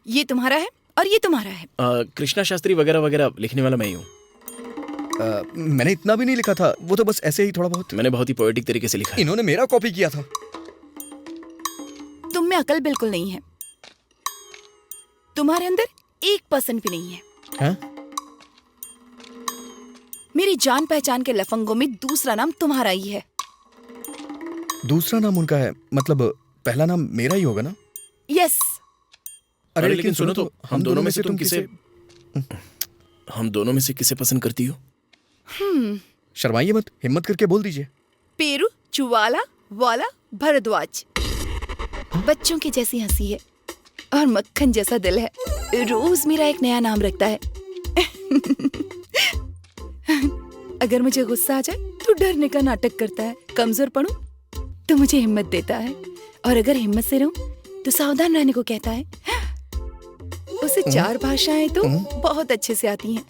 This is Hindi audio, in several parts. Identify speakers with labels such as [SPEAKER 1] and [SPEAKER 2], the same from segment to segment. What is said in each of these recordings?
[SPEAKER 1] ये तुम्हारा है और ये तुम्हारा है।
[SPEAKER 2] कृष्णा शास्त्री वगैरह वगैरह लिखने वाला मैं ही हूँ।
[SPEAKER 3] मैंने इतना भी नहीं लिखा था, वो तो बस ऐसे ही थोड़ा बहुत।
[SPEAKER 2] मैंने बहुत ही पोएटिक तरीके से लिखा है।
[SPEAKER 3] इन्होंने मेरा कॉपी किया था।
[SPEAKER 1] तुम में अकल बिल्कुल नहीं है। तुम्हारे अंदर 1% भी नहीं है।
[SPEAKER 3] हाँ?
[SPEAKER 1] मेरी जान पहचान के लफंगों में दूसरा नाम तुम्हारा ही है।
[SPEAKER 3] दूसरा नाम उनका है, मतलब पहला नाम मेरा ही होगा ना?
[SPEAKER 1] यस।
[SPEAKER 3] अरे
[SPEAKER 2] लेकिन सुनो तो, हम दोनों में से तुम किसे पसंद करती हो?
[SPEAKER 3] शर्माइए मत, हिम्मत करके बोल दीजिए।
[SPEAKER 1] पेरू, चुवाला, वाला, भरद्वाज। बच्चों की जैसी हंसी है और मक्खन जैसा दिल है। रोज मेरा एक नया नाम रखता है। अगर मुझे गुस्सा आ जाए तो डरने का नाटक करता है। कमजोर पड़ूं तो मुझे हिम्मत देता है, और अगर हिम्मत से रहूं तो सावधान रहने को कहता है। उसे 4 भाषाएं तो बहुत अच्छे से आती हैं,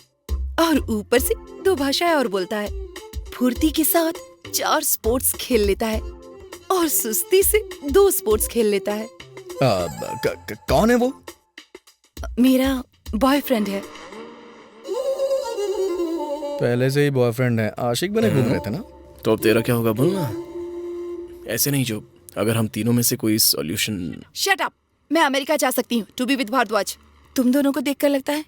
[SPEAKER 1] और ऊपर से 2 भाषाएं और बोलता है। फुर्ती के साथ 4 स्पोर्ट्स खेल लेता है, और सुस्ती से 2 स्पोर्ट्स खेल लेता है।
[SPEAKER 3] कौन है वो?
[SPEAKER 1] मेरा बॉयफ्रेंड है।
[SPEAKER 3] पहले से ही बॉयफ्रेंड है, आशिक बने घूम रहे थे ना?
[SPEAKER 2] तो अब तेरा क्या होगा बोलना। ऐसे नहीं जो, अगर हम तीनों में से कोई सॉल्यूशन।
[SPEAKER 1] Shut up. मैं अमेरिका जा सकती हूँ टू बी विद भारद्वाज। तुम दोनों को देखकर लगता है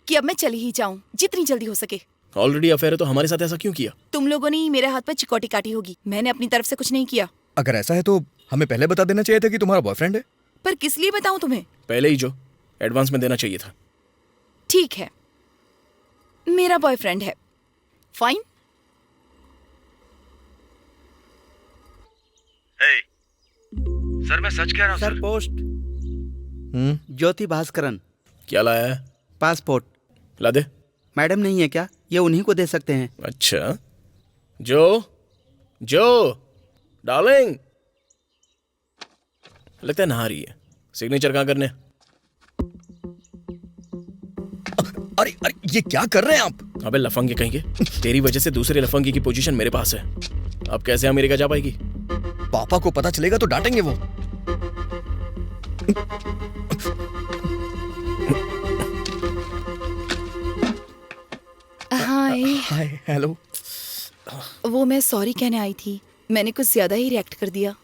[SPEAKER 1] कि अब मैं चली ही जाऊं जितनी जल्दी हो सके।
[SPEAKER 2] ऑलरेडी अफेयर है तो हमारे साथ ऐसा क्यों किया?
[SPEAKER 1] तुम लोगों ने ही मेरे हाथ पर चिकोटी काटी होगी। मैंने अपनी तरफ से कुछ नहीं किया।
[SPEAKER 3] अगर ऐसा है तो हमें पहले बता देना चाहिए था कि तुम्हारा बॉयफ्रेंड है।
[SPEAKER 1] पर किस लिए बताऊं तुम्हें?
[SPEAKER 2] पहले ही जो एडवांस में देना चाहिए था।
[SPEAKER 1] ठीक है, मेरा बॉयफ्रेंड है। फाइन।
[SPEAKER 4] सर मैं सच कह रहा हूँ सर। पोस्ट ज्योति भास्करन।
[SPEAKER 2] क्या लाया है?
[SPEAKER 4] पासपोर्ट।
[SPEAKER 2] ला दे।
[SPEAKER 4] मैडम नहीं है क्या? ये उन्हीं को दे सकते हैं।
[SPEAKER 2] अच्छा, जो डार्लिंग, लगता है नहा रही है। सिग्नेचर कहाँ करने?
[SPEAKER 3] अरे ये क्या कर रहे हैं आप?
[SPEAKER 2] अबे लफंगे कहेंगे, तेरी वजह से दूसरे लफंगे की पोजीशन मेरे पास है। अब कैसे अमेरिका जा पाएगी?
[SPEAKER 3] पापा को पता चलेगा तो डांटेंगे वो।
[SPEAKER 1] हाय।
[SPEAKER 3] हाय, हेलो।
[SPEAKER 1] वो मैं सॉरी कहने आई थी। मैंने कुछ ज्यादा ही रिएक्ट कर दिया।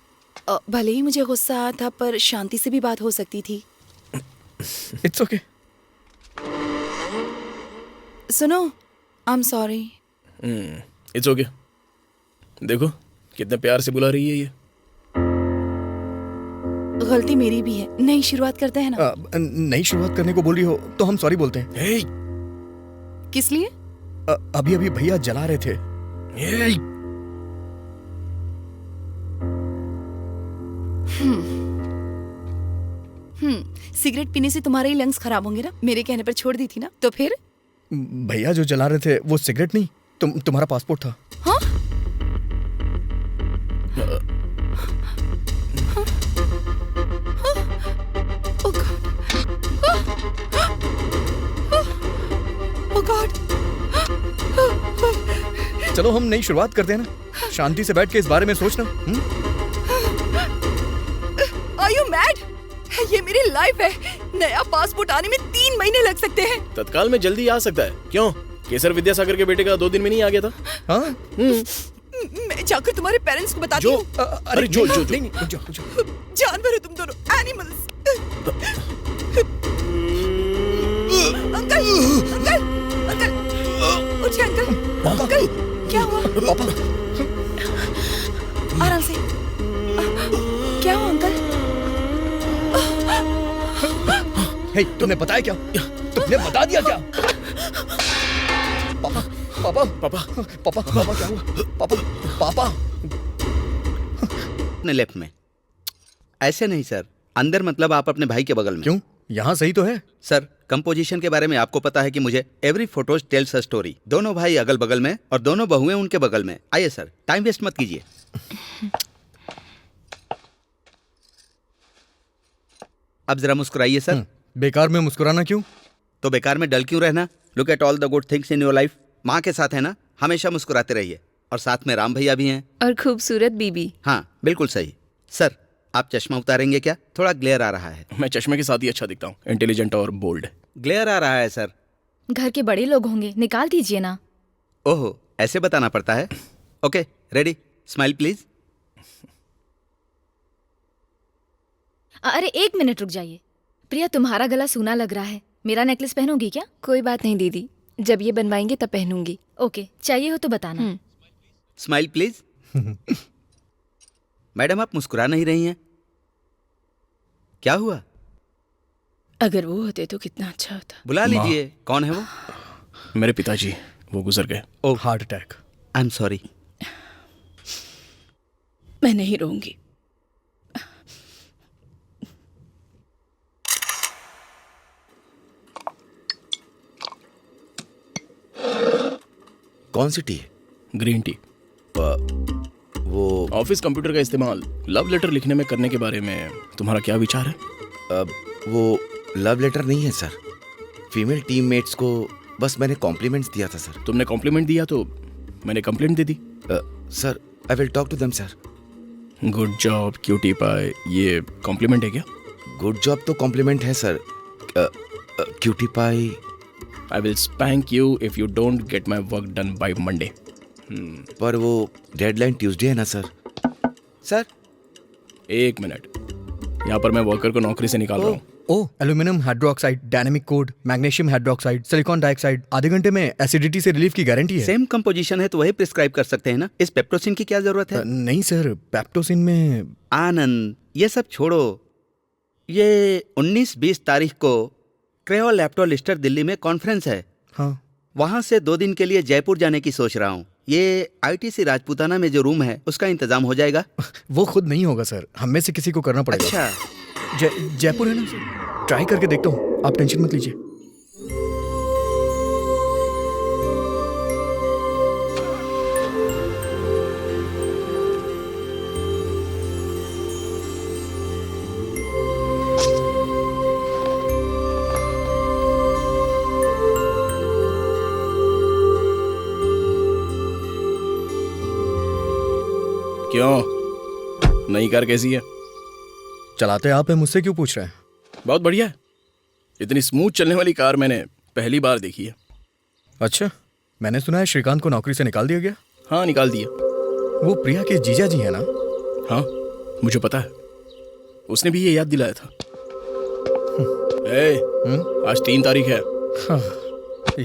[SPEAKER 1] भले ही मुझे गुस्सा आया था, पर शांति से भी बात हो सकती थी।
[SPEAKER 3] It's okay.
[SPEAKER 1] सुनो, I am sorry.
[SPEAKER 2] It's okay. देखो कितने प्यार से बुला रही है ये।
[SPEAKER 1] गलती मेरी भी है। नई शुरुआत करते हैं ना।
[SPEAKER 3] नई शुरुआत करने को बोल रही हो तो हम सॉरी बोलते हैं।
[SPEAKER 2] हे,
[SPEAKER 1] किस लिए?
[SPEAKER 3] अभी भैया जला रहे थे।
[SPEAKER 2] हे,
[SPEAKER 1] सिगरेट पीने से तुम्हारे ही लंग्स खराब होंगे ना। मेरे कहने पर छोड़ दी थी ना, तो फिर?
[SPEAKER 3] भैया जो जला रहे थे वो सिगरेट नहीं, तुम्हारा पासपोर्ट था।
[SPEAKER 1] हाँ? Oh God. Oh God.
[SPEAKER 3] चलो हम नई शुरुआत करते हैं ना, शांति से बैठ के इस बारे में सोचना।
[SPEAKER 1] Are you mad? ये मेरी लाइफ है। नया पासपोर्ट आने में 3 महीने लग सकते हैं।
[SPEAKER 2] तत्काल में जल्दी आ सकता है। क्यों? केसर विद्यासागर के बेटे का 2 दिन में नहीं आ गया था?
[SPEAKER 3] हाँ?
[SPEAKER 1] मैं जाकर तुम्हारे पेरेंट्स को बताती हूँ।
[SPEAKER 2] अरे जो
[SPEAKER 1] जानवर हो तुम दोनों, एनिमल्स। अंकल, अंकल, अंकल, उठिए अंकल। अंकल, क्या हुआ?
[SPEAKER 3] पापा,
[SPEAKER 1] आराम से। क्या हुआ अंकल?
[SPEAKER 3] हे, तुमने बताया क्या? तुमने बता दिया क्या? पापा, पापा, पापा, पापा, पापा क्या हुआ? पापा, पापा।
[SPEAKER 4] अपने लेफ्ट में। ऐसे नहीं सर, अंदर मतलब आप अपने भाई के बगल में।
[SPEAKER 3] क्यों? यहाँ सही तो है।
[SPEAKER 4] सर, कंपोजिशन के बारे में आपको पता है कि मुझे every photos tales a story. दोनों भाई अगल बगल में और दोनों बहुएं उनके बगल में। आइए सर, टाइम वेस्ट मत कीजिए। अब जरा मुस्कुराइए सर।
[SPEAKER 3] बेकार में मुस्कुराना क्यों?
[SPEAKER 4] तो बेकार में डल क्यों रहना? Look at all the good things in your life. माँ के साथ है ना, हमेशा मुस्कुराते रहिए। और साथ में राम भैया भी हैं।
[SPEAKER 5] और खूबसूरत बीबी।
[SPEAKER 4] हाँ बिल्कुल सही। सर आप चश्मा उतारेंगे क्या? थोड़ा ग्लेयर आ रहा है।
[SPEAKER 2] मैं चश्मे के साथ ही अच्छा दिखता हूँ, इंटेलिजेंट और बोल्ड।
[SPEAKER 4] ग्लेयर आ रहा है सर।
[SPEAKER 5] घर के बड़े लोग होंगे, निकाल दीजिए ना।
[SPEAKER 4] ओहो, ऐसे बताना पड़ता है। Okay, ready, smile please.
[SPEAKER 5] अरे 1 मिनट रुक जाइए। प्रिया, तुम्हारा गला सूना लग रहा है, मेरा नेकलेस पहनोगी क्या?
[SPEAKER 1] कोई बात नहीं दीदी, जब ये बनवाएंगे तब पहनूंगी।
[SPEAKER 5] ओके, चाहिए हो तो बताना।
[SPEAKER 4] Smile please. मैडम, आप मुस्कुरा नहीं रही हैं, क्या हुआ?
[SPEAKER 1] अगर वो होते तो कितना अच्छा होता।
[SPEAKER 4] बुला लीजिए। कौन है वो?
[SPEAKER 2] मेरे पिताजी, वो गुजर गए।
[SPEAKER 4] Oh,
[SPEAKER 3] heart attack.
[SPEAKER 4] I am sorry.
[SPEAKER 1] मैं नहीं रहूंगी।
[SPEAKER 6] कौन सी टी?
[SPEAKER 2] Green tea.
[SPEAKER 6] वो
[SPEAKER 2] ऑफिस कंप्यूटर का इस्तेमाल लव लेटर लिखने में करने के बारे में तुम्हारा क्या विचार है?
[SPEAKER 6] वो लव लेटर नहीं है सर। फीमेल टीममेट्स को बस मैंने कॉम्प्लीमेंट्स दिया था सर।
[SPEAKER 2] तुमने कॉम्प्लीमेंट दिया तो मैंने कंप्लेंट दे दी।
[SPEAKER 6] Sir, I will talk to them sir.
[SPEAKER 2] Good job cutie pie, ये कॉम्प्लीमेंट है क्या?
[SPEAKER 6] गुड जॉब तो कॉम्प्लीमेंट है sir. Cutie pie.
[SPEAKER 2] I will spank you if you don't get my work done by Monday.
[SPEAKER 6] पर वो डेडलाइन ट्यूसडे है ना सर। सर,
[SPEAKER 2] 1 मिनट, यहाँ पर मैं वर्कर को नौकरी से निकाल रहा हूँ।
[SPEAKER 3] Oh, aluminium hydroxide, dynamic code, magnesium hydroxide, silicon dioxide, आधे घंटे में एसिडिटी से रिलीफ की गारंटी है।
[SPEAKER 4] सेम कंपोजिशन है तो वही प्रिस्क्राइब कर सकते हैं ना। इस पेप्टोसिन की क्या जरूरत है?
[SPEAKER 3] नहीं सर, पेप्टोसिन में
[SPEAKER 4] आनंद, ये सब छोड़ो। ये 19-20 तारीख को क्रेओ लैप्टोलिस्टर दिल्ली में कॉन्फ्रेंस है।
[SPEAKER 3] हाँ।
[SPEAKER 4] वहां से 2 दिन के लिए जयपुर जाने की सोच रहा हूँ। ये आईटीसी राजपूताना में जो रूम है उसका इंतजाम हो जाएगा?
[SPEAKER 3] वो खुद नहीं होगा सर, हम में से किसी को करना पड़ेगा।
[SPEAKER 4] अच्छा,
[SPEAKER 3] जयपुर है ना सर, ट्राई करके देखता हूँ, आप टेंशन मत लीजिए।
[SPEAKER 2] क्यों, नई कार कैसी है?
[SPEAKER 3] चलाते आप हैं, मुझसे क्यों पूछ रहे हैं?
[SPEAKER 2] बहुत बढ़िया है। इतनी स्मूथ चलने वाली कार मैंने पहली बार देखी है।
[SPEAKER 3] अच्छा, मैंने सुना है श्रीकांत को नौकरी से निकाल दिया गया।
[SPEAKER 2] हाँ, निकाल दिया।
[SPEAKER 3] वो प्रिया के जीजा जी है ना?
[SPEAKER 2] हाँ, मुझे पता है, उसने भी ये याद दिलाया था। आज 3 तारीख है।
[SPEAKER 3] हाँ,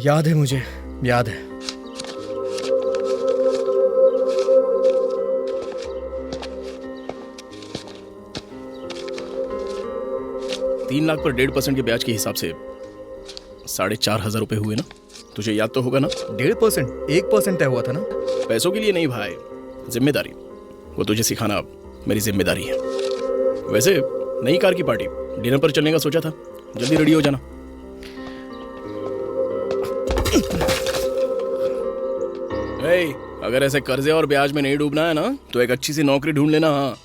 [SPEAKER 3] याद है, मुझे याद है।
[SPEAKER 2] $3 लाख पर 1.5% के ब्याज के हिसाब से 4,500 रुपए हुए ना? तुझे याद तो होगा ना?
[SPEAKER 3] 1.5%, 1% तय हुआ था ना?
[SPEAKER 2] पैसों के लिए नहीं भाई, जिम्मेदारी। वो तुझे सिखाना मेरी जिम्मेदारी है। वैसे नई कार की पार्टी, डिनर पर चलने का सोचा था, जल्दी रेडी हो जाना। अगर ऐसे कर्जे और ब्याज में नहीं डूबना है ना तो एक अच्छी सी नौकरी ढूंढ लेना। हाँ,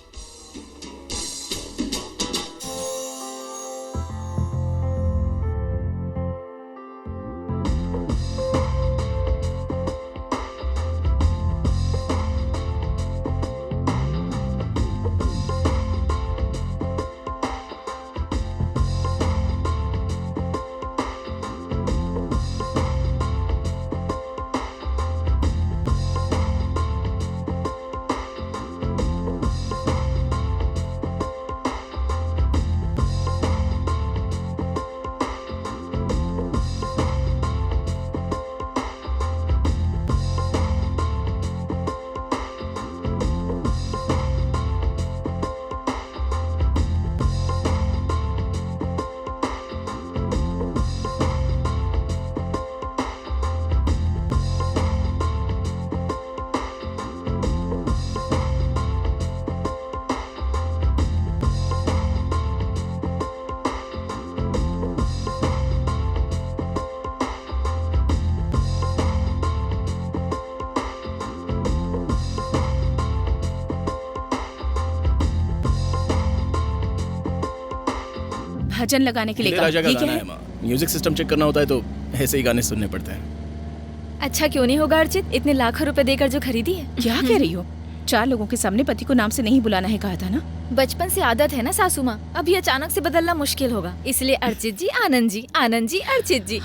[SPEAKER 1] भजन लगाने के लिए कहा।
[SPEAKER 2] राजा का
[SPEAKER 1] ये क्या
[SPEAKER 2] गाना
[SPEAKER 1] है?
[SPEAKER 2] है माँ। म्यूजिक सिस्टम चेक करना होता है तो ऐसे ही गाने सुनने पड़ते हैं।
[SPEAKER 5] अच्छा क्यों नहीं होगा अर्चित, इतने लाखों रुपए देकर जो खरीदी है।
[SPEAKER 1] क्या कह रही हो?
[SPEAKER 7] 4 लोगों के सामने पति को नाम से नहीं बुलाना है कहा था ना।
[SPEAKER 5] बचपन से आदत है ना सासू माँ, अभी अचानक से बदलना मुश्किल होगा, इसलिए अर्चित जी आनंद जी, आनंद जी अर्चित जी।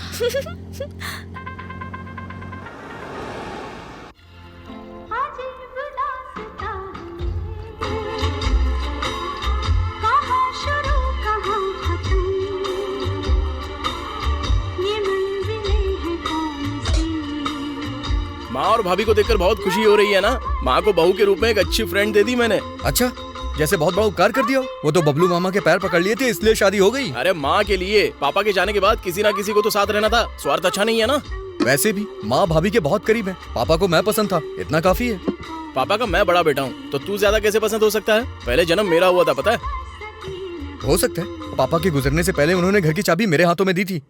[SPEAKER 2] माँ और भाभी को देखकर बहुत खुशी हो रही है ना। माँ को बहू के रूप में एक अच्छी फ्रेंड दे दी मैंने।
[SPEAKER 3] अच्छा, जैसे बहुत बड़ा उपकार कर दिया। वो तो बबलू मामा के पैर पकड़ लिए थे इसलिए शादी हो गई।
[SPEAKER 2] अरे माँ के लिए, पापा के जाने के बाद किसी ना किसी को तो साथ रहना था। स्वार्थ अच्छा नहीं है ना।
[SPEAKER 3] वैसे भी माँ भाभी के बहुत करीब है, पापा को मैं पसंद था, इतना काफी है।
[SPEAKER 2] पापा का मैं बड़ा बेटा हूँ तो तू ज्यादा कैसे पसंद हो सकता है? पहले जन्म मेरा हुआ था, पता है?
[SPEAKER 3] हो सकता है। पापा के गुजरने से पहले उन्होंने घर की चाबी मेरे हाथों में दी थी।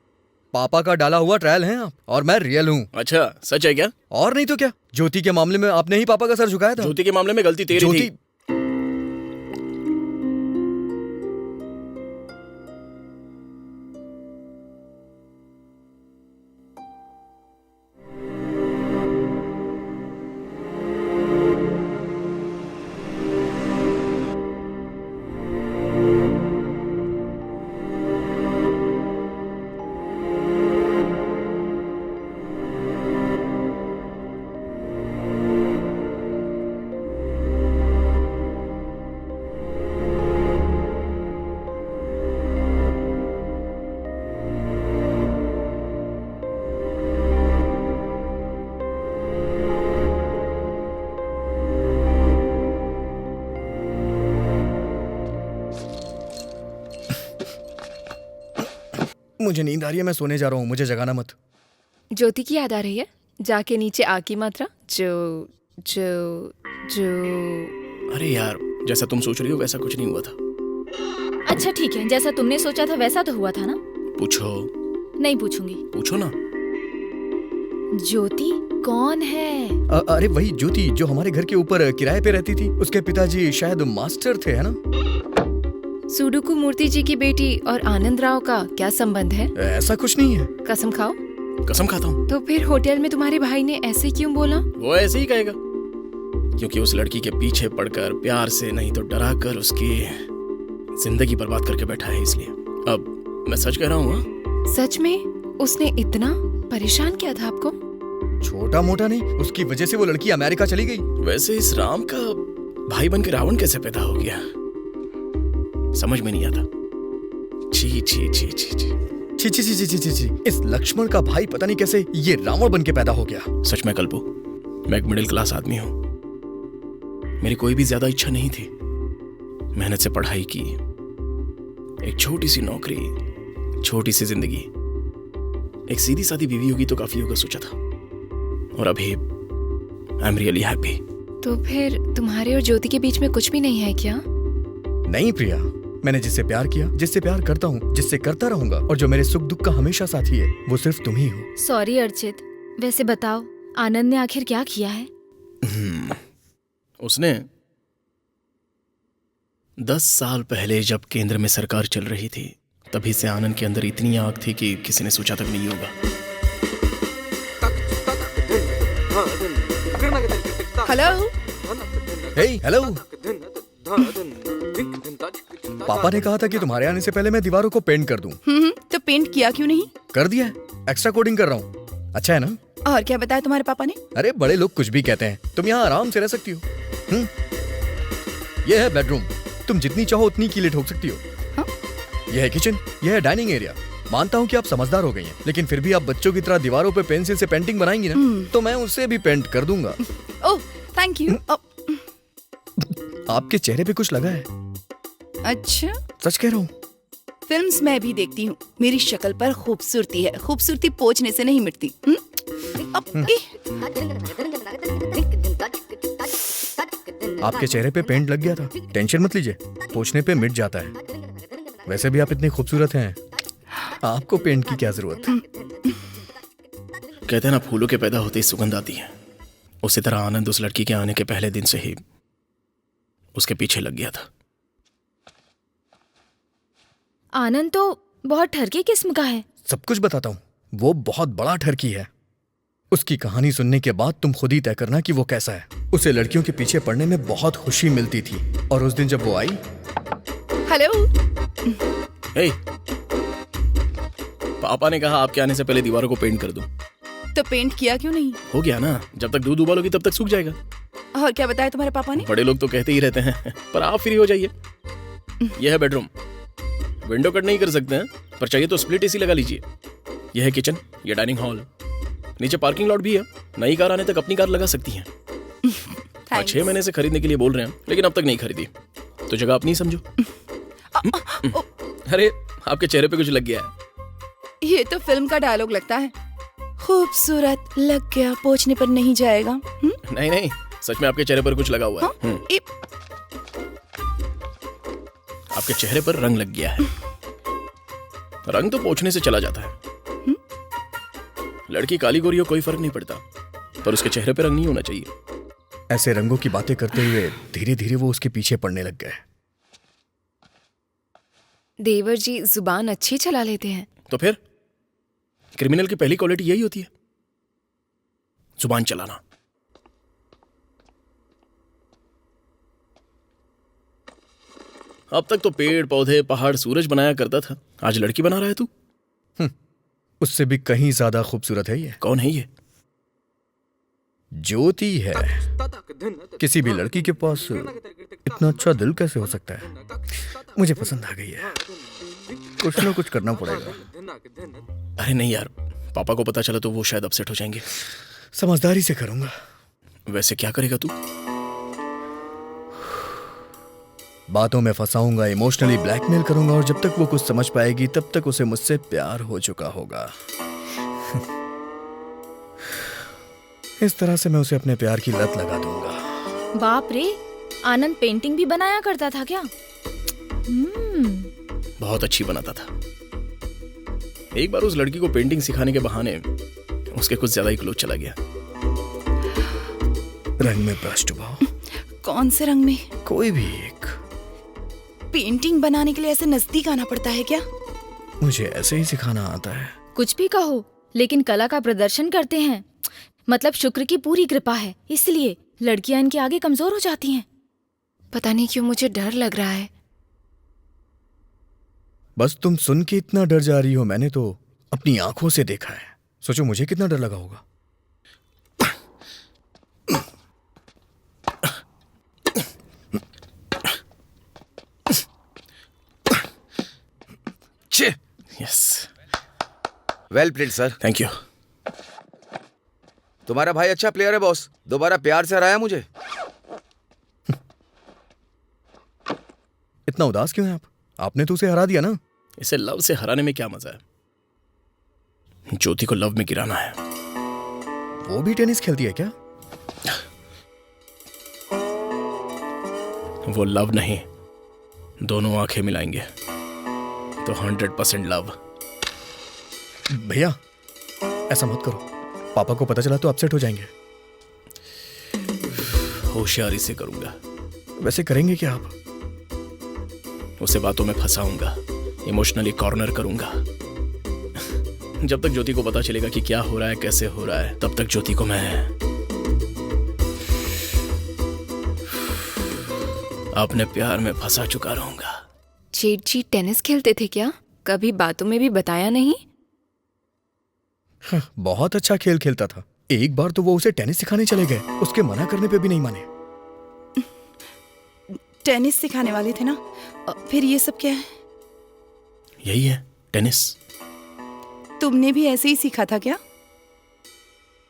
[SPEAKER 3] पापा का डाला हुआ ट्रायल है आप, और मैं रियल हूँ।
[SPEAKER 2] अच्छा, सच है क्या?
[SPEAKER 3] और नहीं तो क्या। ज्योति के मामले में आपने ही पापा का सर झुकाया था।
[SPEAKER 2] ज्योति के मामले में गलती तेरी थी।
[SPEAKER 3] मुझे नींद आ रही है, मैं सोने जा रहा हूँ, मुझे जगाना मत।
[SPEAKER 1] ज्योति की याद आ रही है? जाके नीचे आ की मात्रा जो जो जो।
[SPEAKER 2] अरे यार, जैसा तुम सोच रही हो वैसा कुछ नहीं हुआ था।
[SPEAKER 5] अच्छा ठीक है, जैसा तुमने सोचा था वैसा तो हुआ था ना।
[SPEAKER 2] पूछो।
[SPEAKER 5] नहीं पूछूंगी।
[SPEAKER 2] पूछो ना।
[SPEAKER 5] ज्योति कौन है?
[SPEAKER 3] अरे वही ज्योति जो हमारे घर के ऊपर किराए पे रहती थी। उसके पिताजी शायद मास्टर थे, है ना?
[SPEAKER 1] सुडुकू मूर्ति जी की बेटी और आनंद राव का क्या संबंध है?
[SPEAKER 3] ऐसा कुछ नहीं है।
[SPEAKER 1] कसम खाओ।
[SPEAKER 2] कसम खाता हूँ।
[SPEAKER 1] तो फिर होटल में तुम्हारे भाई ने ऐसे क्यों बोला?
[SPEAKER 2] वो ऐसे ही कहेगा, क्योंकि उस लड़की के पीछे पड़कर प्यार से नहीं तो डरा कर उसकी जिंदगी बर्बाद करके बैठा है, इसलिए। अब मैं सच कह रहा हूँ।
[SPEAKER 1] सच में उसने इतना परेशान किया था आपको?
[SPEAKER 3] छोटा मोटा नहीं, उसकी वजह से वो लड़की अमेरिका चली गई।
[SPEAKER 2] वैसे इस राम का भाई बन के रावण कैसे पैदा हो गया, समझ में नहीं आता। छी छी छी छी छी
[SPEAKER 3] छी छी छी छी छी छी। इस लक्ष्मण का भाई पता नहीं कैसे ये रावण बन के पैदा हो गया।
[SPEAKER 2] सच में कल्पू, मैं एक मिडिल क्लास आदमी हूँ। मेरी कोई भी ज्यादा इच्छा नहीं थी। मेहनत से पढ़ाई की, एक छोटी सी नौकरी, छोटी सी जिंदगी, एक सीधी सादी बीवी होगी तो काफी होगा सोचा था, और अभी आई एम रियली हैप्पी।
[SPEAKER 1] तो फिर तुम्हारे और ज्योति के बीच में कुछ भी नहीं है क्या?
[SPEAKER 3] नहीं प्रिया, मैंने जिससे प्यार किया, जिससे प्यार करता हूँ, जिससे करता रहूंगा, और जो मेरे सुख दुख का हमेशा साथी है, वो सिर्फ तुम ही हो।
[SPEAKER 5] सॉरी अर्चित, वैसे बताओ आनंद ने आखिर क्या किया है?
[SPEAKER 2] उसने 10 साल पहले जब केंद्र में सरकार चल रही थी, तभी से आनंद के अंदर इतनी आग थी कि किसी ने सोचा तक नहीं होगा।
[SPEAKER 1] हेलो।
[SPEAKER 3] हे हेलो। पापा ने कहा था कि तुम्हारे आने से पहले मैं दीवारों को पेंट कर दूं।
[SPEAKER 1] तो पेंट किया क्यों नहीं?
[SPEAKER 3] कर दिया है, एक्स्ट्रा कोडिंग कर रहा हूँ। अच्छा है ना?
[SPEAKER 1] और क्या बताया तुम्हारे पापा ने?
[SPEAKER 3] अरे बड़े लोग कुछ भी कहते हैं, तुम यहाँ आराम से रह सकती हो। यह है बेडरूम, तुम जितनी चाहो उतनी कीलें ठोक सकती हो।
[SPEAKER 1] हाँ?
[SPEAKER 3] यह है किचन, यह है डाइनिंग एरिया। मानता हूँ कि आप समझदार हो गई हैं, लेकिन फिर भी आप बच्चों की तरह दीवारों पे पेंसिल से पेंटिंग बनाएंगी ना, तो मैं उससे भी पेंट कर दूंगा।
[SPEAKER 1] Oh thank you.
[SPEAKER 3] आपके चेहरे पे कुछ लगा है।
[SPEAKER 1] अच्छा,
[SPEAKER 3] सच कह रहा हूँ।
[SPEAKER 1] फिल्म्स मैं भी देखती हूँ, मेरी शक्ल पर खूबसूरती है, खूबसूरती पोंछने से नहीं मिटती।
[SPEAKER 3] आपके चेहरे पे पेंट लग गया था, टेंशन मत लीजिए, पोंछने पे मिट जाता है। वैसे भी आप इतने खूबसूरत हैं, आपको पेंट की क्या जरूरत?
[SPEAKER 2] कहते हैं ना, फूलों के पैदा होते ही सुगंध आती है। उसी तरह आनंद उस लड़की के आने के पहले दिन से ही उसके पीछे लग गया था।
[SPEAKER 5] आनंद तो बहुत ठरकी किस्म का है।
[SPEAKER 3] सब कुछ बताता हूँ, वो बहुत बड़ा ठरकी है। उसकी कहानी सुनने के बाद तुम खुद ही तय करना कि वो कैसा है। उसे लड़कियों के पीछे पड़ने में बहुत खुशी मिलती थी, और उस दिन जब वो आई,
[SPEAKER 1] हेलो।
[SPEAKER 2] हे, पापा ने कहा आपके आने से पहले दीवारों को पेंट कर दूं।
[SPEAKER 1] तो पेंट किया क्यों नहीं?
[SPEAKER 2] हो गया ना, जब तक दूध उबालोगी तब तक सूख जाएगा।
[SPEAKER 1] और क्या बताया तुम्हारे पापा ने?
[SPEAKER 2] बड़े लोग तो कहते ही रहते हैं, पर आप फ्री हो जाइए। यह है बेडरूम। विंडो कट नहीं कर सकते हैं, पर चाहिए तो स्प्लिट एसी लगा लीजिए। यह है किचन, यह डाइनिंग हॉल, नीचे पार्किंग लॉट भी है। नई कार आने तक अपनी कार लगा सकती हैं। 6 महीने से खरीदने के लिए बोल रहे हैं, लेकिन अब तक नहीं खरीदी, तो जगह अपनी समझो। अरे आपके चेहरे पे कुछ लग गया है।
[SPEAKER 1] ये तो फिल्म का डायलॉग लगता है। खूबसूरत लग गया, पोंछने पर नहीं जाएगा।
[SPEAKER 2] नहीं नहीं, सच में आपके चेहरे पर कुछ लगा हुआ है। आपके चेहरे पर रंग लग गया है। रंग तो पोंछने से चला जाता है। लड़की काली गोरी हो कोई फर्क नहीं पड़ता, पर उसके चेहरे पे रंग नहीं होना चाहिए।
[SPEAKER 3] ऐसे रंगों की बातें करते हुए धीरे धीरे वो उसके पीछे पड़ने लग गए।
[SPEAKER 1] देवर जी जुबान अच्छी चला लेते हैं।
[SPEAKER 2] तो फिर क्रिमिनल की पहली क्वालिटी यही होती है, जुबान चलाना। अब तक तो पेड़ पौधे पहाड़ सूरज बनाया करता था, आज लड़की बना रहा है तू।
[SPEAKER 3] उससे भी कहीं ज्यादा खूबसूरत है ये।
[SPEAKER 2] कौन है ये?
[SPEAKER 3] ज्योति है। किसी भी लड़की के पास इतना अच्छा दिल कैसे हो सकता है? मुझे पसंद आ गई है। कुछ ना कुछ करना पड़ेगा।
[SPEAKER 2] अरे नहीं यार, पापा को पता चला तो वो शायद अपसेट हो जाएंगे।
[SPEAKER 3] समझदारी से करूंगा।
[SPEAKER 2] वैसे क्या करेगा तू?
[SPEAKER 3] बातों में फंसाऊंगा, इमोशनली ब्लैकमेल करूंगा, और जब तक वो कुछ समझ पाएगी तब तक उसे मुझसे प्यार हो चुका होगा। इस तरह से मैं उसे अपने प्यार की लत लगा दूंगा।
[SPEAKER 5] बाप रे, आनंद पेंटिंग भी बनाया करता था क्या?
[SPEAKER 2] बहुत अच्छी बनाता था। एक बार उस लड़की को पेंटिंग सिखाने के बहाने उसके कुछ ज्यादा ही क्लोज चला गया।
[SPEAKER 3] रंग में ब्रश डुबाओ।
[SPEAKER 1] कौन से रंग में?
[SPEAKER 3] कोई भी एक।
[SPEAKER 1] पेंटिंग बनाने के लिए ऐसे नजदीक आना पड़ता है क्या?
[SPEAKER 3] मुझे ऐसे ही सिखाना आता है।
[SPEAKER 5] कुछ भी कहो, लेकिन कला का प्रदर्शन करते हैं। मतलब शुक्र की पूरी कृपा है, इसलिए लड़कियां इनके आगे कमजोर हो जाती हैं।
[SPEAKER 1] पता नहीं क्यों मुझे डर लग रहा है।
[SPEAKER 3] बस तुम सुन के इतना डर जा रही हो, मैंने तो अपनी आंखों से देखा है। सोचो मुझे कितना डर लगा होगा।
[SPEAKER 2] Yes,
[SPEAKER 6] well played sir.
[SPEAKER 2] Thank you.
[SPEAKER 6] तुम्हारा भाई अच्छा प्लेयर है बॉस, दोबारा प्यार से हराया मुझे।
[SPEAKER 3] इतना उदास क्यों हैं आप? आपने तो उसे हरा दिया ना।
[SPEAKER 2] इसे लव से हराने में क्या मजा है? ज्योति को लव में गिराना है।
[SPEAKER 3] वो भी टेनिस खेलती है क्या?
[SPEAKER 2] वो लव नहीं, दोनों आंखें मिलाएंगे तो 100% लव।
[SPEAKER 3] भैया ऐसा मत करो, पापा को पता चला तो अपसेट हो जाएंगे।
[SPEAKER 2] होशियारी से करूंगा।
[SPEAKER 3] वैसे करेंगे क्या आप?
[SPEAKER 2] उसे बातों में फंसाऊंगा, इमोशनली कॉर्नर करूंगा। जब तक ज्योति को पता चलेगा कि क्या हो रहा है, कैसे हो रहा है, तब तक ज्योति को मैं अपने प्यार में फंसा चुका रहूंगा।
[SPEAKER 1] जेठ जी टेनिस खेलते थे क्या? कभी बातों में भी बताया नहीं।
[SPEAKER 3] बहुत अच्छा खेल खेलता था। एक बार तो वो उसे टेनिस सिखाने चले गए, उसके मना करने पे भी नहीं माने।
[SPEAKER 1] टेनिस सिखाने वाले थे ना? फिर ये सब क्या है?
[SPEAKER 2] यही है टेनिस।
[SPEAKER 1] तुमने भी ऐसे ही सीखा था क्या?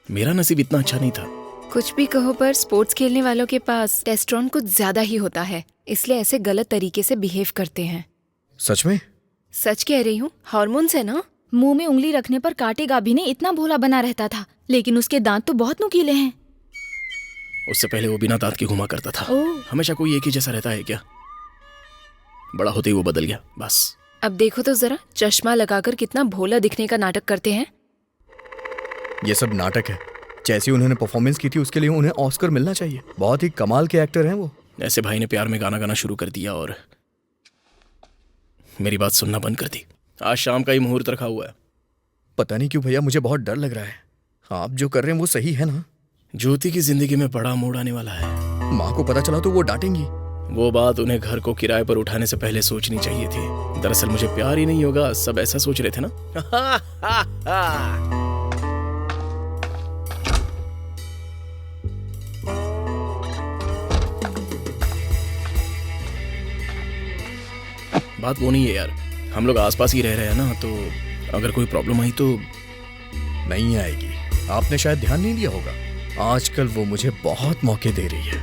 [SPEAKER 2] मेरा नसीब इतना अच्छा नहीं था।
[SPEAKER 1] कुछ भी कहो, पर स्पोर्ट्स खेलने वालों के पास टेस्टोस्टेरोन कुछ ज्यादा ही होता है, इसलिए ऐसे गलत तरीके से बिहेव करते हैं।
[SPEAKER 3] सच में?
[SPEAKER 1] सच कह रही हूँ, हार्मोन्स है ना।
[SPEAKER 5] मुंह में उंगली रखने पर काटेगा भी नहीं, इतना भोला बना रहता था, लेकिन उसके दांत तो बहुत नुकीले हैं।
[SPEAKER 2] उससे पहले वो बिना दांत के घुमा करता था। हमेशा कोई एक ही जैसा रहता है क्या? बड़ा होते ही वो बदल गया बस।
[SPEAKER 1] अब देखो तो जरा, चश्मा लगाकर कितना भोला दिखने का नाटक करते हैं।
[SPEAKER 3] ये सब नाटक है। जैसी उन्होंने परफॉर्मेंस की थी उसके लिए उन्हें ऑस्कर मिलना चाहिए। बहुत ही कमाल के एक्टर हैं वो।
[SPEAKER 2] ऐसे भाई ने प्यार में गाना गाना शुरू कर दिया और मेरी बात सुनना बंद कर दी। आज शाम का ही मुहूर्त रखा हुआ है।
[SPEAKER 3] पता नहीं क्यों भैया, मुझे बहुत डर लग रहा है। आप जो कर रहे हैं वो सही है ना?
[SPEAKER 2] ज्योति की जिंदगी में बड़ा मोड़ आने वाला है।
[SPEAKER 3] माँ को पता चला तो वो डांटेंगी।
[SPEAKER 2] वो बात उन्हें घर को किराए पर उठाने से पहले सोचनी चाहिए थी। दरअसल मुझे प्यार ही नहीं होगा, सब ऐसा सोच रहे थे ना। बात वो नहीं है यार, हम लोग आसपास ही रह रहे हैं ना, तो अगर कोई प्रॉब्लम आई तो।
[SPEAKER 3] नहीं आएगी, आपने शायद ध्यान नहीं दिया होगा। आजकल वो मुझे बहुत मौके दे रही है।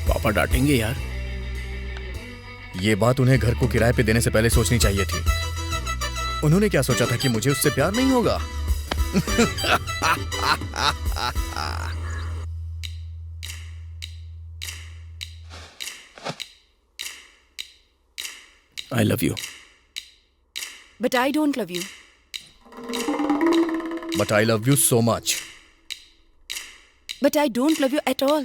[SPEAKER 2] पापा डांटेंगे यार।
[SPEAKER 3] ये बात उन्हें घर को किराए पे देने से पहले सोचनी चाहिए थी। उन्होंने क्या सोचा था कि मुझे उससे प्यार नहीं होगा?
[SPEAKER 2] I love you.
[SPEAKER 1] But I don't love you.
[SPEAKER 3] But I love you so much.
[SPEAKER 1] But I don't love you at all.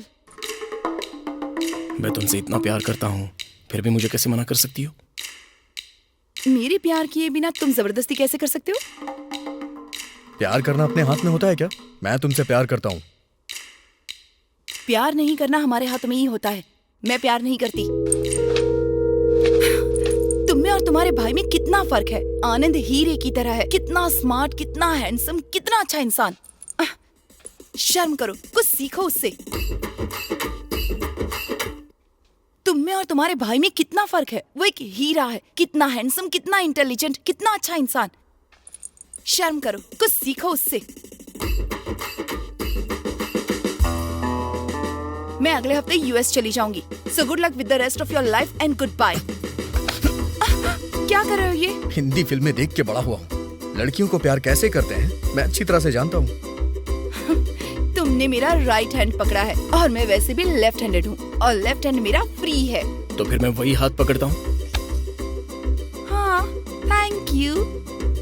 [SPEAKER 2] मैं तुमसे इतना प्यार करता हूँ, फिर भी मुझे कैसे मना कर सकती हो?
[SPEAKER 1] मेरे प्यार किए बिना तुम जबरदस्ती कैसे कर सकते हो?
[SPEAKER 3] प्यार करना अपने हाथ में होता है क्या? मैं तुमसे प्यार करता हूँ।
[SPEAKER 1] प्यार नहीं करना हमारे हाथ में ही होता है। मैं प्यार नहीं करती। तुम में और तुम्हारे भाई में कितना फर्क है। आनंद हीरे की तरह है, कितना स्मार्ट, कितना हैंडसम, कितना अच्छा इंसान। शर्म करो, कुछ सीखो उससे। तुम में और तुम्हारे भाई में कितना फर्क है। वो एक हीरा है, कितना हैंडसम, कितना इंटेलिजेंट, कितना अच्छा इंसान। शर्म करो, कुछ सीखो उससे। मैं अगले हफ्ते यूएस चली जाऊंगी। So good luck with the rest of your life and good bye. क्या कर रहे हो ये?
[SPEAKER 3] हिंदी फिल्में देख के बड़ा हुआ हूँ। लड़कियों को प्यार कैसे करते हैं मैं अच्छी तरह से जानता हूँ।
[SPEAKER 1] तुमने मेरा राइट हैंड पकड़ा है और मैं वैसे भी लेफ्ट हैंडेड हूँ और लेफ्ट हैंड मेरा फ्री है।
[SPEAKER 2] तो फिर मैं वही हाथ पकड़ता हूँ।
[SPEAKER 1] हाँ, थैंक यू।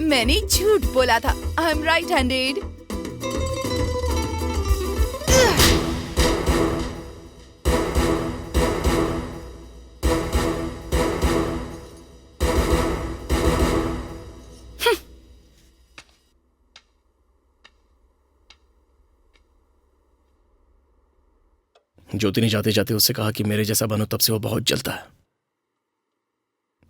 [SPEAKER 1] मैंने झूठ बोला था। I am right handed.
[SPEAKER 2] Jyoti ने जाते जाते उससे कहा कि मेरे जैसा बनो, तब से वो बहुत जलता है।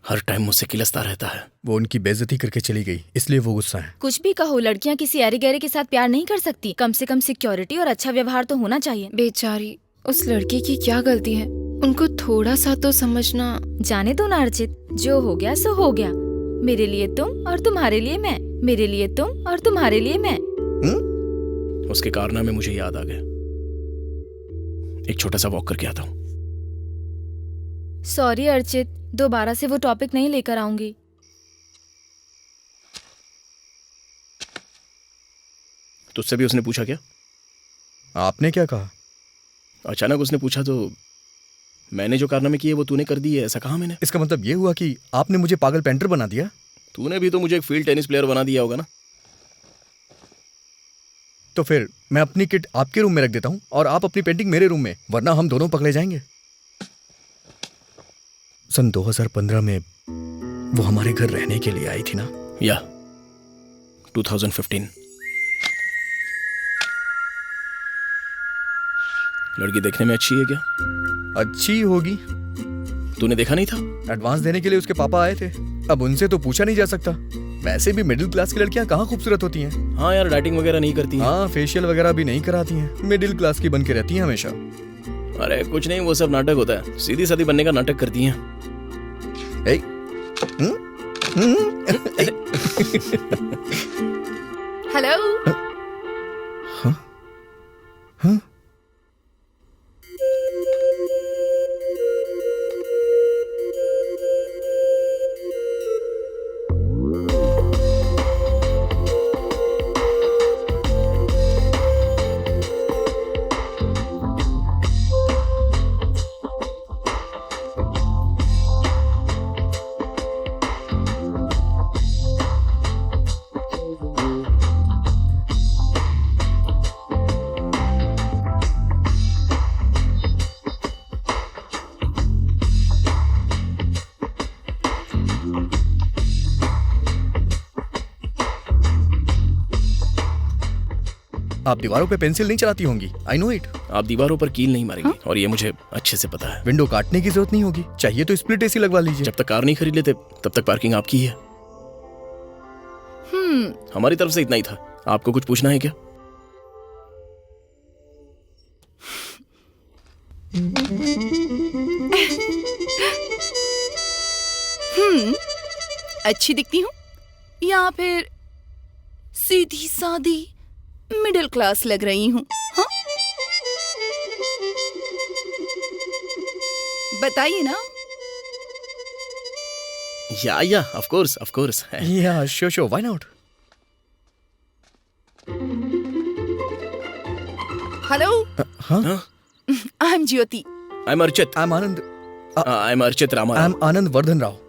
[SPEAKER 2] हर टाइम मुझसे किलसता रहता है।
[SPEAKER 3] वो उनकी बेइज्जती करके चली गई, इसलिए वो गुस्सा है।
[SPEAKER 5] कुछ भी कहो, लड़कियां किसी ऐरे गहरे के साथ प्यार नहीं कर सकती। कम से कम सिक्योरिटी और अच्छा व्यवहार तो होना चाहिए।
[SPEAKER 8] बेचारी, उस लड़की की क्या गलती है? उनको थोड़ा सा तो समझना।
[SPEAKER 5] जाने दो ना अर्चित, जो हो गया सो हो गया। मेरे लिए तुम और तुम्हारे लिए मैं, मेरे लिए तुम और तुम्हारे लिए मैं।
[SPEAKER 2] उसके कारनामे मुझे याद आ गए। एक छोटा सा वॉक करके आता हूँ।
[SPEAKER 5] सॉरी अर्चित, दोबारा से वो टॉपिक नहीं लेकर आऊंगी।
[SPEAKER 2] तुझसे भी उसने पूछा क्या?
[SPEAKER 3] आपने क्या कहा?
[SPEAKER 2] अचानक उसने पूछा तो मैंने जो कारनामे किए वो तूने कर दिए, ऐसा कहा मैंने?
[SPEAKER 3] इसका मतलब ये हुआ कि आपने मुझे पागल पेंटर बना दिया?
[SPEAKER 2] तूने भी तो मुझे एक फील्ड टेनिस प्लेयर बना दिया होगा ना।
[SPEAKER 3] तो फिर मैं अपनी किट आपके रूम में रख देता हूँ और आप अपनी पेंटिंग मेरे रूम में, वरना हम दोनों पकड़े जाएंगे। सन 2015 में वो हमारे घर रहने के लिए आई थी ना?
[SPEAKER 2] या 2015। लड़की देखने में अच्छी है क्या?
[SPEAKER 3] अच्छी होगी।
[SPEAKER 2] तूने देखा नहीं था?
[SPEAKER 3] एडवांस देने के लिए उसके पापा आए थे। अब उनसे तो पूछा नहीं जा सकता। वैसे भी मिडिल क्लास की लड़कियां कहाँ खूबसूरत होती हैं?
[SPEAKER 2] हाँ यार, डाइटिंग वगैरह नहीं करती हैं।
[SPEAKER 3] हाँ, फेशियल वगैरह भी नहीं कराती हैं। मिडिल क्लास की बन के रहती हैं हमेशा।
[SPEAKER 2] अरे कुछ नहीं, वो सब नाटक होता है। सीधी सादी बनने का नाटक करती हैं।
[SPEAKER 1] हेलो।
[SPEAKER 3] हाँ? आप दीवारों पे पेंसिल नहीं चलाती होंगी, आई नो इट।
[SPEAKER 2] आप दीवारों पर कील नहीं मारेंगे और ये मुझे अच्छे से पता है।
[SPEAKER 3] विंडो काटने की जरूरत नहीं होगी, चाहिए तो स्प्लिट एसी लगवा लीजिए।
[SPEAKER 2] जब तक कार नहीं खरीद लेते तब तक पार्किंग आपकी ही है। हमारी तरफ से इतना ही था। आपको कुछ पूछना है क्या?
[SPEAKER 1] अच्छी दिखती हूँ या फिर सीधी सादी मिडिल क्लास लग रही हूँ? हाँ? बताइए ना।
[SPEAKER 2] Yeah of course.
[SPEAKER 3] Yeah sure why not.
[SPEAKER 1] Hello,
[SPEAKER 3] हाँ,
[SPEAKER 1] I am Jyoti.
[SPEAKER 2] I am Archit.
[SPEAKER 3] I am Anand.
[SPEAKER 2] I am Archit Rama.
[SPEAKER 3] I am Anand Vardhan Rao.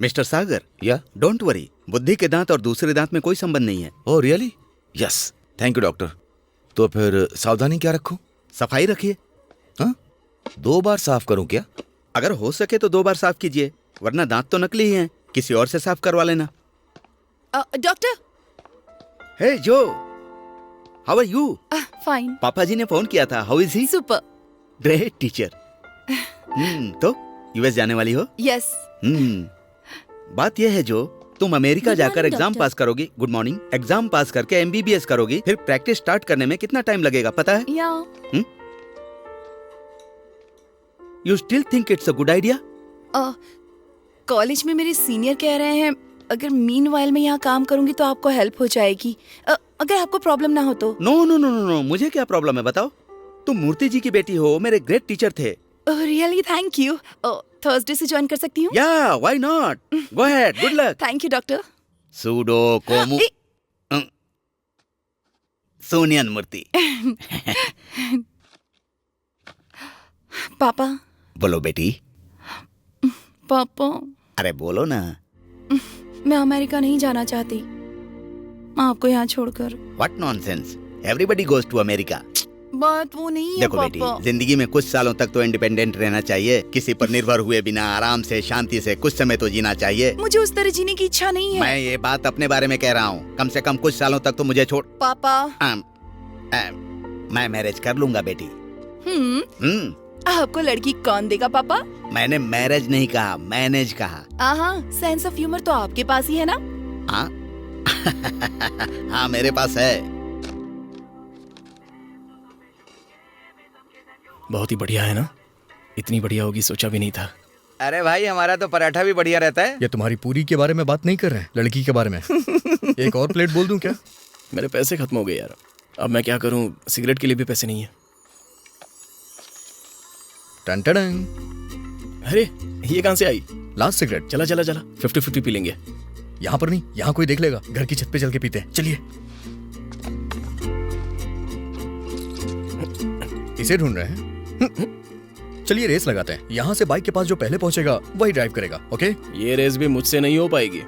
[SPEAKER 4] Mister Sagar,
[SPEAKER 6] yeah
[SPEAKER 4] don't worry, बुद्धि के दांत और दूसरे दांत में कोई संबंध नहीं है।
[SPEAKER 6] Oh really? Yes, thank you doctor. तो फिर सावधानी क्या रखूं?
[SPEAKER 4] सफाई रखिए।
[SPEAKER 6] हाँ, 2 बार साफ करूं क्या?
[SPEAKER 4] अगर हो सके तो 2 बार साफ कीजिए, वरना दांत तो नकली ही हैं, किसी और से साफ करवा लेना।
[SPEAKER 1] डॉक्टर।
[SPEAKER 4] हे जो, हाउ आर यू?
[SPEAKER 1] फाइन।
[SPEAKER 4] पापा जी ने फोन किया था, how is he?
[SPEAKER 1] Super.
[SPEAKER 4] Great teacher. तो यूएस जाने वाली हो?
[SPEAKER 1] यस।
[SPEAKER 4] बात यह है जो, तुम अमेरिका
[SPEAKER 5] Good
[SPEAKER 4] जाकर
[SPEAKER 5] morning,
[SPEAKER 4] एग्जाम
[SPEAKER 5] doctor.
[SPEAKER 4] पास करोगी। Good morning. एग्जाम पास करके एमबीबीएस करोगी, फिर प्रैक्टिस स्टार्ट करने में कितना टाइम लगेगा पता है?
[SPEAKER 1] या
[SPEAKER 4] you still think it's a good idea?
[SPEAKER 1] College में मेरे सीनियर कह रहे हैं अगर मीनवाइल में यहाँ काम करूंगी तो आपको हेल्प हो जाएगी, अगर आपको प्रॉब्लम ना हो तो।
[SPEAKER 4] No no no no no, मुझे क्या प्रॉब्लम है बताओ? तुम मूर्ति जी की बेटी हो, मेरे ग्रेट टीचर थे।
[SPEAKER 1] Really thank you. थर्सडे से ज्वाइन कर सकती हूँ?
[SPEAKER 4] Yeah why not, go ahead, good luck.
[SPEAKER 1] Thank you doctor.
[SPEAKER 4] सूडो कोमु सोनियन मूर्ति।
[SPEAKER 1] पापा।
[SPEAKER 4] बोलो बेटी।
[SPEAKER 1] पापा,
[SPEAKER 4] अरे बोलो ना।
[SPEAKER 1] मैं अमेरिका नहीं जाना चाहती आपको यहाँ छोड़कर।
[SPEAKER 4] What nonsense, everybody goes to America.
[SPEAKER 1] बात वो नहीं है
[SPEAKER 4] देखो
[SPEAKER 1] पापा।
[SPEAKER 4] बेटी, जिंदगी में कुछ सालों तक तो इंडिपेंडेंट रहना चाहिए, किसी पर निर्भर हुए बिना आराम से शांति से कुछ समय तो जीना चाहिए।
[SPEAKER 1] मुझे उस तरह जीने की इच्छा नहीं है।
[SPEAKER 4] मैं ये बात अपने बारे में कह रहा हूँ, कम से कम कुछ सालों तक तो मुझे छोड़।
[SPEAKER 1] पापा।
[SPEAKER 4] मैं मैरिज कर लूंगा बेटी।
[SPEAKER 1] आपको लड़की कौन देगा पापा?
[SPEAKER 4] मैंने मैरिज नहीं कहा, मैनेज कहा।
[SPEAKER 1] सेंस ऑफ ह्यूमर तो आपके पास ही है ना?
[SPEAKER 4] हाँ हाँ मेरे पास है।
[SPEAKER 2] बहुत ही बढ़िया है ना? इतनी बढ़िया होगी सोचा भी नहीं था।
[SPEAKER 6] अरे भाई, हमारा तो पराठा भी बढ़िया रहता है।
[SPEAKER 3] ये तुम्हारी पूरी के बारे में बात नहीं कर रहे हैं, लड़की के बारे में। एक और प्लेट बोल दूं क्या?
[SPEAKER 2] मेरे पैसे खत्म हो गए यार, अब मैं क्या करूं? सिगरेट के लिए भी पैसे नहीं है।
[SPEAKER 3] टन टन।
[SPEAKER 2] अरे ये कहां से आई?
[SPEAKER 3] Last cigarette.
[SPEAKER 2] चला 50-50 पी लेंगे।
[SPEAKER 3] यहाँ पर नहीं, यहाँ कोई देख लेगा। घर की छत पे चल के पीते हैं, चलिए। इसे ढूंढ रहे हैं? चलिए रेस लगाते हैं। यहाँ से बाइक के पास जो पहले पहुंचेगा वही ड्राइव करेगा। ओके?
[SPEAKER 2] ये रेस भी मुझसे नहीं हो पाएगी।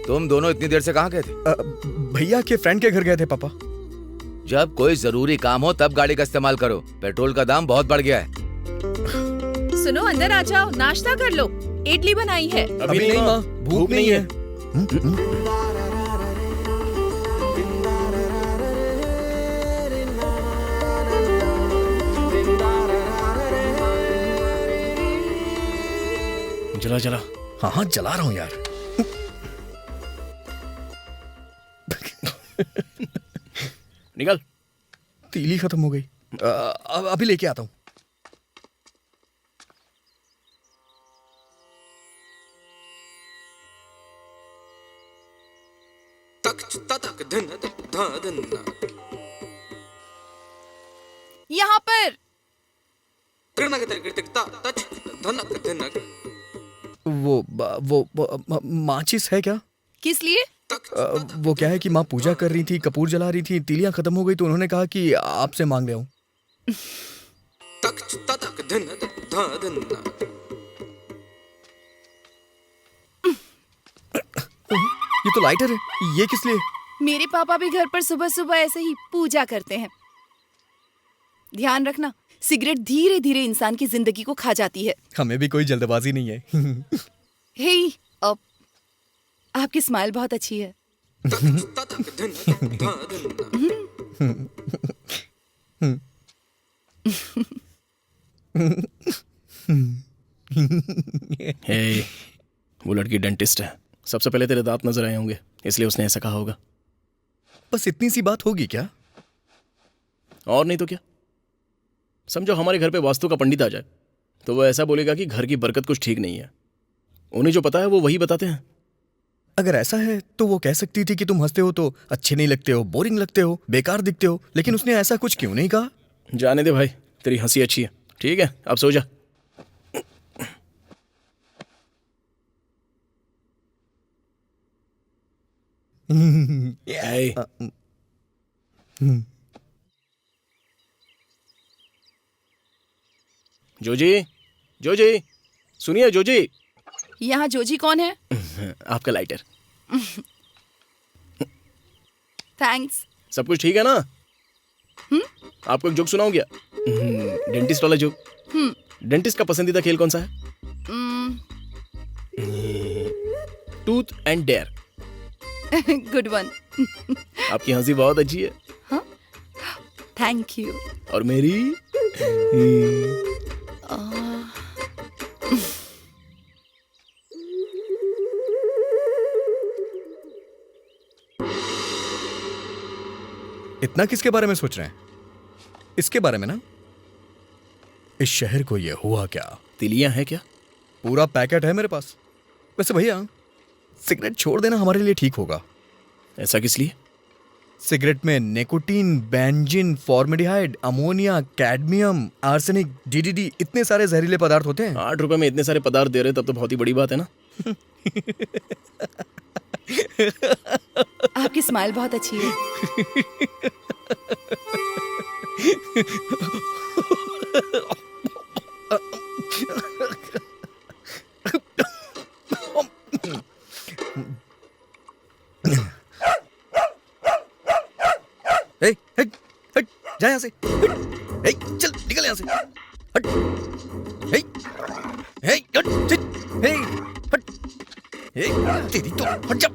[SPEAKER 6] तुम दोनों इतनी देर से कहाँ गए थे?
[SPEAKER 3] भैया के फ्रेंड के घर गए थे पापा।
[SPEAKER 6] जब कोई जरूरी काम हो तब गाड़ी का इस्तेमाल करो, पेट्रोल का दाम बहुत बढ़ गया है।
[SPEAKER 7] सुनो, अंदर आ जाओ, नाश्ता कर लो, इडली बनाई है।
[SPEAKER 2] अभी नहीं माँ, भूख नहीं है। जला।
[SPEAKER 3] हाँ जला रहा हूँ यार।
[SPEAKER 2] निकल।
[SPEAKER 3] तीली खत्म हो गई। अभी लेके आता हूँ।
[SPEAKER 1] यहाँ पर
[SPEAKER 3] वो माचिस है क्या?
[SPEAKER 1] किस लिए?
[SPEAKER 3] वो क्या है कि माँ पूजा कर रही थी, कपूर जला रही थी, तीलियां खत्म हो गई तो उन्होंने कहा कि आपसे मांग रहा हूँ। ये तो लाइटर है, ये किस लिए?
[SPEAKER 1] मेरे पापा भी घर पर सुबह सुबह ऐसे ही पूजा करते हैं। ध्यान रखना, सिगरेट धीरे धीरे इंसान की जिंदगी को खा जाती है।
[SPEAKER 3] हमें भी कोई जल्दबाजी नहीं है।
[SPEAKER 1] हे, अब आपकी स्माइल बहुत अच्छी है।
[SPEAKER 2] हे, वो लड़की डेंटिस्ट है। सबसे पहले तेरे दांत नजर आए होंगे, इसलिए उसने ऐसा कहा होगा।
[SPEAKER 3] बस इतनी सी बात होगी क्या?
[SPEAKER 2] और नहीं तो क्या। समझो हमारे घर पे वास्तु का पंडित आ जाए तो वो ऐसा बोलेगा कि घर की बरकत कुछ ठीक नहीं है। उन्हें जो पता है वो वही बताते हैं।
[SPEAKER 3] अगर ऐसा है तो वो कह सकती थी कि तुम हंसते हो तो अच्छे नहीं लगते हो, बोरिंग लगते हो, बेकार दिखते हो, लेकिन उसने ऐसा कुछ क्यों नहीं कहा?
[SPEAKER 2] जाने दे भाई, तेरी हंसी अच्छी है। ठीक है, अब सो जा। Hey. जोजी, जोजी, सुनिए जोजी।
[SPEAKER 1] यहाँ जोजी कौन है?
[SPEAKER 2] आपका लाइटर।
[SPEAKER 1] थैंक्स।
[SPEAKER 2] सब कुछ ठीक है ना? आपको एक जोक सुनाऊं क्या? डेंटिस्ट वाला जोक। डेंटिस्ट का पसंदीदा खेल कौन सा है? टूथ एंड डेयर।
[SPEAKER 1] Good one.
[SPEAKER 2] आपकी हंसी बहुत अच्छी है।
[SPEAKER 1] Thank you.
[SPEAKER 2] और मेरी
[SPEAKER 3] इतना किसके बारे में सोच रहे हैं? इसके बारे में ना। इस शहर को ये हुआ क्या?
[SPEAKER 2] तिलियां है क्या?
[SPEAKER 3] पूरा पैकेट है मेरे पास। वैसे भैया, सिगरेट छोड़ देना हमारे लिए ठीक होगा।
[SPEAKER 2] ऐसा किस लिए?
[SPEAKER 3] सिगरेट में nicotine, benzene, formaldehyde, ammonia, cadmium, arsenic, DDT, इतने सारे जहरीले पदार्थ होते हैं।
[SPEAKER 2] 8 रुपए में इतने सारे पदार्थ दे रहे तब तो बहुत ही बड़ी बात है ना।
[SPEAKER 1] आपकी स्माइल बहुत अच्छी है।
[SPEAKER 3] जा यहाँ से। चल निकल यहाँ से। हट। हट। तेरी तो हट जा।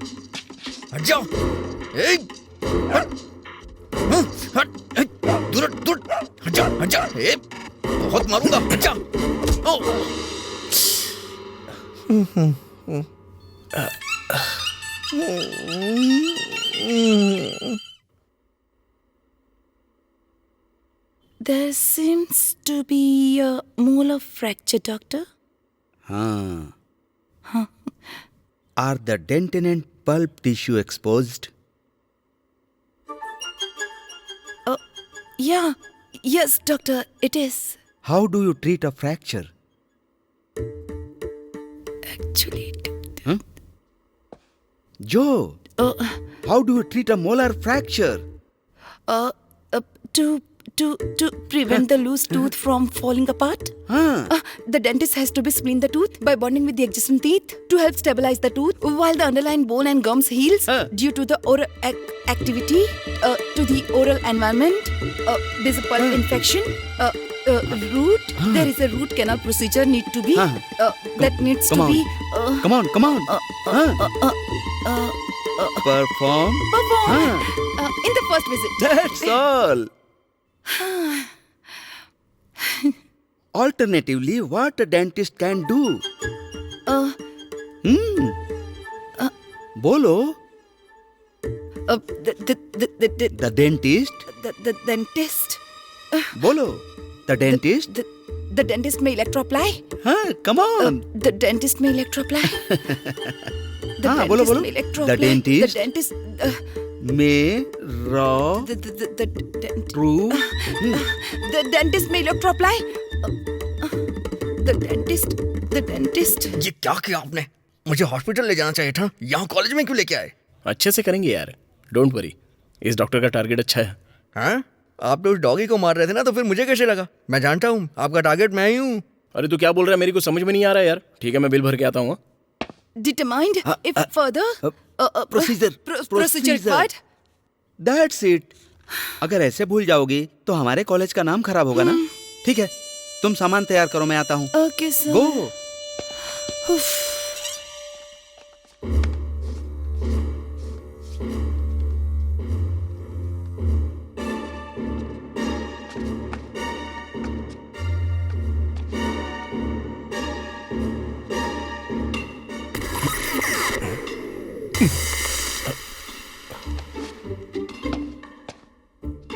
[SPEAKER 3] हट जाओ। हट। दूर हट जा। हट जा। बहुत मारूंगा। हट जा।
[SPEAKER 1] There seems to be a molar fracture, doctor.
[SPEAKER 4] हाँ. Are the dentin and pulp tissue exposed?
[SPEAKER 1] Yeah. Yes, doctor, it is.
[SPEAKER 4] How do you treat a fracture?
[SPEAKER 1] Actually,
[SPEAKER 4] Joe, how do you treat a molar fracture?
[SPEAKER 1] To prevent the loose tooth from falling apart, the dentist has to be spline the tooth by bonding with the adjacent teeth to help stabilize the tooth while the underlying bone and gums heals due to the oral activity to the oral environment. There's a pulp infection. Root. There is a root canal procedure need to be that needs
[SPEAKER 4] Come
[SPEAKER 1] to
[SPEAKER 4] on.
[SPEAKER 1] be.
[SPEAKER 4] Come on. Perform.
[SPEAKER 1] In the first visit.
[SPEAKER 4] That's all. Alternatively, what a dentist can do? Bolo. The dentist.
[SPEAKER 1] The dentist.
[SPEAKER 4] Bolo. The dentist.
[SPEAKER 1] The dentist may electro apply.
[SPEAKER 4] Come on.
[SPEAKER 1] The dentist may electro apply.
[SPEAKER 4] हाँ, बोलो, बोलो। The dentist.
[SPEAKER 1] The dentist.
[SPEAKER 4] में raw true
[SPEAKER 1] The dentist may electroply. The dentist. The dentist.
[SPEAKER 3] ये क्या किया आपने? मुझे हॉस्पिटल ले जाना चाहिए था, यहाँ कॉलेज में क्यों लेके आए?
[SPEAKER 2] अच्छे से करेंगे यार, डोंट वरी। इस डॉक्टर का टारगेट अच्छा है।
[SPEAKER 3] हाँ? आप तो उस डॉगी को मार रहे थे ना, तो फिर मुझे कैसे लगा? मैं जानता हूँ आपका टारगेट मैं ही हूँ।
[SPEAKER 2] अरे तू क्या बोल रहा है, मेरी को समझ में नहीं आ रहा है यार। ठीक है, मैं बिल भर के आता हूँ।
[SPEAKER 1] Determined if further procedure required.
[SPEAKER 4] That's it. अगर ऐसे भूल जाओगी तो हमारे कॉलेज का नाम खराब होगा ना। ठीक है, तुम सामान तैयार करो, मैं आता हूँ।
[SPEAKER 1] Okay, sir.
[SPEAKER 4] गो।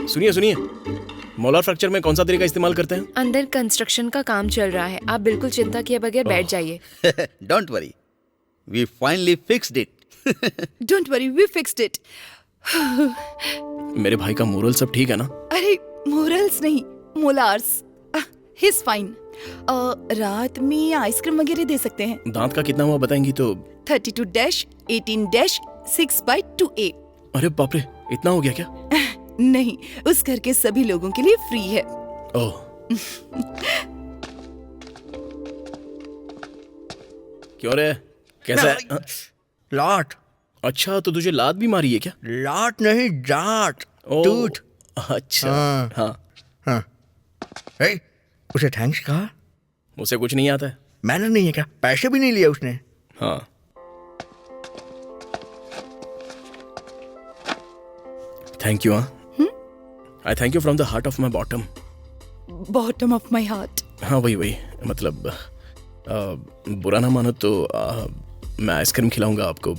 [SPEAKER 2] सुनिए सुनिए, मोलार फ्रैक्चर में कौन सा तरीका इस्तेमाल करते हैं?
[SPEAKER 8] अंदर कंस्ट्रक्शन का काम चल रहा है, आप बिल्कुल चिंता किए बगैर बैठ जाइए।
[SPEAKER 4] Don't worry, we finally fixed it.
[SPEAKER 1] Don't worry, we fixed it.
[SPEAKER 2] मेरे भाई का मोरल सब ठीक है ना?
[SPEAKER 1] अरे मोरल्स नहीं, मोलार्स. He's fine. रात में आइसक्रीम वगैरह दे सकते हैं.
[SPEAKER 2] दांत का कितना हुआ बताएंगी तो?
[SPEAKER 1] 32-18-6/2A.
[SPEAKER 2] अरे बाप रे, इतना हो गया क्या?
[SPEAKER 1] नहीं, उस घर के सभी लोगों के लिए फ्री है.
[SPEAKER 2] ओह। क्यों रे, कैसा है?
[SPEAKER 3] लाट।
[SPEAKER 2] अच्छा, तो तुझे लात भी मारी है क्या?
[SPEAKER 3] लाट नहीं, जाट।
[SPEAKER 2] ओह,
[SPEAKER 3] टूट।
[SPEAKER 2] अच्छा।
[SPEAKER 3] हाँ।
[SPEAKER 2] हाँ,
[SPEAKER 3] हाँ। ए, उसे थैंक्स कहा?
[SPEAKER 2] उसे कुछ नहीं आता है।
[SPEAKER 3] मैनर नहीं है क्या? पैसे भी नहीं लिए उसने।
[SPEAKER 2] हाँ। Thank you. हाँ, I thank you from the heart of my bottom.
[SPEAKER 1] Bottom of my heart.
[SPEAKER 2] हाँ, वही मतलब बुरा ना मानो तो मैं आइसक्रीम खिलाऊंगा आपको,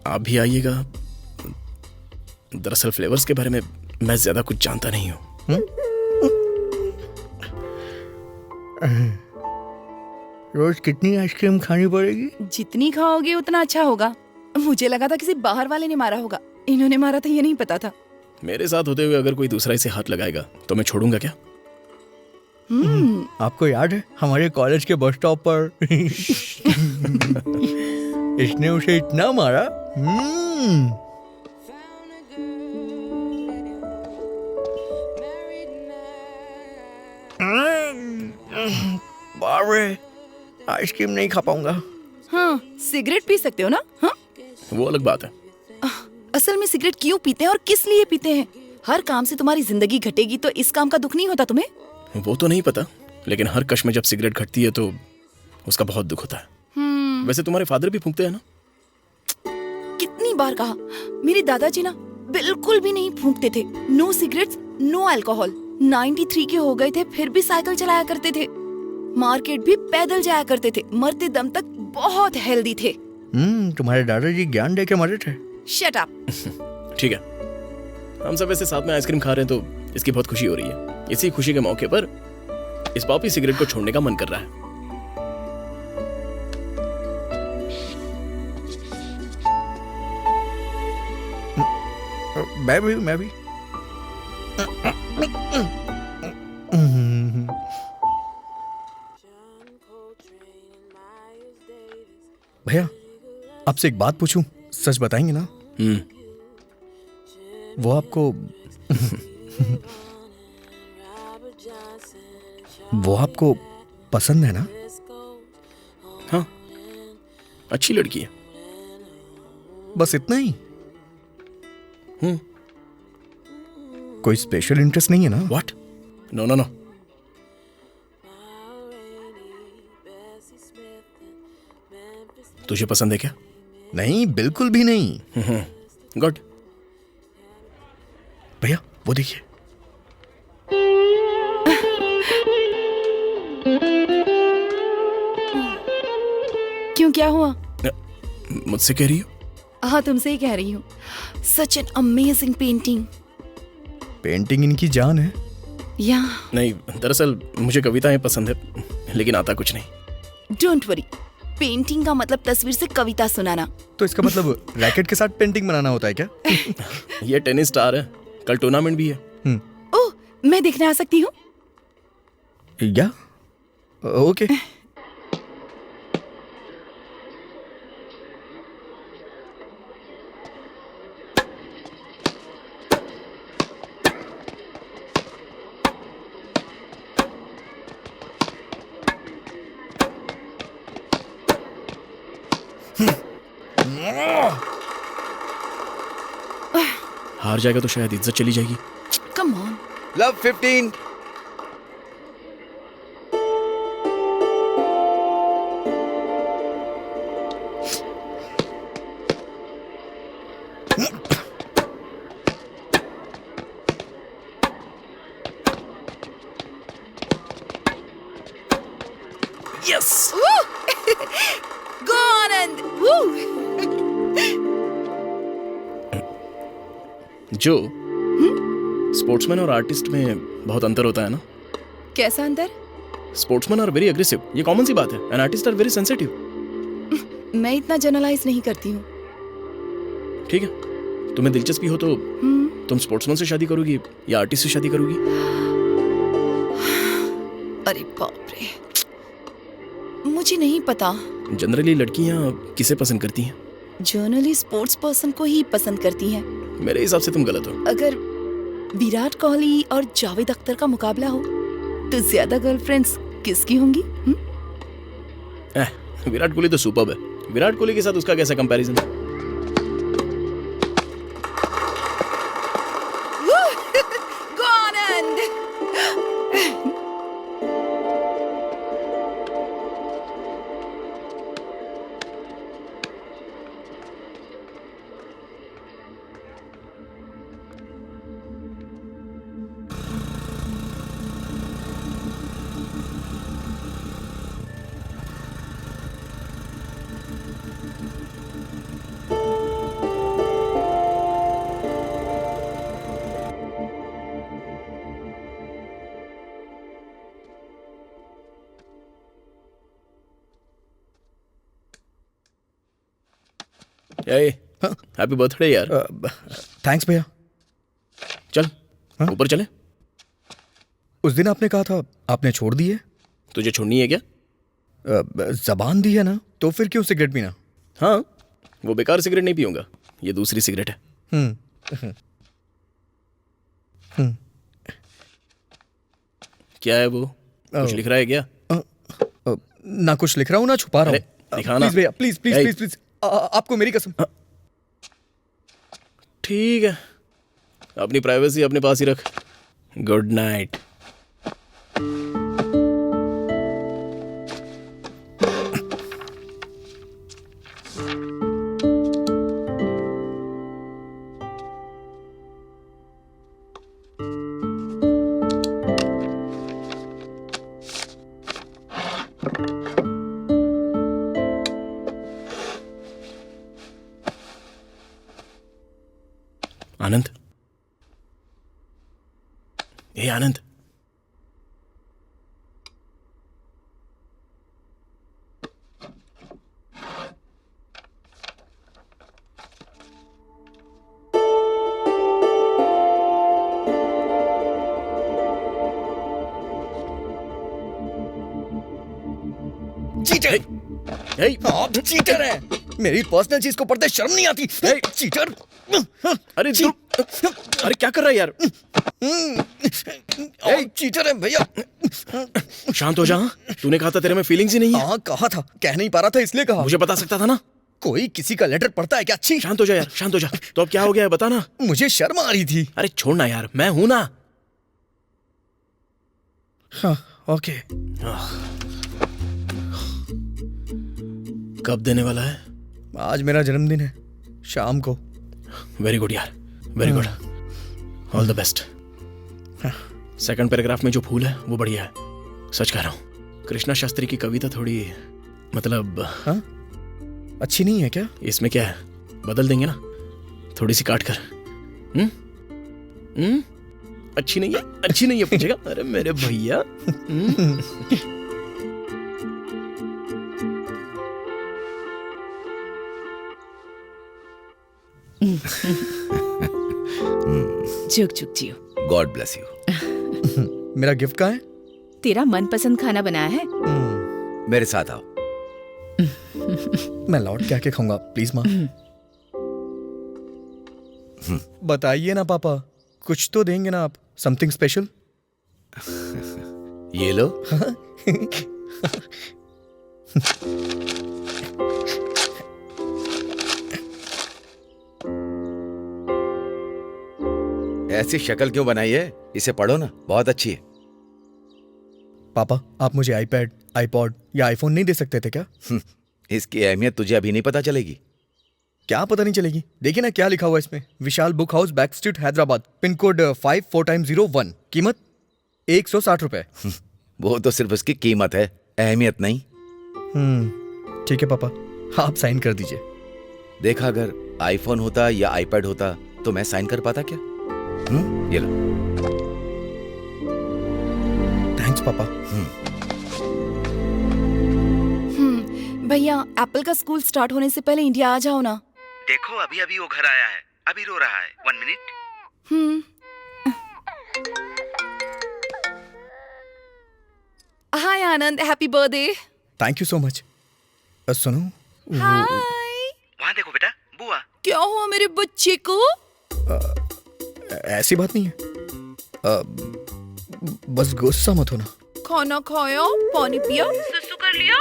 [SPEAKER 2] आप भी आइएगा। दरअसल फ्लेवर्स के बारे में मैं ज्यादा कुछ जानता नहीं हूँ।
[SPEAKER 3] रोज कितनी आइसक्रीम खानी पड़ेगी?
[SPEAKER 1] जितनी खाओगे उतना अच्छा होगा. मुझे लगा था किसी बाहर वाले ने मारा होगा, इन्होंने मारा था ये नहीं पता था.
[SPEAKER 2] मेरे साथ होते हुए अगर कोई दूसरा इसे हाथ लगाएगा तो मैं छोड़ूंगा क्या?
[SPEAKER 3] आपको याद है हमारे कॉलेज के बस स्टॉप पर इसने उसे इतना मारा? बाप रे, आइसक्रीम नहीं खा पाऊंगा।
[SPEAKER 1] हाँ, सिगरेट पी सकते हो ना? हाँ,
[SPEAKER 2] वो अलग बात है।
[SPEAKER 1] असल में सिगरेट क्यों पीते हैं और किस लिए पीते हैं? हर काम से तुम्हारी जिंदगी घटेगी तो इस काम का दुख नहीं होता तुम्हें?
[SPEAKER 2] वो तो नहीं पता, लेकिन हर कश में जब सिगरेट घटती है तो उसका बहुत दुख होता है। वैसे तुम्हारे फादर भी फूंकते हैं ना?
[SPEAKER 1] कितनी बार कहा, मेरे दादाजी ना बिल्कुल भी नहीं फूंकते थे. No cigarettes, no alcohol. 93 के हो गए थे फिर भी साइकिल चलाया करते थे. मार्केट भी पैदल जाया करते थे. मरते दम तक बहुत हेल्दी थे.
[SPEAKER 3] तुम्हारे दादाजी ज्ञान दे के मरे थे।
[SPEAKER 1] Shut up.
[SPEAKER 2] ठीक है, हम सब ऐसे साथ में आइसक्रीम खा रहे हैं तो इसकी बहुत खुशी हो रही है। इसी खुशी के मौके पर इस पॉपी सिगरेट को छोड़ने का मन कर रहा है।
[SPEAKER 3] मैं भी भैया, आपसे एक बात पूछूं, सच बताएंगे ना? वो आपको वो आपको पसंद है ना?
[SPEAKER 2] हाँ, अच्छी लड़की है।
[SPEAKER 3] बस इतना ही? कोई स्पेशल इंटरेस्ट नहीं है ना?
[SPEAKER 2] व्हाट? No no no. तुझे पसंद है क्या?
[SPEAKER 3] नहीं, बिल्कुल भी नहीं।
[SPEAKER 2] गुड।
[SPEAKER 3] भैया वो देखिए।
[SPEAKER 1] क्यों, क्या हुआ?
[SPEAKER 2] मुझसे कह रही हो?
[SPEAKER 1] हाँ, तुमसे ही कह रही हूँ. Such an amazing painting.
[SPEAKER 3] Painting इनकी जान है।
[SPEAKER 1] या
[SPEAKER 2] नहीं, दरअसल मुझे कविताएं पसंद है, लेकिन आता कुछ नहीं.
[SPEAKER 1] डोंट वरी, पेंटिंग का मतलब तस्वीर से कविता सुनाना।
[SPEAKER 3] तो इसका मतलब रैकेट के साथ पेंटिंग बनाना होता है क्या?
[SPEAKER 2] ये टेनिस स्टार है, कल टूर्नामेंट भी है।
[SPEAKER 1] ओह, मैं देखने आ सकती हूँ?
[SPEAKER 3] या ओके।
[SPEAKER 2] हार जाएगा तो शायद इज्जत चली जाएगी।
[SPEAKER 1] Come on.
[SPEAKER 6] लव 15।
[SPEAKER 2] यस,
[SPEAKER 1] गो आनंद।
[SPEAKER 2] जो स्पोर्ट्समैन और आर्टिस्ट में बहुत अंतर होता है ना।
[SPEAKER 1] कैसा अंदर?
[SPEAKER 2] स्पोर्ट्समैन आर वेरी अग्रेसिव, ये कॉमन सी बात है, and artist are very sensitive.
[SPEAKER 1] मैं इतना जनरलाइज नहीं करती हूँ।
[SPEAKER 2] ठीक है, तुम्हें दिलचस्पी हो तो तुम स्पोर्ट्समैन से शादी करोगी या आर्टिस्ट से शादी करोगी?
[SPEAKER 1] अरे बाप रे, मुझे नहीं पता।
[SPEAKER 2] जनरली लड़कियां किसे पसंद करती हैं?
[SPEAKER 1] जर्नली स्पोर्ट्स पर्सन को ही पसंद करती हैं।
[SPEAKER 2] मेरे हिसाब से तुम गलत हो।
[SPEAKER 1] अगर विराट कोहली और जावेद अख्तर का मुकाबला हो तो ज्यादा गर्लफ्रेंड्स किसकी होंगी?
[SPEAKER 2] विराट कोहली तो सुपर्ब है। विराट कोहली के साथ उसका कैसा कंपैरिजन?
[SPEAKER 1] गो आनंद।
[SPEAKER 2] हैप्पी बर्थडे यार।
[SPEAKER 3] थैंक्स भैया।
[SPEAKER 2] चल
[SPEAKER 3] हाँ?
[SPEAKER 2] ऊपर चले।
[SPEAKER 3] उस दिन आपने कहा था आपने छोड़ दी है।
[SPEAKER 2] तुझे छोड़नी है क्या?
[SPEAKER 3] जबान दी है ना, तो फिर क्यों सिगरेट पीना?
[SPEAKER 2] हाँ, वो बेकार सिगरेट नहीं पीऊंगा, ये दूसरी सिगरेट है। क्या है वो? कुछ लिख रहा है क्या?
[SPEAKER 3] ना कुछ लिख रहा हूँ ना छुपा रहा हूँ।
[SPEAKER 2] दिखाना।
[SPEAKER 3] प्लीज भैया, please please
[SPEAKER 2] Hey.
[SPEAKER 3] Please please, आपको मेरी कसम।
[SPEAKER 2] ठीक है, अपनी प्राइवेसी अपने पास ही रख। Good night. आनंद, ए आनंद,
[SPEAKER 3] चीटर,
[SPEAKER 2] ए,
[SPEAKER 3] आप चीटर हैं। मेरी पर्सनल चीज को पढ़ते शर्म नहीं आती? चीटर।
[SPEAKER 2] अरे अरे क्या कर रहा है यार?
[SPEAKER 3] चीटर है भैया।
[SPEAKER 2] शांत हो जा। तूने कहा था तेरे में फीलिंग्स ही नहीं है।
[SPEAKER 3] हाँ कहा था, कह नहीं पा रहा था इसलिए कहा।
[SPEAKER 2] मुझे बता सकता था ना।
[SPEAKER 3] कोई किसी का लेटर पढ़ता है क्या? अच्छी।
[SPEAKER 2] शांत हो जा यार, शांत हो जा। तो अब क्या हो गया है बता ना।
[SPEAKER 3] मुझे शर्म आ रही थी।
[SPEAKER 2] अरे छोड़ना यार, मैं हूं ना।
[SPEAKER 3] हाँ ओके।
[SPEAKER 2] कब देने वाला है?
[SPEAKER 3] आज मेरा जन्मदिन है, शाम को।
[SPEAKER 2] वेरी गुड यार, very good. All the best. Second paragraph में जो फूल है वो बढ़िया है, सच कह रहा हूँ। कृष्णा शास्त्री की कविता थोड़ी, मतलब
[SPEAKER 3] हाँ? अच्छी नहीं है क्या?
[SPEAKER 2] इसमें क्या है, बदल देंगे ना, थोड़ी सी काट कर। अच्छी नहीं है, अच्छी नहीं है पूछेगा? अरे मेरे भैया।
[SPEAKER 7] जुग जुग जियो।
[SPEAKER 6] God bless you.
[SPEAKER 3] मेरा गिफ्ट कहाँ है?
[SPEAKER 7] तेरा मनपसंद खाना बनाया है।
[SPEAKER 6] मेरे साथ आओ।
[SPEAKER 3] मैं लौट के आके खाऊंगा, प्लीज माँ। बताइए ना पापा, कुछ तो देंगे ना आप, समथिंग स्पेशल।
[SPEAKER 6] ये लो। ऐसी शक्ल क्यों बनाई है? इसे पढ़ो ना, बहुत अच्छी है।
[SPEAKER 3] पापा, आप मुझे आईपैड, आईपॉड या आईफोन नहीं दे सकते थे क्या?
[SPEAKER 6] इसकी अहमियत तुझे अभी नहीं पता चलेगी।
[SPEAKER 3] क्या पता नहीं चलेगी? देखिए ना क्या लिखा हुआ है इसमें, Vishal book house, back street, Hyderabad, pin code 5401, कीमत 160 रुपए।
[SPEAKER 6] वो तो सिर्फ उसकी कीमत है, अहमियत नहीं।
[SPEAKER 3] ठीक है पापा, आप साइन कर दीजिए।
[SPEAKER 6] देखा, अगर आईफोन होता या आईपैड होता तो मैं साइन कर पाता क्या? ये लो।
[SPEAKER 3] थैंक्स पापा।
[SPEAKER 1] भैया, एप्पल का स्कूल स्टार्ट होने से पहले इंडिया आ जाओ ना।
[SPEAKER 4] देखो, अभी अभी वो घर आया है, अभी रो रहा है। 1 minute.
[SPEAKER 1] Hi Anand, happy birthday.
[SPEAKER 3] Thank you so much. सुनो,
[SPEAKER 1] हाय।
[SPEAKER 4] वहाँ देखो बेटा, बुआ।
[SPEAKER 1] क्या हुआ मेरे बच्चे को?
[SPEAKER 3] ऐसी बात नहीं है, बस गुस्सा मत होना।
[SPEAKER 1] खाना खाया, पानी पिया, सुसु कर लिया?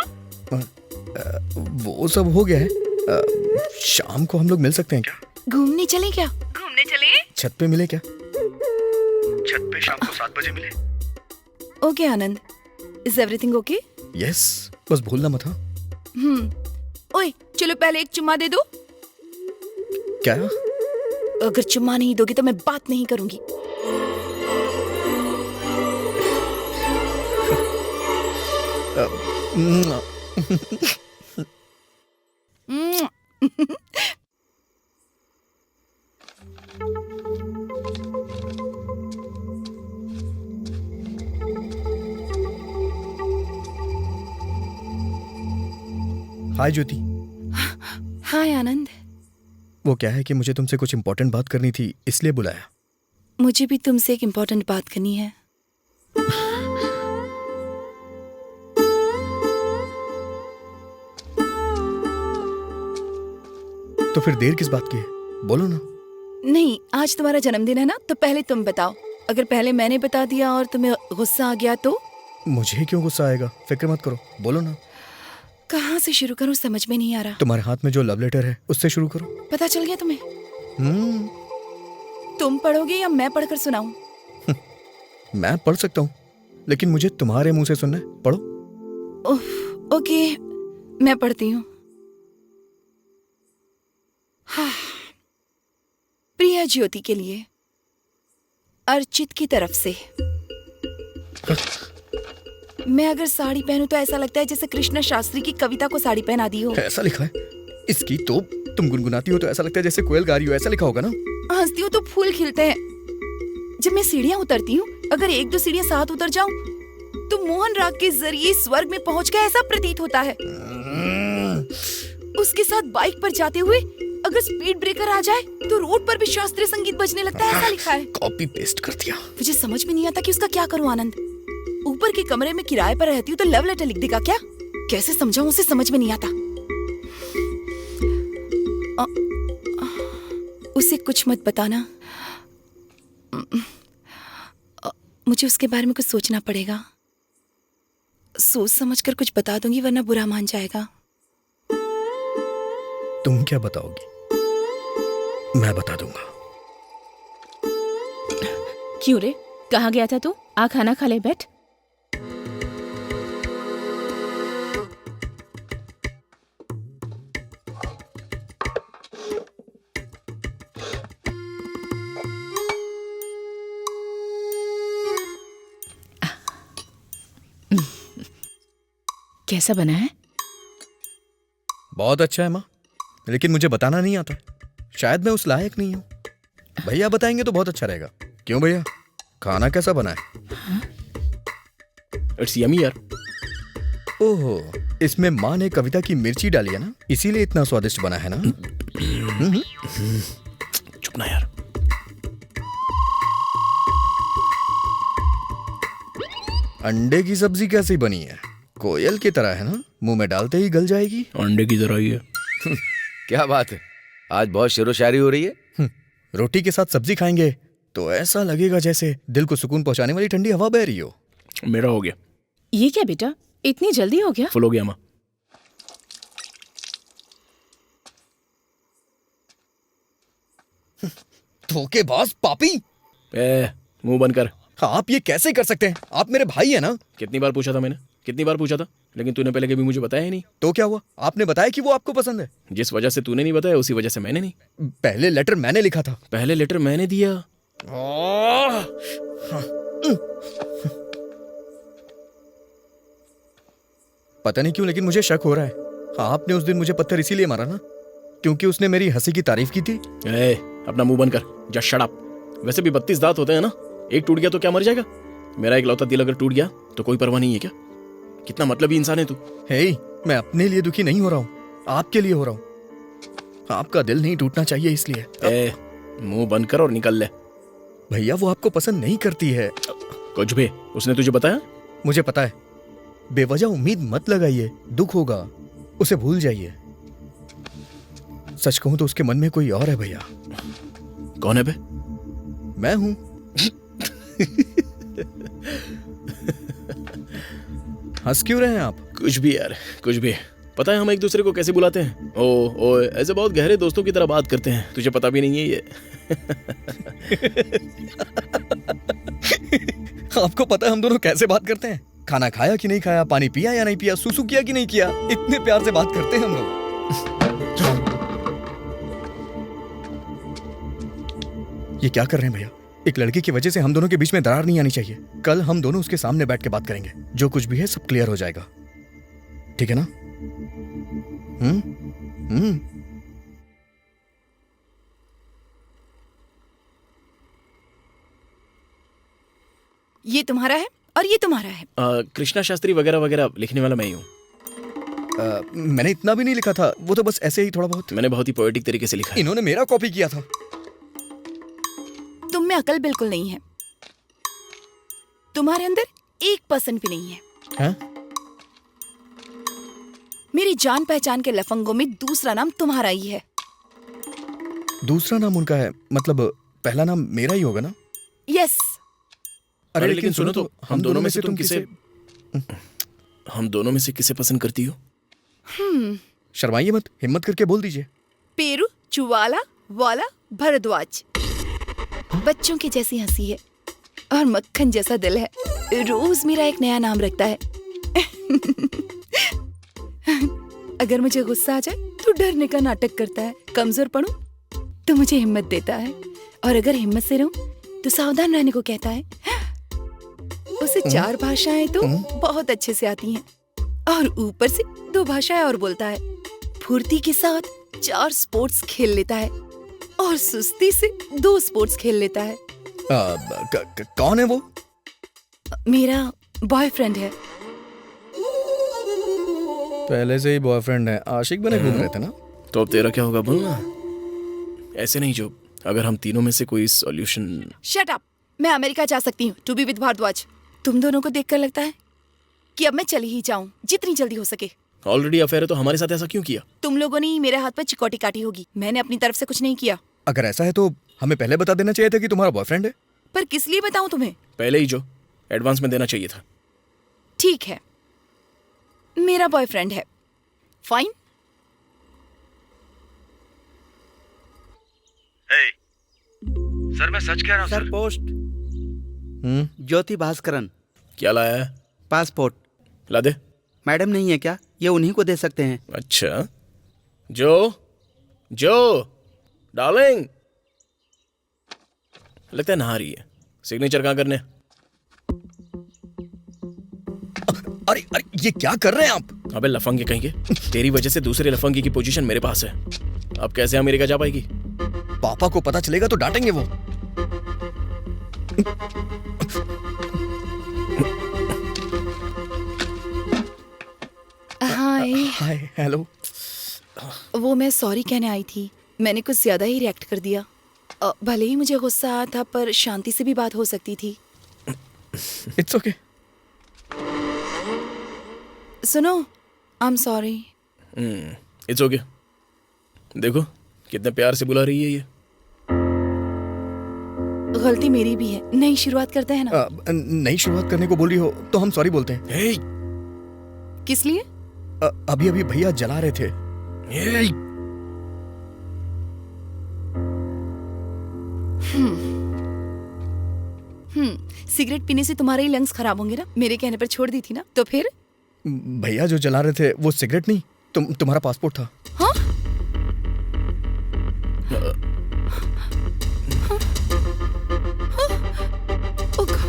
[SPEAKER 3] वो सब हो गया है। शाम को हम लोग मिल सकते हैं क्या?
[SPEAKER 1] घूमने चले क्या?
[SPEAKER 7] घूमने चले?
[SPEAKER 3] छत पे मिले क्या? छत पे शाम को 7 बजे मिले।
[SPEAKER 1] Okay Anand, is everything okay?
[SPEAKER 3] Yes, बस भूलना मत। हाँ।
[SPEAKER 1] ओए, चलो पहले एक चुम्मा दे दो।
[SPEAKER 3] क्या?
[SPEAKER 1] अगर चुम्मा नहीं दोगे तो मैं बात नहीं करूंगी।
[SPEAKER 3] हाय ज्योति।
[SPEAKER 1] हाय आनंद।
[SPEAKER 3] वो क्या है कि मुझे तुमसे कुछ इम्पोर्टेंट बात करनी थी, इसलिए बुलाया।
[SPEAKER 1] मुझे भी तुमसे एक इम्पोर्टेंट बात करनी है।
[SPEAKER 3] तो फिर देर किस बात की है, बोलो ना।
[SPEAKER 1] नहीं, आज तुम्हारा जन्मदिन है ना, तो पहले तुम बताओ। अगर पहले मैंने बता दिया और तुम्हें गुस्सा आ गया तो?
[SPEAKER 3] मुझे क्यों गुस्सा आएगा, फिक्र मत करो, बोलो ना।
[SPEAKER 1] कहाँ से शुरू करूं, समझ में नहीं आ रहा।
[SPEAKER 3] तुम्हारे हाथ में जो लव लेटर है उससे शुरू करो।
[SPEAKER 1] पता चल गया तुम्हें? तुम पढ़ोगे या मैं पढ़कर सुनाऊं?
[SPEAKER 3] मैं पढ़ सकता हूँ, लेकिन मुझे तुम्हारे मुंह से सुनना है। पढ़ो।
[SPEAKER 1] ओके, मैं पढ़ती हूँ। हाँ। प्रिया ज्योति के लिए, अर्चित की तरफ से। मैं अगर साड़ी पहनूं तो ऐसा लगता है जैसे कृष्ण शास्त्री की कविता को साड़ी पहना दी हो।
[SPEAKER 3] ऐसा लिखा है इसकी तो। तुम गुनगुनाती हो तो ऐसा लगता है जैसे कोयल गा रही हो, ऐसा लिखा होगा ना।
[SPEAKER 1] हंसती हूँ तो फूल खिलते हैं। जब मैं सीढ़ियाँ उतरती हूँ, अगर 1-2 सीढ़ियाँ साथ उतर जाऊं तो मोहन राग के जरिए स्वर्ग में पहुंच गया ऐसा प्रतीत होता है। उसके साथ बाइक पर जाते हुए अगर स्पीड ब्रेकर आ जाए तो रोड पर भी शास्त्रीय संगीत बजने लगता है, ऐसा लिखा है।
[SPEAKER 3] कॉपी पेस्ट कर दिया।
[SPEAKER 1] मुझे समझ में नहीं आता कि उसका क्या करूं आनंद। ऊपर के कमरे में किराए पर रहती हूँ तो लव लेटर लिख देगा क्या? कैसे समझाऊं उसे, समझ में नहीं आता। उसे कुछ मत बताना। मुझे उसके बारे में कुछ सोचना पड़ेगा। सोच समझकर कुछ बता दूंगी, वरना बुरा मान जाएगा।
[SPEAKER 3] तुम क्या बताओगी? मैं बता दूंगा।
[SPEAKER 7] क्यों रे, कहाँ गया था तू? आ खाना खा ले, बैठ। कैसा बना है?
[SPEAKER 3] बहुत अच्छा है माँ, लेकिन मुझे बताना नहीं आता। शायद मैं उस लायक नहीं हूँ। भैया बताएंगे तो बहुत अच्छा रहेगा। क्यों भैया, खाना कैसा बना है?
[SPEAKER 2] इट्स यमी यार।
[SPEAKER 3] ओहो, इसमें माँ ने कविता की मिर्ची डाली है ना, इसीलिए इतना स्वादिष्ट बना है ना।
[SPEAKER 2] अपना यार।
[SPEAKER 3] अंडे की सब्जी कैसी बनी है? कोयल की तरह है ना, मुंह में डालते ही गल जाएगी।
[SPEAKER 2] अंडे की तरह ही है।
[SPEAKER 6] क्या बात है, आज बहुत शेरो शायरी हो रही है।
[SPEAKER 3] रोटी के साथ सब्जी खाएंगे तो ऐसा लगेगा जैसे दिल को सुकून पहुंचाने वाली ठंडी हवा बह रही हो।
[SPEAKER 2] मेरा हो गया।
[SPEAKER 7] ये क्या बेटा, इतनी जल्दी हो गया?
[SPEAKER 2] फुल हो गया माँ।
[SPEAKER 3] धोखेबाज पापी,
[SPEAKER 2] मुंह बंद कर।
[SPEAKER 3] आप ये कैसे कर सकते हैं? आप मेरे भाई है ना।
[SPEAKER 2] कितनी बार पूछा था मैंने, कितनी बार पूछा था, लेकिन तूने पहले कभी मुझे बताया ही नहीं।
[SPEAKER 3] तो क्या हुआ? आपने बताया कि वो आपको पसंद है।
[SPEAKER 2] जिस वजह से तूने नहीं बताया उसी वजह से मैंने नहीं।
[SPEAKER 3] पहले लेटर मैंने लिखा था।
[SPEAKER 2] पहले लेटर मैंने दिया।
[SPEAKER 3] पता नहीं क्यों लेकिन मुझे शक हो रहा है। आपने उस दिन मुझे पत्थर इसीलिए मारा ना क्योंकि उसने मेरी हंसी की तारीफ की थी।
[SPEAKER 2] अपना मुंह बंद कर, जस्ट शट अप। वैसे भी 32 दांत होते हैं ना, एक टूट गया तो क्या मर जाएगा? मेरा इकलौता दिल अगर टूट गया तो कोई परवाह नहीं है क्या? कितना मतलबी इंसान है तू।
[SPEAKER 3] हे, मैं अपने लिए दुखी नहीं हो रहा हूँ, आपके लिए हो रहा हूँ। आपका दिल नहीं टूटना चाहिए इसलिए।
[SPEAKER 2] मुंह बंद कर और निकल ले।
[SPEAKER 3] भैया वो आपको पसंद नहीं करती है।
[SPEAKER 2] कुछ भी उसने तुझे बताया?
[SPEAKER 3] मुझे पता है। बेवजह उम्मीद मत लगाइए, दुख होगा, उसे भूल जाइए। सच कहूं तो उसके मन में कोई और है भैया।
[SPEAKER 2] कौन है बे?
[SPEAKER 3] मैं हूं। हंस क्यों रहे हैं आप?
[SPEAKER 2] कुछ भी यार, कुछ भी। पता है हम एक दूसरे को कैसे बुलाते हैं? ओ ऐसे बहुत गहरे दोस्तों की तरह बात करते हैं। तुझे पता भी नहीं है ये।
[SPEAKER 3] आपको पता है हम दोनों कैसे बात करते हैं? खाना खाया कि नहीं खाया, पानी पिया या नहीं पिया, सुसु किया कि नहीं किया, इतने प्यार से बात करते हैं हम लोग। ये क्या कर रहे हैं भैया? एक लड़की की वजह से हम दोनों के बीच में दरार नहीं आनी चाहिए। कल हम दोनों उसके सामने बैठ के बात करेंगे, जो कुछ भी है सब क्लियर हो जाएगा, ठीक है ना?
[SPEAKER 1] ये तुम्हारा है और ये तुम्हारा है।
[SPEAKER 2] कृष्णा शास्त्री वगैरह वगैरह लिखने वाला मैं ही हूँ।
[SPEAKER 3] मैंने इतना भी नहीं लिखा था, वो तो बस ऐसे ही थोड़ा बहुत।
[SPEAKER 2] मैंने बहुत ही पोएटिक तरीके से लिखा है।
[SPEAKER 3] इन्होंने मेरा कॉपी किया था।
[SPEAKER 1] तुम में अकल बिल्कुल नहीं है। तुम्हारे अंदर 1% भी नहीं है।
[SPEAKER 3] हाँ?
[SPEAKER 1] मेरी जान पहचान के लफंगों में दूसरा नाम तुम्हारा ही है।
[SPEAKER 3] दूसरा नाम उनका है, मतलब पहला नाम मेरा ही होगा ना?
[SPEAKER 1] यस।
[SPEAKER 2] अरे लेकिन सुनो तो, हम दोनों में से तुम किसे पसंद करती हो?
[SPEAKER 3] शर्माइए मत, हिम्मत करके बोल दीजिए।
[SPEAKER 1] पेरू, चुवाला, वाला, भरद्वाज। बच्चों की जैसी हंसी है और मक्खन जैसा दिल है। रोज मेरा एक नया नाम रखता है। अगर मुझे गुस्सा आ जाए तो डरने का नाटक करता है। कमजोर पड़ूं तो मुझे हिम्मत देता है, और अगर हिम्मत से रहूं तो सावधान रहने को कहता है। उसे 4 भाषाएं तो बहुत अच्छे से आती हैं, और ऊपर से 2 भाषाएं और बोलता है। फुर्ती के साथ 4 स्पोर्ट्स खेल लेता है, और सुस्ती से 2 स्पोर्ट्स खेल लेता है।
[SPEAKER 3] कौन है वो?
[SPEAKER 1] मेरा बॉयफ्रेंड है।
[SPEAKER 3] पहले से ही बॉयफ्रेंड है, आशिक बने घूम रहे थे ना?
[SPEAKER 2] तो अब तेरा क्या होगा बोलना? ऐसे नहीं जो, अगर हम तीनों में से कोई सॉल्यूशन।
[SPEAKER 1] Shut up. मैं अमेरिका जा सकती हूँ टू बी विद भारद्वाज। तुम दोनों को देखकर लगता है कि अब मैं चली ही जाऊं जितनी जल्दी हो सके।
[SPEAKER 2] ऑलरेडी अफेयर है तो हमारे साथ ऐसा क्यों किया?
[SPEAKER 1] तुम लोगों ने ही मेरे हाथ पर चिकोटी काटी होगी। मैंने अपनी तरफ से कुछ नहीं किया।
[SPEAKER 3] अगर ऐसा है तो हमें पहले बता देना चाहिए था कि तुम्हारा बॉयफ्रेंड है।
[SPEAKER 1] पर किस लिए बताऊं तुम्हें?
[SPEAKER 2] पहले ही जो एडवांस में देना चाहिए था।
[SPEAKER 1] ठीक है, मेरा बॉयफ्रेंड है। फाइन।
[SPEAKER 6] सर मैं सच कह रहा हूँ
[SPEAKER 4] सर पोस्ट। ज्योति भास्करन।
[SPEAKER 2] क्या लाया है?
[SPEAKER 4] पासपोर्ट।
[SPEAKER 2] ला दे।
[SPEAKER 4] मैडम नहीं है क्या? ये उन्हीं को दे सकते हैं।
[SPEAKER 2] अच्छा, जो डार्लिंग, लगता है नहा रही है। सिग्नेचर कहाँ करने?
[SPEAKER 3] अरे ये क्या कर रहे हैं आप?
[SPEAKER 2] अबे लफंगे कहेंगे, तेरी वजह से दूसरे लफंगे की पोजीशन मेरे पास है। अब कैसे अमेरिका जा पाएगी?
[SPEAKER 3] पापा को पता चलेगा तो डांटेंगे वो।
[SPEAKER 1] हाय।
[SPEAKER 3] हाय, हेलो।
[SPEAKER 1] वो मैं सॉरी कहने आई थी। मैंने कुछ ज्यादा ही रिएक्ट कर दिया। भले ही मुझे गुस्सा आया था पर शांति से भी बात हो सकती थी।
[SPEAKER 3] It's okay.
[SPEAKER 1] सुनो, I am sorry.
[SPEAKER 2] It's okay. देखो कितने प्यार से बुला रही है ये।
[SPEAKER 1] गलती मेरी भी है। नई शुरुआत करते हैं ना।
[SPEAKER 3] नई शुरुआत करने को बोल रही हो तो हम सॉरी बोलते हैं।
[SPEAKER 2] हे,
[SPEAKER 1] किस लिए?
[SPEAKER 3] अभी अभी भैया जला रहे थे।
[SPEAKER 2] हे,
[SPEAKER 1] सिगरेट पीने से तुम्हारे ही लंग्स खराब होंगे ना। मेरे कहने पर छोड़ दी थी ना, तो फिर?
[SPEAKER 3] भैया जो जला रहे थे वो सिगरेट नहीं, तुम्हारा पासपोर्ट था।
[SPEAKER 1] हाँ? Oh God.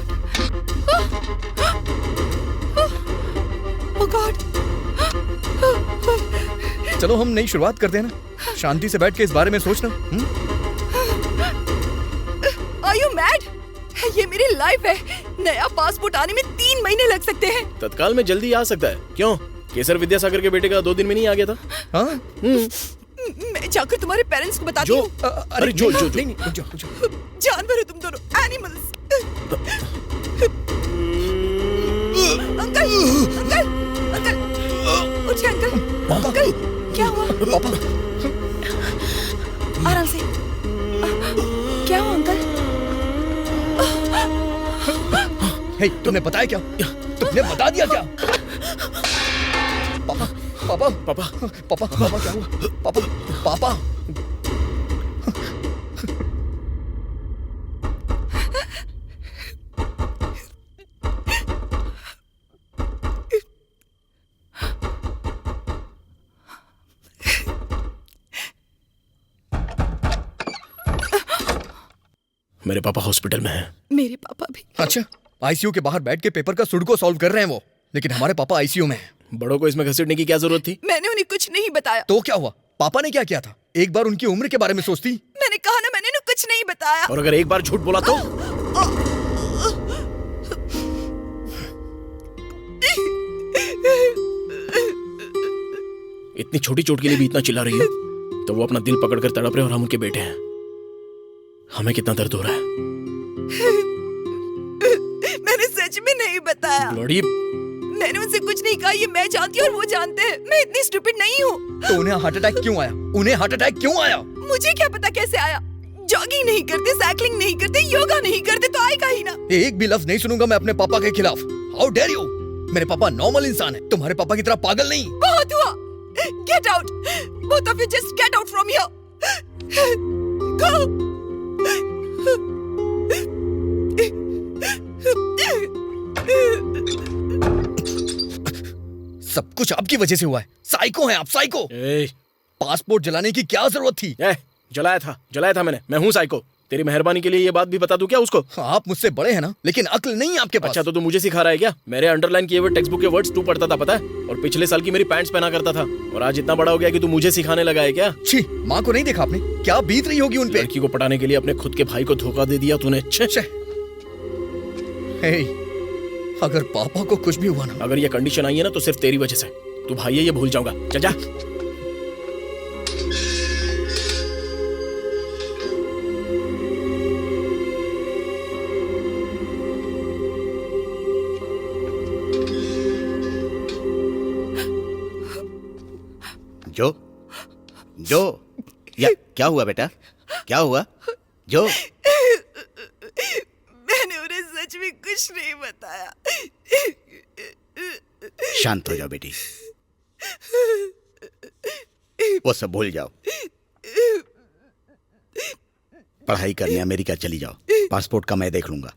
[SPEAKER 1] Oh God.
[SPEAKER 3] चलो हम नई शुरुआत करते हैं ना। शांति से बैठ के इस बारे में सोचना।
[SPEAKER 1] Are you mad? ये मेरी लाइफ है। नया पासपोर्ट आने में 3 महीने लग सकते हैं।
[SPEAKER 2] तत्काल में जल्दी आ सकता है। क्यों? केसर विद्यासागर के बेटे का 2 दिन में नहीं आ गया था?
[SPEAKER 3] हाँ?
[SPEAKER 1] मैं जाकर तुम्हारे पेरेंट्स को बताती
[SPEAKER 2] जो
[SPEAKER 1] हूँ।
[SPEAKER 2] अरे जो जो
[SPEAKER 3] नहीं, रुक जाओ।
[SPEAKER 1] जानवर हो तुम दोनों, एनिमल्स। अंकल, अंकल, अंकल, उठिए अंकल। अंकल, क्या हुआ?
[SPEAKER 3] पापा,
[SPEAKER 1] आराम से। क्या हुआ अंकल?
[SPEAKER 3] हे, तुमने बताया क्या? तुमने बता दिया क्या? पापा, पापा,
[SPEAKER 2] पापा
[SPEAKER 3] पापा, पापा क्या हुआ? पापा, पापा।
[SPEAKER 2] मेरे पापा हॉस्पिटल में हैं।
[SPEAKER 1] मेरे पापा भी।
[SPEAKER 3] अच्छा, आईसीयू के बाहर बैठ के पेपर का सुडको सॉल्व कर रहे हैं वो, लेकिन हमारे पापा आईसीयू में हैं।
[SPEAKER 2] बड़ों को इसमें घसीटने की क्या जरूरत थी?
[SPEAKER 1] मैंने उन्हें कुछ नहीं बताया।
[SPEAKER 3] तो क्या हुआ? पापा ने क्या किया था? एक बार उनकी उम्र के बारे में सोचती।
[SPEAKER 1] मैंने कहा ना, मैंने उन्हें कुछ नहीं बताया।
[SPEAKER 2] और अगर एक बार झूठ बोला तो? इतनी छोटी चोट के लिए भी इतना चिल्ला रही हो तो वो अपना दिल पकड़कर तड़प रहे और हम उनके बेटे हैं। हमें कितना दर्द हो रहा है।
[SPEAKER 1] मैंने सच में नहीं बताया।
[SPEAKER 2] ब्लडी,
[SPEAKER 1] मैंने उनसे कुछ नहीं कहा। ये मैं जानती हूँ और वो जानते हैं। मैं इतनी स्टूपिड नहीं हूँ।
[SPEAKER 3] तो उन्हें हार्ट अटैक क्यों आया? उन्हें हार्ट अटैक क्यों आया?
[SPEAKER 1] मुझे क्या पता कैसे आया। जॉगिंग नहीं करते, साइकिलिंग नहीं करते, योगा नहीं करते तो आएगा ही ना।
[SPEAKER 3] एक भी लफ्ज नहीं सुनूंगा मैं अपने पापा के खिलाफ। How dare you? मेरे पापा नॉर्मल इंसान है, तुम्हारे पापा की तरह पागल नहीं।
[SPEAKER 1] बहुत हुआ। Get out. Both of you just get out from here. Go.
[SPEAKER 3] सब कुछ आपकी वजह से हुआ है। साइको हैं आप, साइको। पासपोर्ट जलाने की क्या जरूरत थी?
[SPEAKER 2] जलाया था मैंने। मैं हूँ साइको। तेरी मेहरबानी के लिए ये बात भी बता दूं क्या उसको?
[SPEAKER 3] आप मुझसे बड़े हैं ना, लेकिन अक्ल नहीं है आपके पास।
[SPEAKER 2] अच्छा, तो तू मुझे सिखा रहा है क्या? मेरे अंडरलाइन किए हुए टेक्स्ट बुक के वर्ड्स तू पढ़ता था, पता है? और पिछले साल की मेरी पैंट्स पहना करता था। और आज इतना बड़ा हो गया कि तू मुझे सिखाने लगा है क्या?
[SPEAKER 3] छी, माँ को नहीं देखा आपने? क्या बीत रही होगी उन पे?
[SPEAKER 2] लड़की को पटाने के लिए अपने खुद के भाई को धोखा दे दिया तूने।
[SPEAKER 3] हे, अगर पापा को कुछ भी हुआ ना।
[SPEAKER 2] अगर ये कंडीशन आई है ना तो सिर्फ तेरी वजह से। तू भाई है ये भूल जाऊंगा। चल जा।
[SPEAKER 4] जो जो या क्या हुआ बेटा? क्या हुआ जो?
[SPEAKER 1] मैंने उन्हें सच में कुछ नहीं बताया।
[SPEAKER 4] शांत हो जाओ बेटी, वो सब भूल जाओ। पढ़ाई करने अमेरिका चली जाओ। पासपोर्ट का मैं देख लूंगा।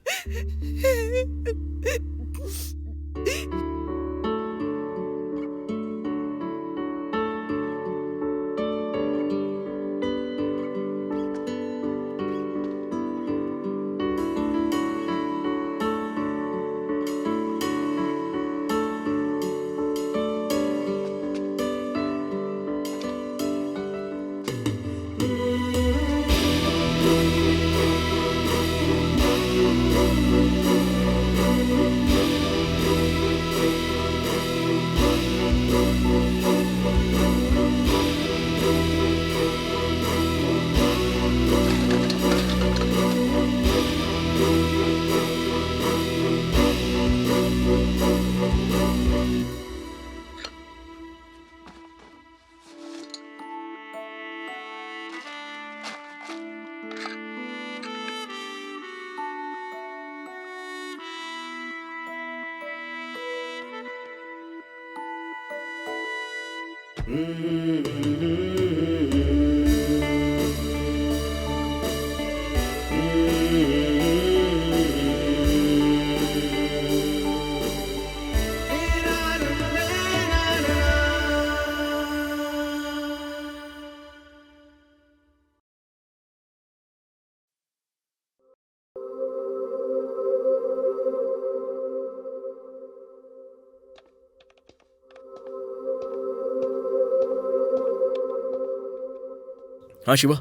[SPEAKER 2] हाँ शिवा,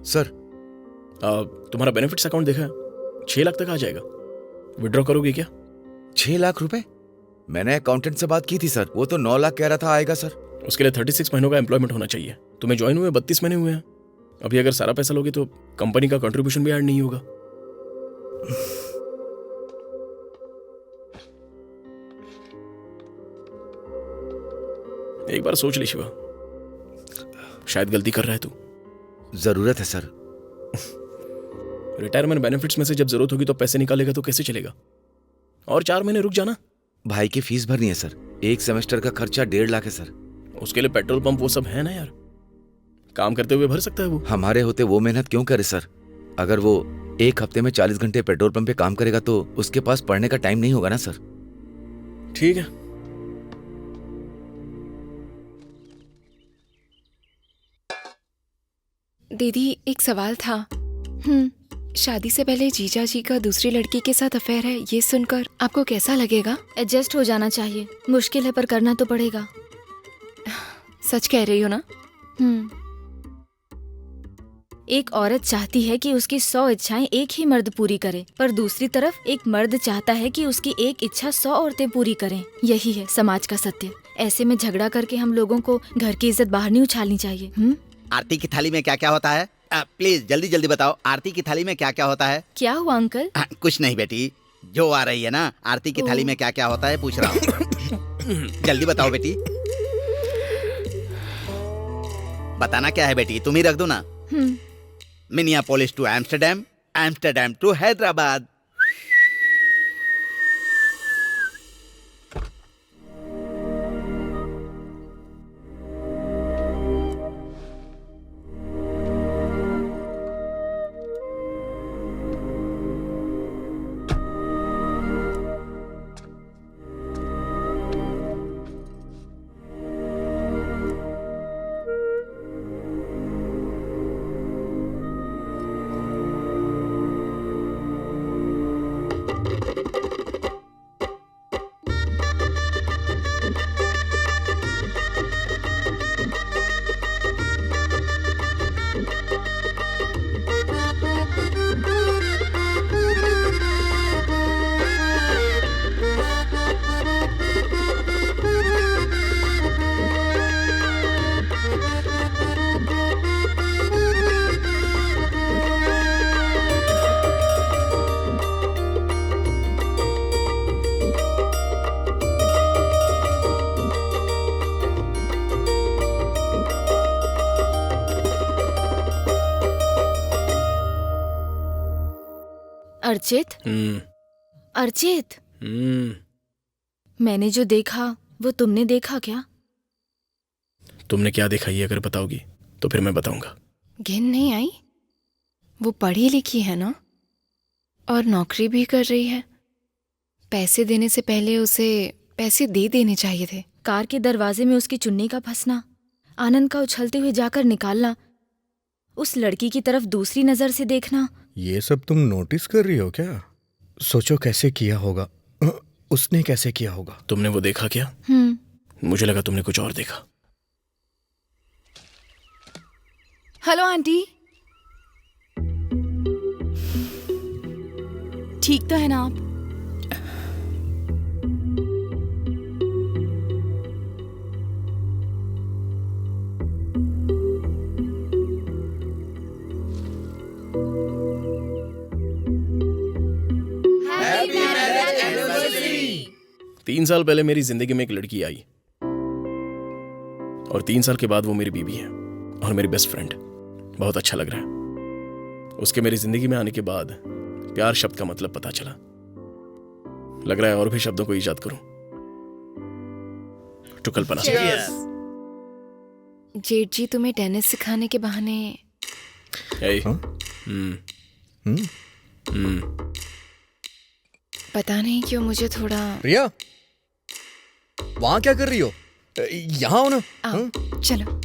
[SPEAKER 6] सर
[SPEAKER 2] तुम्हारा बेनिफिट्स अकाउंट देखा है? 6 लाख तक आ जाएगा। विड्रॉ करोगे क्या?
[SPEAKER 6] 6 लाख रुपए? मैंने अकाउंटेंट से बात की थी सर, वो तो 9 लाख कह रहा था आएगा सर।
[SPEAKER 2] उसके लिए 36 महीनों का एम्प्लॉयमेंट होना चाहिए। तुम्हें ज्वाइन हुए 32 महीने हुए हैं। अभी अगर सारा पैसा लोगे तो कंपनी का कंट्रीब्यूशन भी ऐड नहीं होगा। एक बार सोच ले शिवा, शायद गलती कर रहा है तू।
[SPEAKER 6] जरूरत है सर।
[SPEAKER 2] रिटायरमेंट बेनिफिट्स में से जब जरूरत होगी तो पैसे निकालेगा तो कैसे चलेगा? और 4 महीने रुक जाना।
[SPEAKER 6] भाई की फीस भरनी है सर, एक सेमेस्टर का खर्चा 1.5 लाख है सर।
[SPEAKER 2] उसके लिए पेट्रोल पंप वो सब है ना यार, काम करते हुए भर सकता है वो।
[SPEAKER 6] हमारे होते वो मेहनत क्यों करे सर? अगर वो एक हफ्ते में 40 घंटे पेट्रोल पंप पे काम करेगा तो उसके पास पढ़ने का टाइम नहीं होगा ना सर।
[SPEAKER 2] ठीक है,
[SPEAKER 8] दीदी एक सवाल था। शादी से पहले जीजा जी का दूसरी लड़की के साथ अफेयर है, ये सुनकर आपको कैसा लगेगा?
[SPEAKER 5] एडजस्ट हो जाना चाहिए। मुश्किल है पर करना तो पड़ेगा।
[SPEAKER 8] सच कह रही हो ना?
[SPEAKER 5] एक औरत चाहती है कि उसकी 100 इच्छाएं एक ही मर्द पूरी करे, पर दूसरी तरफ एक मर्द चाहता है कि उसकी एक इच्छा 100 औरतें पूरी करें। यही है समाज का सत्य। ऐसे में झगड़ा करके हम लोगों को घर की इज्जत बाहर नहीं उछालनी चाहिए।
[SPEAKER 4] आरती की थाली में क्या क्या होता है? प्लीज जल्दी जल्दी बताओ, आरती की थाली में क्या क्या होता है?
[SPEAKER 5] क्या हुआ अंकल?
[SPEAKER 4] कुछ नहीं बेटी, जो आ रही है ना, आरती की थाली में क्या क्या होता है पूछ रहा हूँ। जल्दी बताओ बेटी। बताना क्या है बेटी, तुम ही रख दो ना। Minneapolis to Amsterdam, Amsterdam to Hyderabad.
[SPEAKER 5] Archit, Archit, मैंने जो देखा वो तुमने देखा क्या?
[SPEAKER 2] तुमने क्या देखा ये अगर बताओगी तो फिर मैं बताऊंगा।
[SPEAKER 8] घिन नहीं आई? वो पढ़ी लिखी है ना, और नौकरी भी कर रही है। पैसे देने से पहले उसे पैसे दे देने चाहिए थे।
[SPEAKER 5] कार के दरवाजे में उसकी चुन्नी का फंसना, आनंद का उछलते हुए जाकर निकालना, उस लड़की की तरफ दूसरी नजर से देखना।
[SPEAKER 3] ये सब तुम नोटिस कर रही हो क्या? सोचो कैसे किया होगा, उसने कैसे किया होगा।
[SPEAKER 2] तुमने वो देखा क्या? मुझे लगा तुमने कुछ और देखा।
[SPEAKER 1] हेलो आंटी, ठीक तो है ना आप?
[SPEAKER 2] तीन साल पहले मेरी जिंदगी में एक लड़की आई और 3 साल के बाद वो मेरी बीवी है और मेरी बेस्ट फ्रेंड। बहुत अच्छा लग रहा है। उसके मेरी जिंदगी में आने के बाद प्यार शब्द का मतलब पता चला। लग रहा है और भी शब्दों को ईजाद करूं। टुकलपना।
[SPEAKER 8] जेठ जी तुम्हें टेनिस सिखाने के बहाने
[SPEAKER 2] Hey.
[SPEAKER 3] हाँ?
[SPEAKER 8] पता नहीं क्यों मुझे थोड़ा
[SPEAKER 3] प्रिया, वहां क्या कर रही हो? यहाँ हो ना।
[SPEAKER 8] आओ,
[SPEAKER 3] हाँ?
[SPEAKER 8] चलो।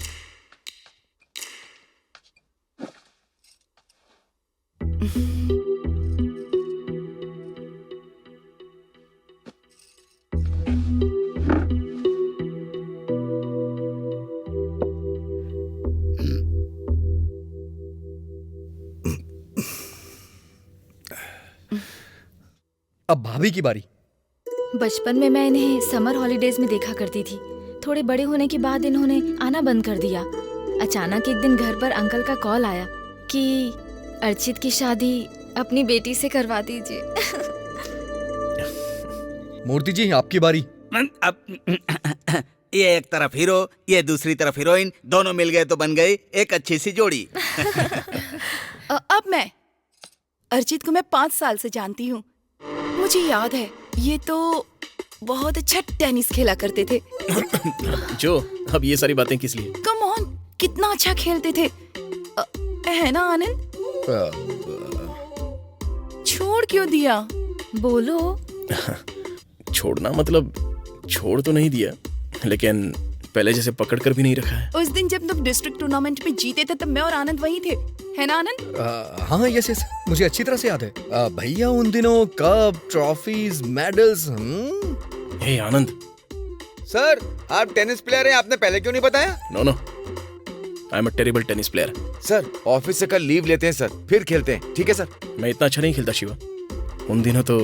[SPEAKER 3] अब भाभी की बारी।
[SPEAKER 5] बचपन में मैं इन्हें समर हॉलीडेज में देखा करती थी। थोड़े बड़े होने के बाद इन्होंने आना बंद कर दिया। अचानक एक दिन घर पर अंकल का कॉल आया कि अर्चित की शादी अपनी बेटी से करवा दीजिए।
[SPEAKER 3] मूर्ति जी, आपकी बारी।
[SPEAKER 4] अब ये एक तरफ हीरो, ये दूसरी तरफ हीरोइन, दोनों मिल गए तो बन गई एक अच्छी सी जोड़ी।
[SPEAKER 1] अब मैं अर्चित को मैं 5 साल से जानती हूँ। मुझे याद है ये तो बहुत अच्छा टेनिस खेला करते थे।
[SPEAKER 2] जो अब ये सारी बातें किस लिए?
[SPEAKER 1] कम ऑन, कितना अच्छा खेलते थे, है ना आनंद? छोड़ क्यों दिया?
[SPEAKER 5] बोलो।
[SPEAKER 2] छोड़ना मतलब छोड़ तो नहीं दिया, लेकिन पहले जैसे पकड़ कर भी नहीं रखा है।
[SPEAKER 1] उस दिन जब तुम डिस्ट्रिक्ट टूर्नामेंट में जीते थे तब मैं और आनंद वहीं थे, है ना आनंद?
[SPEAKER 3] हाँ, यस यस, मुझे अच्छी तरह से याद है। भैया, उन दिनों cup, trophies, medals.
[SPEAKER 2] Hey Anand.
[SPEAKER 6] Sir, आप टेनिस प्लेयर हैं, आपने पहले क्यों नहीं बताया?
[SPEAKER 2] No no, I am a terrible tennis player.
[SPEAKER 6] Sir, office से कल लीव लेते हैं सर, फिर खेलते हैं, ठीक है सर?
[SPEAKER 2] मैं इतना अच्छा नहीं खेलता शिवा। उन दिनों तो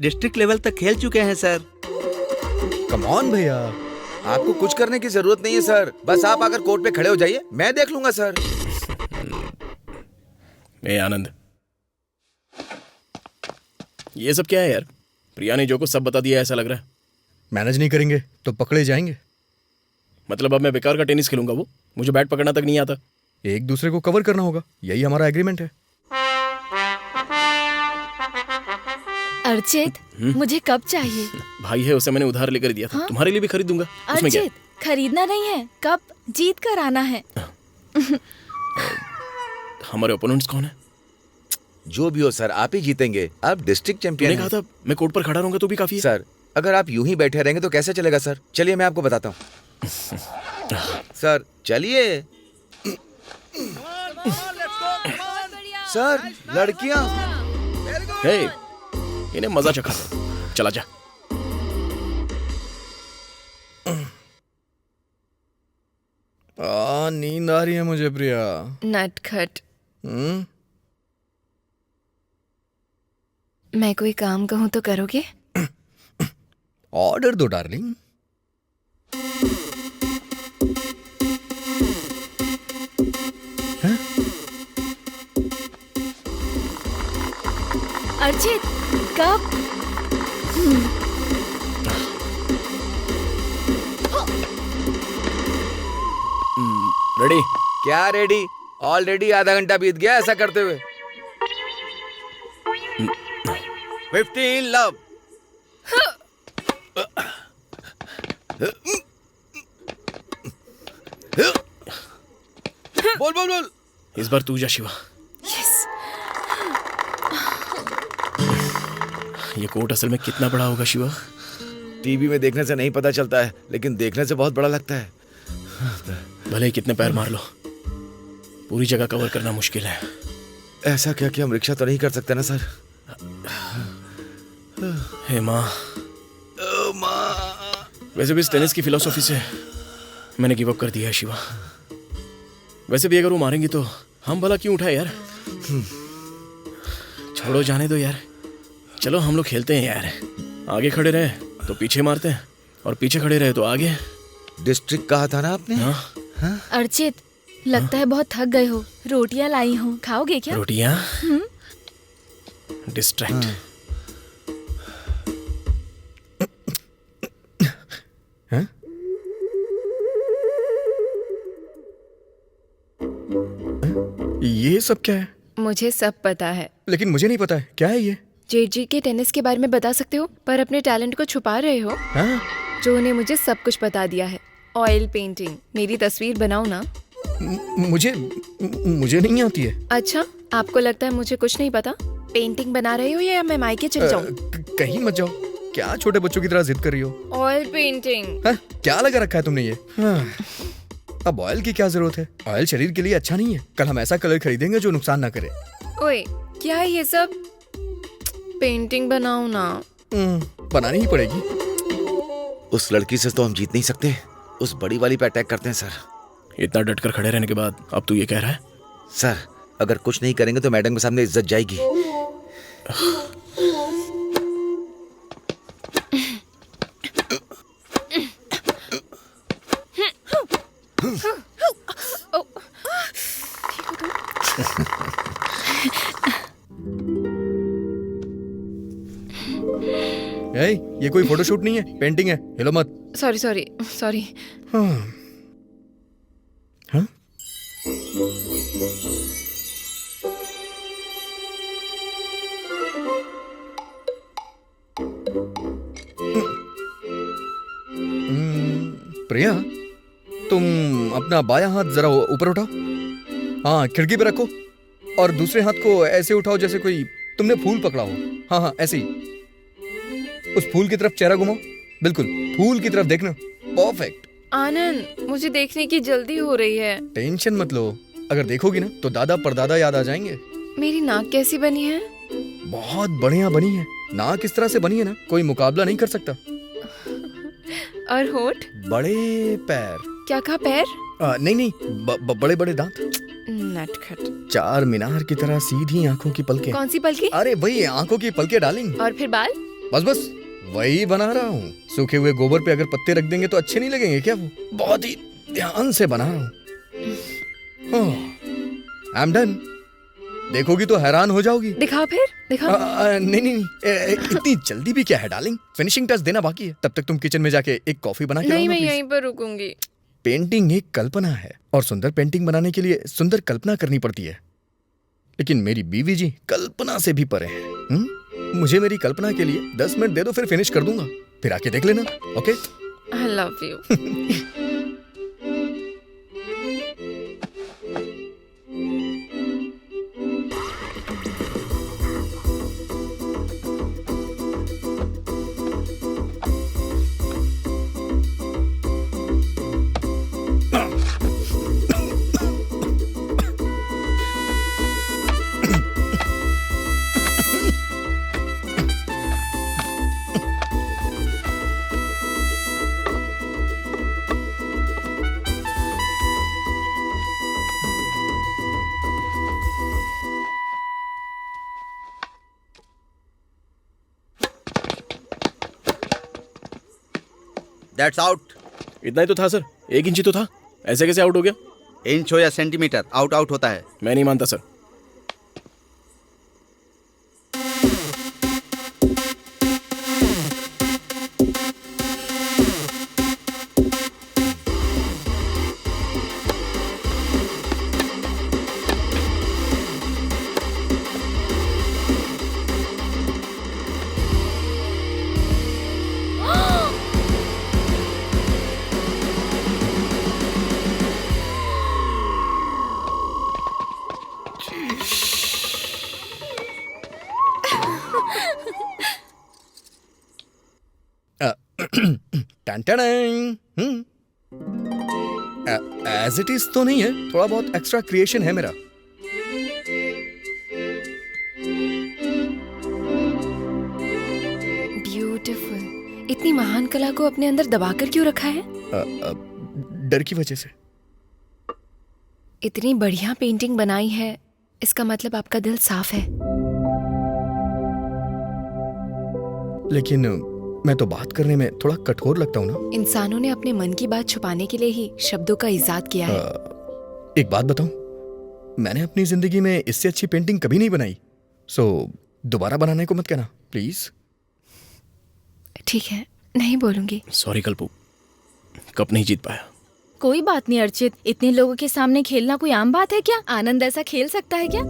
[SPEAKER 4] डिस्ट्रिक्ट लेवल तक खेल चुके हैं सर।
[SPEAKER 3] कम ऑन भैया।
[SPEAKER 6] आपको कुछ करने की जरूरत नहीं है सर, बस आप आकर कोर्ट पे खड़े हो जाइए, मैं देख लूंगा सर।
[SPEAKER 2] ए आनंद, ये सब क्या है यार? प्रिया ने जो को सब बता दिया ऐसा लग रहा है।
[SPEAKER 3] मैनेज नहीं करेंगे तो पकड़े जाएंगे।
[SPEAKER 2] मतलब अब मैं बेकार का टेनिस खेलूंगा? वो मुझे बैट पकड़ना तक नहीं आता।
[SPEAKER 3] एक दूसरे को कवर करना होगा, यही हमारा एग्रीमेंट है।
[SPEAKER 5] अर्चित, मुझे कप चाहिए।
[SPEAKER 2] भाई है, उसे मैंने उधार लेकर दिया था।
[SPEAKER 5] हाँ?
[SPEAKER 2] तुम्हारे लिए भी खरीद दूंगा। उसमें क्या है?
[SPEAKER 5] अर्चित, खरीदना नहीं है, कप जीत कर आना है।
[SPEAKER 2] हमारे ओपोनेंट्स कौन है?
[SPEAKER 6] जो भी हो सर, आप ही जीतेंगे, आप डिस्ट्रिक्ट चैंपियन
[SPEAKER 2] तूने कहा था मैं कोर्ट पर खड़ा रहूंगा तो भी काफी है।
[SPEAKER 6] सर, अगर आप यूं ही बैठे रहेंगे तो कैसे चलेगा सर? चलिए मैं आपको बताता हूँ। सर चलिए। सर, लड़कियां।
[SPEAKER 2] हे, इन्हें मजा चखा दे। चला जा।
[SPEAKER 3] नींद आ रही है मुझे प्रिया।
[SPEAKER 8] नटखट।
[SPEAKER 3] हम्म?
[SPEAKER 8] मैं कोई काम कहूँ तो करोगे?
[SPEAKER 3] ऑर्डर दो डार्लिंग।
[SPEAKER 5] अर्चित, कप।
[SPEAKER 2] रेडी?
[SPEAKER 6] क्या रेडी? ऑलरेडी आधा घंटा बीत गया ऐसा करते हुए। 15 लव। बोल बोल बोल।
[SPEAKER 2] इस बार तू जा शिवा।
[SPEAKER 5] यस।
[SPEAKER 2] ये कोर्ट असल में कितना बड़ा होगा शिवा?
[SPEAKER 6] टीवी में देखने से नहीं पता चलता है, लेकिन देखने से बहुत बड़ा लगता है।
[SPEAKER 2] भले ही कितने पैर मार लो, पूरी जगह कवर करना मुश्किल है।
[SPEAKER 6] ऐसा क्या कि हम रिक्शा तो नहीं कर सकते ना सर?
[SPEAKER 2] हे माँ। वैसे भी इस टेनिस की फिलॉसफी से मैंने गिव अप कर दिया है शिवा। वैसे भी अगर वो मारेंगी तो हम भला क्यों उठाए यार? छोड़ो, जाने दो यार। चलो हम लोग खेलते हैं यार। आगे खड़े रहे तो पीछे मारते हैं, और पीछे खड़े रहे तो आगे।
[SPEAKER 6] डिस्ट्रिक्ट कहा था ना आपने?
[SPEAKER 2] हाँ?
[SPEAKER 5] अर्चित, लगता है बहुत थक गए हो। रोटियां लाई हूँ, खाओगे क्या?
[SPEAKER 2] रोटियां? डिस्ट्रैक्ट।
[SPEAKER 3] ये सब क्या है?
[SPEAKER 8] मुझे सब पता है।
[SPEAKER 3] लेकिन मुझे नहीं पता है, क्या है ये?
[SPEAKER 8] जेठ जी के टेनिस के बारे में बता सकते हो, पर अपने टैलेंट को छुपा रहे हो।
[SPEAKER 3] हाँ?
[SPEAKER 8] जो ने मुझे सब कुछ बता दिया है। Oil painting. मेरी तस्वीर बनाओ ना।
[SPEAKER 3] मुझे नहीं आती है।
[SPEAKER 8] अच्छा, आपको लगता है मुझे कुछ नहीं पता? पेंटिंग बना रहे हो या मैं मायके चल जाऊं?
[SPEAKER 3] कहीं मत जाओ। क्या छोटे बच्चों की तरह जिद कर रही हो?
[SPEAKER 8] Oil painting.
[SPEAKER 3] हाँ, क्या लगा रखा है तुमने ये? हाँ, अब ऑयल की क्या जरूरत है? ऑयल शरीर के लिए अच्छा नहीं है। कल हम ऐसा कलर खरीदेंगे जो नुकसान ना करे।
[SPEAKER 8] ओए, क्या है ये सब? पेंटिंग बनाओ ना।
[SPEAKER 3] बनानी ही पड़ेगी।
[SPEAKER 6] उस लड़की से तो हम जीत नहीं सकते, उस बड़ी वाली पे अटैक करते हैं सर।
[SPEAKER 2] इतना डटकर खड़े रहने के बाद अब तू ये कह रहा है?
[SPEAKER 6] सर, अगर कुछ नहीं करेंगे तो मैडम के सामने इज्जत जाएगी।
[SPEAKER 3] ये कोई फोटोशूट नहीं है, पेंटिंग है। हिलो मत।
[SPEAKER 8] सॉरी।
[SPEAKER 3] हाँ? प्रिया, तुम अपना बायां हाथ जरा ऊपर उठाओ। हाँ, खिड़की पे रखो और दूसरे हाथ को ऐसे उठाओ जैसे कोई तुमने फूल पकड़ा हो। हाँ, ऐसे ही। उस फूल की तरफ चेहरा घुमाओ। बिल्कुल फूल की तरफ देखना। परफेक्ट।
[SPEAKER 8] आनंद, मुझे देखने की जल्दी हो रही है।
[SPEAKER 3] टेंशन मत लो, अगर देखोगी ना तो दादा परदादा याद आ जाएंगे।
[SPEAKER 8] मेरी नाक कैसी बनी है?
[SPEAKER 3] बहुत बढ़िया बनी है। नाक इस तरह से बनी है ना, कोई मुकाबला नहीं कर सकता।
[SPEAKER 8] और होठ?
[SPEAKER 3] बड़े पैर।
[SPEAKER 8] क्या कहा, पैर?
[SPEAKER 3] नहीं, बड़े बड़े दांत।
[SPEAKER 8] नटखट।
[SPEAKER 3] चार मीनार की तरह सीधी आंखों की पलकें।
[SPEAKER 8] कौन सी पलके?
[SPEAKER 3] अरे वही आंखों की पलकें डार्लिंग।
[SPEAKER 8] और फिर बाल?
[SPEAKER 3] बस वही बना रहा हूँ। सूखे हुए गोबर पे अगर पत्ते रख देंगे तो अच्छे नहीं लगेंगे क्या? वो बहुत ही ध्यान से बना रहा हूँ। I am done. देखोगी तो हैरान हो जाओगी।
[SPEAKER 8] दिखाओ फिर, दिखाओ।
[SPEAKER 3] नहीं, इतनी जल्दी भी क्या है डार्लिंग, फिनिशिंग टच देना बाकी है। तब तक तुम किचन में जाके एक कॉफी बना के लाओ
[SPEAKER 8] नहीं,
[SPEAKER 3] ना,
[SPEAKER 8] मैं
[SPEAKER 3] प्लीज।
[SPEAKER 8] यहीं पर रुकूंगी।
[SPEAKER 3] पेंटिंग एक कल्पना है और सुंदर पेंटिंग बनाने के लिए सुंदर कल्पना करनी पड़ती है। लेकिन मेरी बीवी जी कल्पना से भी परे हैं। मुझे मेरी कल्पना के लिए 10 मिनट दे दो, फिर फिनिश कर दूंगा। फिर आके देख लेना। Okay?
[SPEAKER 8] I love you.
[SPEAKER 4] That's out.
[SPEAKER 2] इतना ही तो था सर, 1 इंच ही तो था। ऐसे कैसे आउट हो गया?
[SPEAKER 4] इंच हो या सेंटीमीटर, आउट आउट होता है।
[SPEAKER 2] मैं नहीं मानता सर।
[SPEAKER 3] एज इट इज तो नहीं है, थोड़ा बहुत एक्स्ट्रा क्रिएशन है मेरा।
[SPEAKER 8] ब्यूटीफुल। इतनी महान कला को अपने अंदर दबाकर क्यों रखा है?
[SPEAKER 3] डर की वजह से।
[SPEAKER 8] इतनी बढ़िया पेंटिंग बनाई है, इसका मतलब आपका दिल साफ है।
[SPEAKER 3] लेकिन मैं तो बात करने में थोड़ा कठोर लगता हूँ ना।
[SPEAKER 8] इंसानों ने अपने मन की बात छुपाने के लिए ही शब्दों का इजाद किया है।
[SPEAKER 3] एक बात बताऊं, मैंने अपनी जिंदगी में इससे अच्छी पेंटिंग कभी नहीं बनाई। सो दोबारा बनाने को मत कहना प्लीज।
[SPEAKER 8] ठीक है, नहीं बोलूंगी।
[SPEAKER 2] सॉरी कल्पू, कप नहीं जीत पाया।
[SPEAKER 5] कोई बात नहीं अर्चित, इतने लोगों के सामने खेलना कोई आम बात है क्या? आनंद ऐसा खेल सकता है क्या?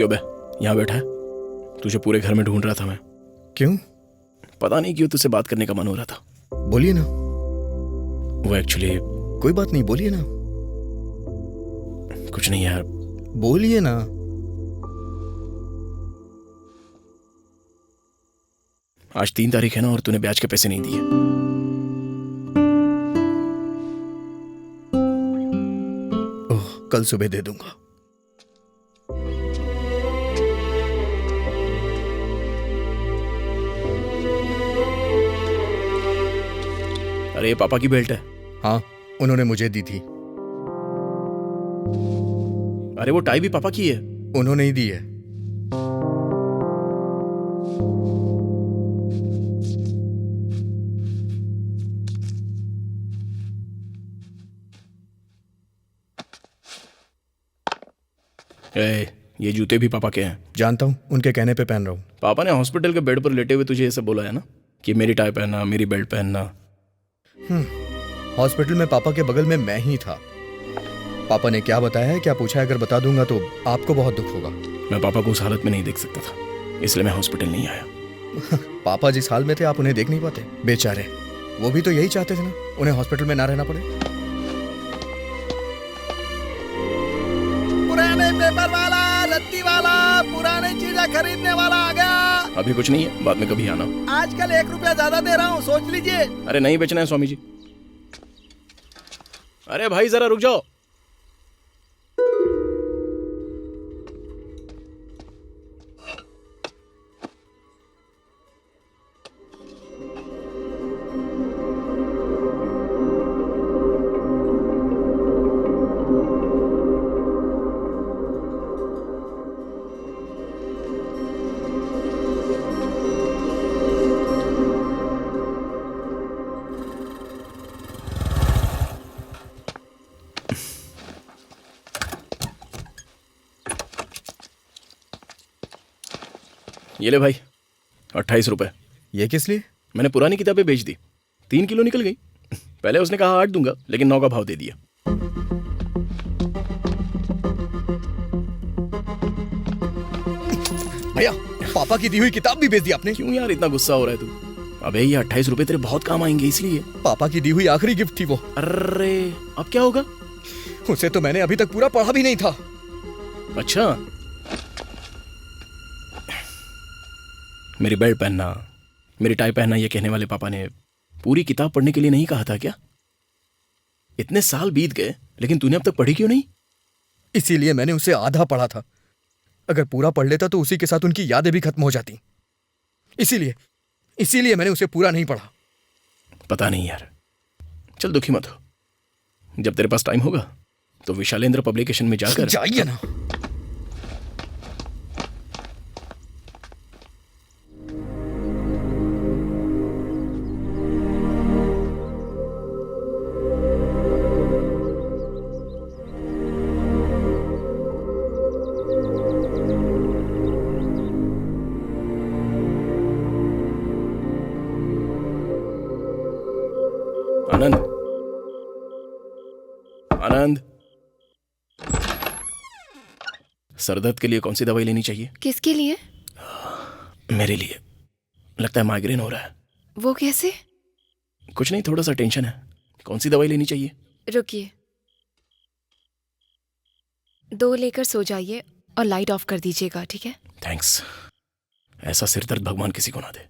[SPEAKER 2] क्यों बे यहाँ बैठा है? तुझे पूरे घर में ढूंढ रहा था मैं।
[SPEAKER 3] क्यों?
[SPEAKER 2] पता नहीं क्यों तुझसे बात करने का मन हो रहा था।
[SPEAKER 3] बोलिए ना।
[SPEAKER 2] वो एक्चुअली
[SPEAKER 3] कोई बात नहीं, बोलिए ना।
[SPEAKER 2] कुछ नहीं यार,
[SPEAKER 3] बोलिए ना।
[SPEAKER 2] आज 3 तारीख है ना, और तूने ब्याज के पैसे नहीं दिए।
[SPEAKER 3] ओह, कल सुबह दे दूंगा।
[SPEAKER 2] अरे ये पापा की बेल्ट है।
[SPEAKER 3] हाँ, उन्होंने मुझे दी थी।
[SPEAKER 2] अरे वो टाई भी पापा की है।
[SPEAKER 3] उन्होंने ही दी है।
[SPEAKER 2] ये जूते भी पापा के हैं।
[SPEAKER 3] जानता हूँ, उनके कहने पे पहन रहा हूँ।
[SPEAKER 2] पापा ने हॉस्पिटल के बेड पर लेटे हुए तुझे ये सब बोला है ना कि मेरी टाई पहनना, मेरी बेल्ट पहनना।
[SPEAKER 3] हॉस्पिटल में पापा के बगल में मैं ही था। पापा ने क्या बताया है, क्या पूछा है, अगर बता दूंगा तो आपको बहुत दुख होगा।
[SPEAKER 2] मैं पापा को उस हालत में नहीं देख सकता था, इसलिए मैं हॉस्पिटल नहीं आया।
[SPEAKER 3] पापा जिस हाल में थे आप उन्हें देख नहीं पाते? बेचारे, वो भी तो यही चाहते थे ना, उन्हें हॉस्पिटल में ना रहना पड़े।
[SPEAKER 4] पुराने पेपर वाला, रद्दी वाला, पुराने चीजें खरीदने वाला आ गया।
[SPEAKER 2] अभी कुछ नहीं है, बाद में कभी आना।
[SPEAKER 4] आजकल 1 रुपया ज्यादा दे रहा हूँ, सोच लीजिए।
[SPEAKER 2] अरे नहीं बेचना है स्वामी जी। अरे भाई जरा रुक जाओ। ये ले भाई 28 रुपए।
[SPEAKER 3] ये किस लिए?
[SPEAKER 2] मैंने पुरानी किताबें बेच दी, 3 किलो निकल गई। पहले उसने कहा 8 दूंगा, लेकिन 9 का भाव दे दिया।
[SPEAKER 3] भैया, पापा की दी हुई किताब भी बेच दी आपने।
[SPEAKER 2] क्यों यार इतना गुस्सा हो रहा है तू? अबे ये 28 रुपए तेरे बहुत काम आएंगे, इसलिए।
[SPEAKER 3] पापा की दी हुई आखिरी गिफ्ट थी वो।
[SPEAKER 2] अरे अब क्या होगा?
[SPEAKER 3] उसे तो मैंने अभी तक पूरा पढ़ा भी नहीं था।
[SPEAKER 2] अच्छा, मेरी बेल्ट पहनना, मेरी टाई पहनना, ये कहने वाले पापा ने पूरी किताब पढ़ने के लिए नहीं कहा था क्या? इतने साल बीत गए, लेकिन तूने अब तक पढ़ी क्यों नहीं?
[SPEAKER 3] इसीलिए मैंने उसे आधा पढ़ा था। अगर पूरा पढ़ लेता तो उसी के साथ उनकी यादें भी खत्म हो जाती। इसीलिए मैंने उसे पूरा नहीं पढ़ा।
[SPEAKER 2] पता नहीं यार, चल दुखी मत हो। जब तेरे पास टाइम होगा तो विशालेंद्र पब्लिकेशन में जाकर
[SPEAKER 3] जाइए ना।
[SPEAKER 2] आनंद, आनंद, सरदर्द के लिए कौन सी दवाई लेनी चाहिए?
[SPEAKER 8] किसके लिए?
[SPEAKER 2] मेरे लिए। लगता है माइग्रेन हो रहा है।
[SPEAKER 8] वो कैसे?
[SPEAKER 2] कुछ नहीं, थोड़ा सा टेंशन है। कौन सी दवाई लेनी चाहिए?
[SPEAKER 8] रुकिए, 2 लेकर सो जाइए और लाइट ऑफ कर दीजिएगा, ठीक है?
[SPEAKER 2] थैंक्स। ऐसा सिर दर्द भगवान किसी को ना दे।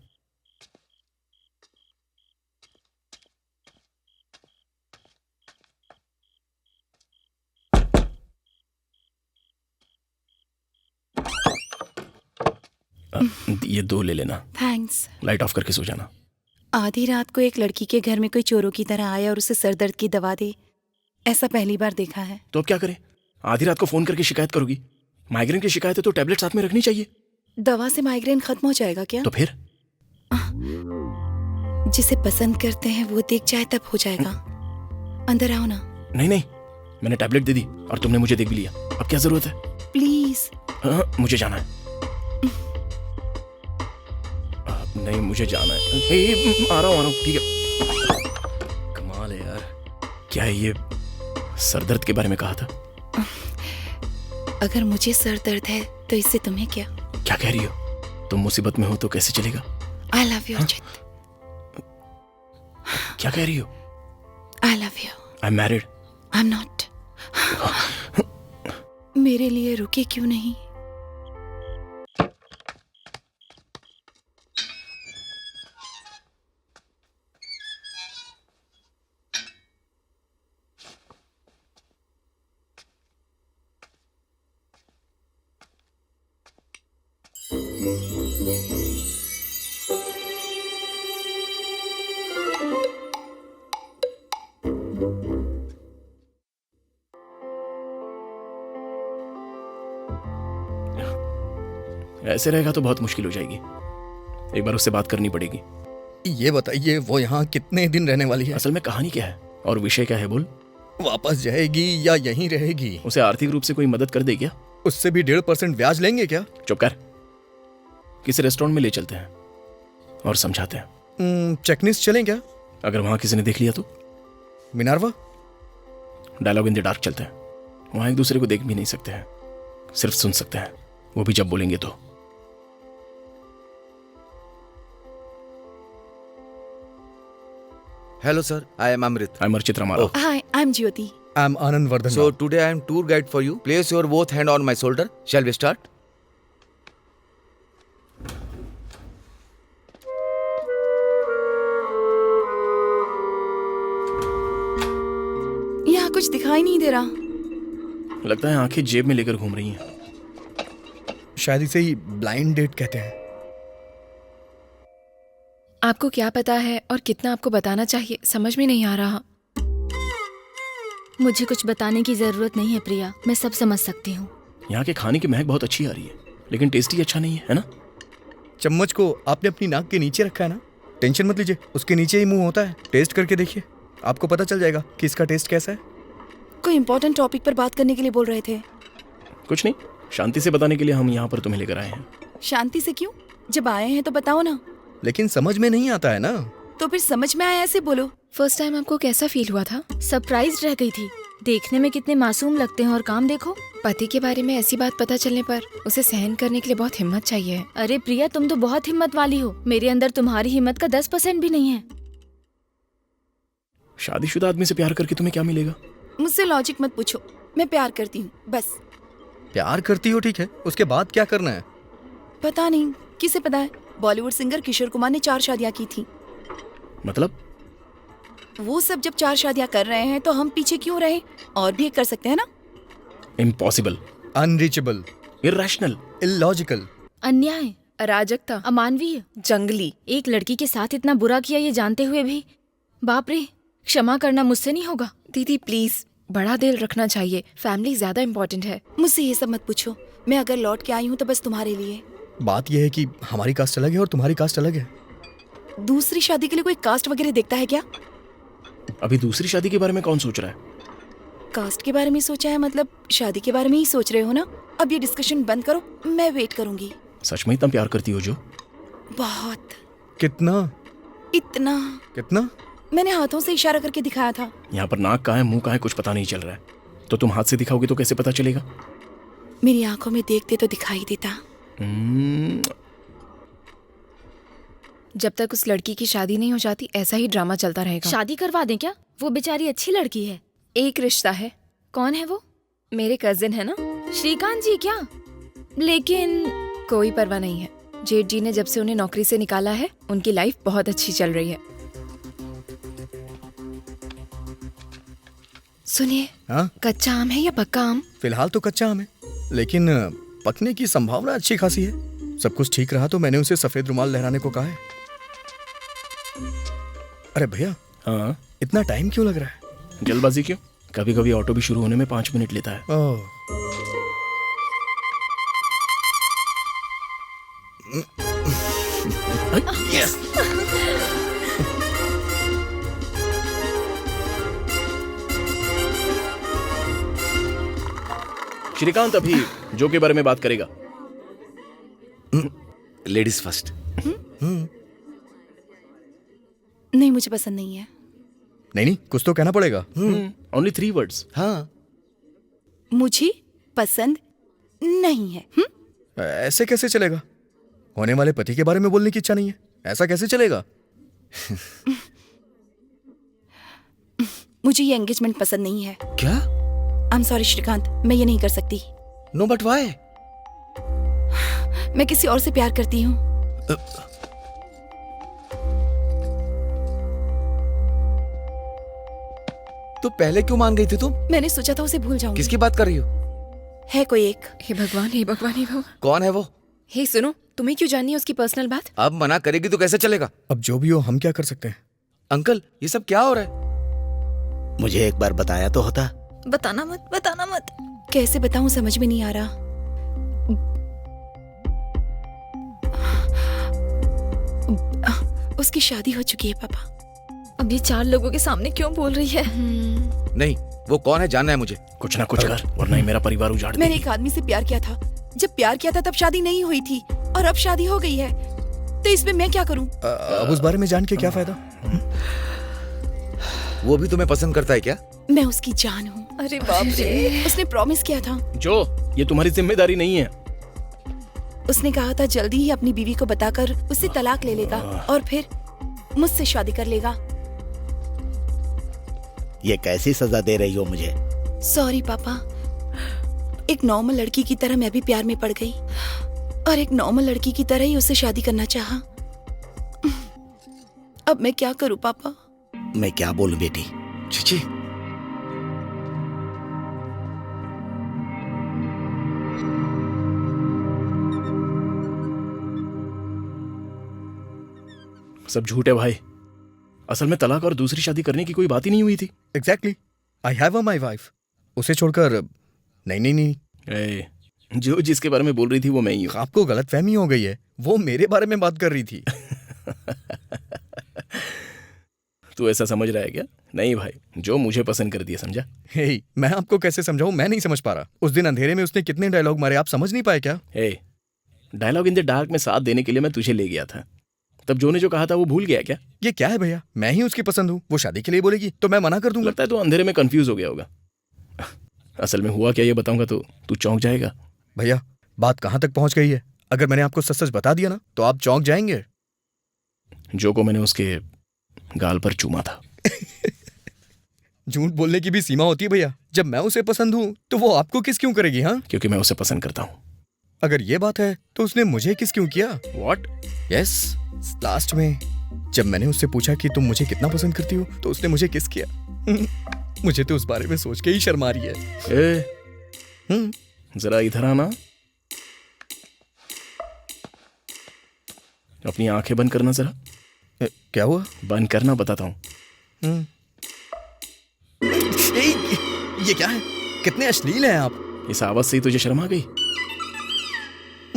[SPEAKER 2] ये 2 ले लेना।
[SPEAKER 1] थैंक्स।
[SPEAKER 2] लाइट ऑफ करके सो जाना।
[SPEAKER 1] आधी रात को एक लड़की के घर में कोई चोरों की तरह आया और उसे सर दर्द की दवा दे, ऐसा पहली बार देखा है।
[SPEAKER 2] तो अब क्या करें? आधी रात को फोन करके शिकायत करोगी? माइग्रेन की शिकायत है तो टैबलेट साथ में रखनी चाहिए।
[SPEAKER 1] दवा से माइग्रेन खत्म हो जाएगा क्या?
[SPEAKER 2] तो फिर
[SPEAKER 1] जिसे पसंद करते हैं वो देख जाए तब हो जाएगा। अंदर आओ ना।
[SPEAKER 2] नहीं नहीं, मैंने टैबलेट दे दी और तुमने मुझे देख भी लिया। अब क्या जरूरत है?
[SPEAKER 1] प्लीज।
[SPEAKER 2] हाँ, मुझे जाना है। नहीं, मुझे जाना है। आ रहा हूँ, ठीक है। कमाल है यार। क्या है ये? सर दर्द के बारे में कहा था।
[SPEAKER 1] अगर मुझे सर दर्द है तो इससे तुम्हें क्या?
[SPEAKER 2] क्या कह रही हो? तुम मुसीबत में हो तो कैसे चलेगा?
[SPEAKER 1] आई लव यू अर्चित,
[SPEAKER 2] क्या कह रही हो?
[SPEAKER 1] I love you.
[SPEAKER 2] I am married.
[SPEAKER 1] I am not. मेरे लिए रुके क्यों नहीं?
[SPEAKER 2] ऐसे रहेगा तो बहुत मुश्किल हो जाएगी। एक बार उससे बात करनी पड़ेगी।
[SPEAKER 3] ये बताइए वो यहाँ कितने दिन रहने वाली है?
[SPEAKER 2] असल में कहानी क्या है और विषय क्या है बोल?
[SPEAKER 3] वापस जाएगी या यहीं रहेगी?
[SPEAKER 2] उसे आर्थिक रूप से कोई मदद कर दे क्या?
[SPEAKER 3] उससे भी 1.5% ब्याज लेंगे क्या?
[SPEAKER 2] चुप कर। किसी रेस्टोरेंट में ले चलते हैं और समझाते हैं।
[SPEAKER 3] चेकनिस चलें क्या?
[SPEAKER 2] अगर वहां किसी ने देख लिया तो?
[SPEAKER 3] मिनार्वा?
[SPEAKER 2] डायलॉग इन द डार्क चलते हैं। वहां एक दूसरे को देख भी नहीं सकते हैं, सिर्फ सुन सकते हैं, वो भी जब बोलेंगे तो।
[SPEAKER 6] Hello sir, I am Amrit.
[SPEAKER 2] I am Archit Ramarao.
[SPEAKER 1] Hi, I am Jyoti.
[SPEAKER 3] I am Anand Vardhan.
[SPEAKER 6] So today I am tour guide for you. Place your both hand on my shoulder. Shall we start?
[SPEAKER 1] यहाँ कुछ दिखाई नहीं दे रहा।
[SPEAKER 2] लगता है आंखें जेब में लेकर घूम रही हैं।
[SPEAKER 3] शायद इसे ही ब्लाइंड डेट कहते हैं।
[SPEAKER 8] आपको क्या पता है और कितना आपको बताना चाहिए, समझ में नहीं आ रहा।
[SPEAKER 5] मुझे कुछ बताने की जरूरत नहीं है प्रिया, मैं सब समझ सकती हूँ।
[SPEAKER 2] यहाँ के खाने की महक बहुत अच्छी आ रही है, लेकिन टेस्ट ही अच्छा नहीं है ना?
[SPEAKER 3] चम्मच को आपने अपनी नाक के नीचे रखा है ना? टेंशन मत लीजिए, उसके नीचे ही मुंह होता है। टेस्ट करके देखिए, आपको पता चल जाएगा कि इसका टेस्ट कैसा है।
[SPEAKER 1] कोई इंपॉर्टेंट टॉपिक पर बात करने के लिए बोल रहे थे।
[SPEAKER 2] कुछ नहीं, शांति से बताने के लिए हम यहाँ पर तुम्हें लेकर आए हैं।
[SPEAKER 1] शांति से क्यों? जब आए हैं तो बताओ ना।
[SPEAKER 3] लेकिन समझ में नहीं आता है ना।
[SPEAKER 1] तो फिर समझ में आया ऐसे बोलो।
[SPEAKER 8] फर्स्ट टाइम आपको कैसा फील हुआ था?
[SPEAKER 5] सरप्राइज रह गई थी। देखने में कितने मासूम लगते हैं और काम देखो।
[SPEAKER 8] पति के बारे में ऐसी बात पता चलने पर उसे सहन करने के लिए बहुत हिम्मत चाहिए।
[SPEAKER 5] अरे प्रिया, तुम तो बहुत हिम्मत वाली हो। मेरे अंदर तुम्हारी हिम्मत का 10% भी नहीं है।
[SPEAKER 2] शादीशुदा आदमी से प्यार करके तुम्हें क्या मिलेगा?
[SPEAKER 1] मुझसे लॉजिक मत पूछो, मैं प्यार करती हूँ बस।
[SPEAKER 3] प्यार करती हो ठीक है, उसके बाद क्या करना है?
[SPEAKER 1] पता नहीं, किसे पता है। बॉलीवुड सिंगर किशोर कुमार ने 4 शादियां की थी।
[SPEAKER 2] मतलब?
[SPEAKER 1] वो सब जब 4 शादियां कर रहे हैं तो हम पीछे क्यों रहे? और भी एक कर सकते हैं ना।
[SPEAKER 2] इम्पॉसिबल,
[SPEAKER 3] अनरीचेबल,
[SPEAKER 2] इरैशनल,
[SPEAKER 3] इलॉजिकल,
[SPEAKER 5] अन्याय,
[SPEAKER 8] अराजकता,
[SPEAKER 5] अमानवीय,
[SPEAKER 8] जंगली।
[SPEAKER 5] एक लड़की के साथ इतना बुरा किया ये जानते हुए भी। बाप रे, क्षमा करना मुझसे नहीं होगा।
[SPEAKER 8] दीदी प्लीज, बड़ा दिल रखना चाहिए, फैमिली ज्यादा इम्पोर्टेंट है।
[SPEAKER 1] मुझसे ये सब मत पूछो। मैं अगर लौट के आई हूँ तो बस तुम्हारे लिए।
[SPEAKER 3] बात यह है कि हमारी कास्ट अलग है और तुम्हारी कास्ट अलग है।
[SPEAKER 1] दूसरी शादी के लिए कोई कास्ट वगैरह देखता है क्या?
[SPEAKER 2] अभी दूसरी शादी के बारे में कौन सोच रहा है?
[SPEAKER 1] कास्ट के बारे में सोचा है मतलब शादी के बारे में ही सोच रहे हो ना? अब ये डिस्कशन बंद करो, मैं वेट करूंगी।
[SPEAKER 2] सच में इतना प्यार करती हो जो?
[SPEAKER 1] बहुत।
[SPEAKER 3] कितना?
[SPEAKER 1] इतना।
[SPEAKER 3] कितना?
[SPEAKER 1] मैंने हाथों से इशारा करके दिखाया था।
[SPEAKER 2] यहाँ पर नाक कहाँ है, मुंह कहाँ है, कुछ पता नहीं चल रहा है। तो तुम हाथ से दिखाओगे तो कैसे पता चलेगा?
[SPEAKER 1] मेरी आंखों में देखते तो दिखाई देता।
[SPEAKER 8] जब तक उस लड़की की शादी नहीं हो जाती ऐसा ही ड्रामा चलता रहेगा।
[SPEAKER 5] शादी करवा दें क्या? वो बेचारी अच्छी लड़की है।
[SPEAKER 8] एक रिश्ता है।
[SPEAKER 5] कौन है वो?
[SPEAKER 8] मेरे कजिन है ना,
[SPEAKER 5] श्रीकांत जी क्या? लेकिन
[SPEAKER 8] कोई परवाह नहीं है। जेठ जी ने जब से उन्हें नौकरी से निकाला है उनकी लाइफ बहुत अच्छी चल रही है। सुनिए,
[SPEAKER 3] हाँ?
[SPEAKER 8] कच्चा आम है या पक्का आम?
[SPEAKER 3] फिलहाल तो कच्चा आम है, लेकिन पकने की संभावना अच्छी खासी है। सब कुछ ठीक रहा तो मैंने उसे सफेद रुमाल लहराने को कहा है। अरे भैया,
[SPEAKER 2] हाँ,
[SPEAKER 3] इतना टाइम क्यों लग रहा है?
[SPEAKER 2] जल्दबाजी क्यों? कभी कभी ऑटो भी शुरू होने में 5 मिनट लेता है।
[SPEAKER 3] ओह,
[SPEAKER 2] यस। श्रीकांत अभी जो के बारे में बात करेगा।
[SPEAKER 6] Ladies first.
[SPEAKER 1] नहीं, मुझे पसंद नहीं है।
[SPEAKER 3] नहीं, कुछ तो कहना पड़ेगा।
[SPEAKER 2] Only 3 words.
[SPEAKER 6] हाँ,
[SPEAKER 1] मुझे पसंद नहीं है।
[SPEAKER 3] ऐसे कैसे चलेगा? होने वाले पति के बारे में बोलने की इच्छा नहीं है, ऐसा कैसे चलेगा?
[SPEAKER 1] मुझे ये एंगेजमेंट पसंद नहीं है।
[SPEAKER 6] क्या?
[SPEAKER 1] आई एम सॉरी श्रीकांत, मैं ये नहीं कर सकती।
[SPEAKER 6] No but why?
[SPEAKER 1] मैं किसी और से प्यार करती हूँ।
[SPEAKER 6] तो पहले क्यों मान गई थी तुम?
[SPEAKER 1] मैंने सोचा था उसे भूल जाऊंगी।
[SPEAKER 6] किसकी बात कर रही हो?
[SPEAKER 1] है कोई एक।
[SPEAKER 8] हे भगवान, हे भगवान, हे भगवान।
[SPEAKER 6] कौन है वो?
[SPEAKER 8] हे सुनो, तुम्हें क्यों जाननी है उसकी पर्सनल बात?
[SPEAKER 6] अब मना करेगी तो कैसे चलेगा?
[SPEAKER 3] अब जो भी हो, हम क्या कर सकते हैं?
[SPEAKER 6] अंकल, ये सब क्या हो रहा है?
[SPEAKER 4] मुझे एक बार बताया तो होता।
[SPEAKER 5] बताना मत, बताना मत।
[SPEAKER 1] कैसे बताऊं, समझ में नहीं आ रहा। उसकी शादी हो चुकी है पापा।
[SPEAKER 5] अब ये 4 लोगों के सामने क्यों बोल रही है?
[SPEAKER 6] नहीं, वो कौन है जानना है मुझे।
[SPEAKER 2] कुछ ना कुछ कर, वरना ही मेरा परिवार उजाड़
[SPEAKER 1] मैंने
[SPEAKER 2] देगी।
[SPEAKER 1] एक आदमी से प्यार किया था। जब प्यार किया था तब शादी नहीं हुई थी, और अब शादी हो गई है, तो इसमें मैं क्या करूं?
[SPEAKER 3] अब उस बारे में जान के क्या फायदा?
[SPEAKER 6] वो भी तुम्हें पसंद करता है क्या?
[SPEAKER 1] मैं उसकी जान हूँ।
[SPEAKER 5] अरे बाप रे।
[SPEAKER 1] उसने प्रॉमिस किया था।
[SPEAKER 2] जो, ये तुम्हारी जिम्मेदारी नहीं है।
[SPEAKER 1] उसने कहा था जल्दी ही अपनी बीवी को बताकर उससे तलाक ले लेगा और फिर मुझसे शादी कर लेगा।
[SPEAKER 4] ये कैसी सजा दे रही हो मुझे?
[SPEAKER 1] सॉरी पापा, एक नॉर्मल लड़की की तरह मैं भी प्यार में पड़ गई, और एक नॉर्मल लड़की की तरह ही उससे शादी करना चाहा। अब मैं क्या करूं पापा?
[SPEAKER 4] मैं क्या बोलूं बेटी?
[SPEAKER 6] चीची,
[SPEAKER 2] सब झूठ है भाई। असल में तलाक और दूसरी शादी करने की कोई बात ही नहीं हुई थी।
[SPEAKER 3] Exactly, I have a my wife. उसे छोड़कर नहीं।
[SPEAKER 2] ए, जो जिसके बारे में बोल रही थी वो मैं ही हूँ।
[SPEAKER 3] आपको गलतफहमी हो गई है, वो मेरे बारे में बात कर रही थी।
[SPEAKER 2] तू ऐसा समझ रहा है क्या? नहीं भाई, जो मुझे पसंद कर दिया, समझा?
[SPEAKER 3] हे, मैं आपको कैसे समझाऊं? मैं नहीं समझ पा रहा। उस दिन अंधेरे में उसने कितने डायलॉग मारे, आप समझ नहीं पाए क्या?
[SPEAKER 2] ए, डायलॉग इन द डार्क में साथ देने के लिए मैं तुझे ले गया था। तब जो ने जो कहा था वो भूल गया क्या?
[SPEAKER 3] ये क्या है भैया, मैं ही उसकी पसंद हूँ। वो शादी के लिए बोलेगी तो मैं मना कर दूंगा।
[SPEAKER 2] लगता है तू अंधेरे में कंफ्यूज हो गया होगा। असल में हुआ क्या ये बताऊंगा तो तू चौंक जाएगा।
[SPEAKER 3] भैया, बात कहाँ तक पहुंच गई है? अगर मैंने आपको सच सच बता दिया ना तो आप चौंक जाएंगे।
[SPEAKER 2] जो को मैंने उसके गाल पर चूमा था।
[SPEAKER 3] झूठ बोलने की भी सीमा होती है भैया। जब मैं उसे पसंद हूँ तो वो आपको किस क्यों करेगी? हाँ,
[SPEAKER 2] क्योंकि मैं उसे पसंद करता हूँ।
[SPEAKER 3] अगर ये बात है तो उसने मुझे किस क्यों किया?
[SPEAKER 2] What?
[SPEAKER 3] यस, लास्ट में जब मैंने उससे पूछा कि तुम मुझे कितना पसंद करती हो तो उसने मुझे किस किया। मुझे तो उस बारे में सोच के ही शर्म आ रही है।
[SPEAKER 2] जरा इधर आना। अपनी आंखें बंद करना जरा।
[SPEAKER 3] क्या हुआ?
[SPEAKER 2] बंद करना, बताता हूँ।
[SPEAKER 3] ये क्या है? कितने अश्लील हैं आप।
[SPEAKER 2] इस आवाज से ही तुझे शर्म आ गई?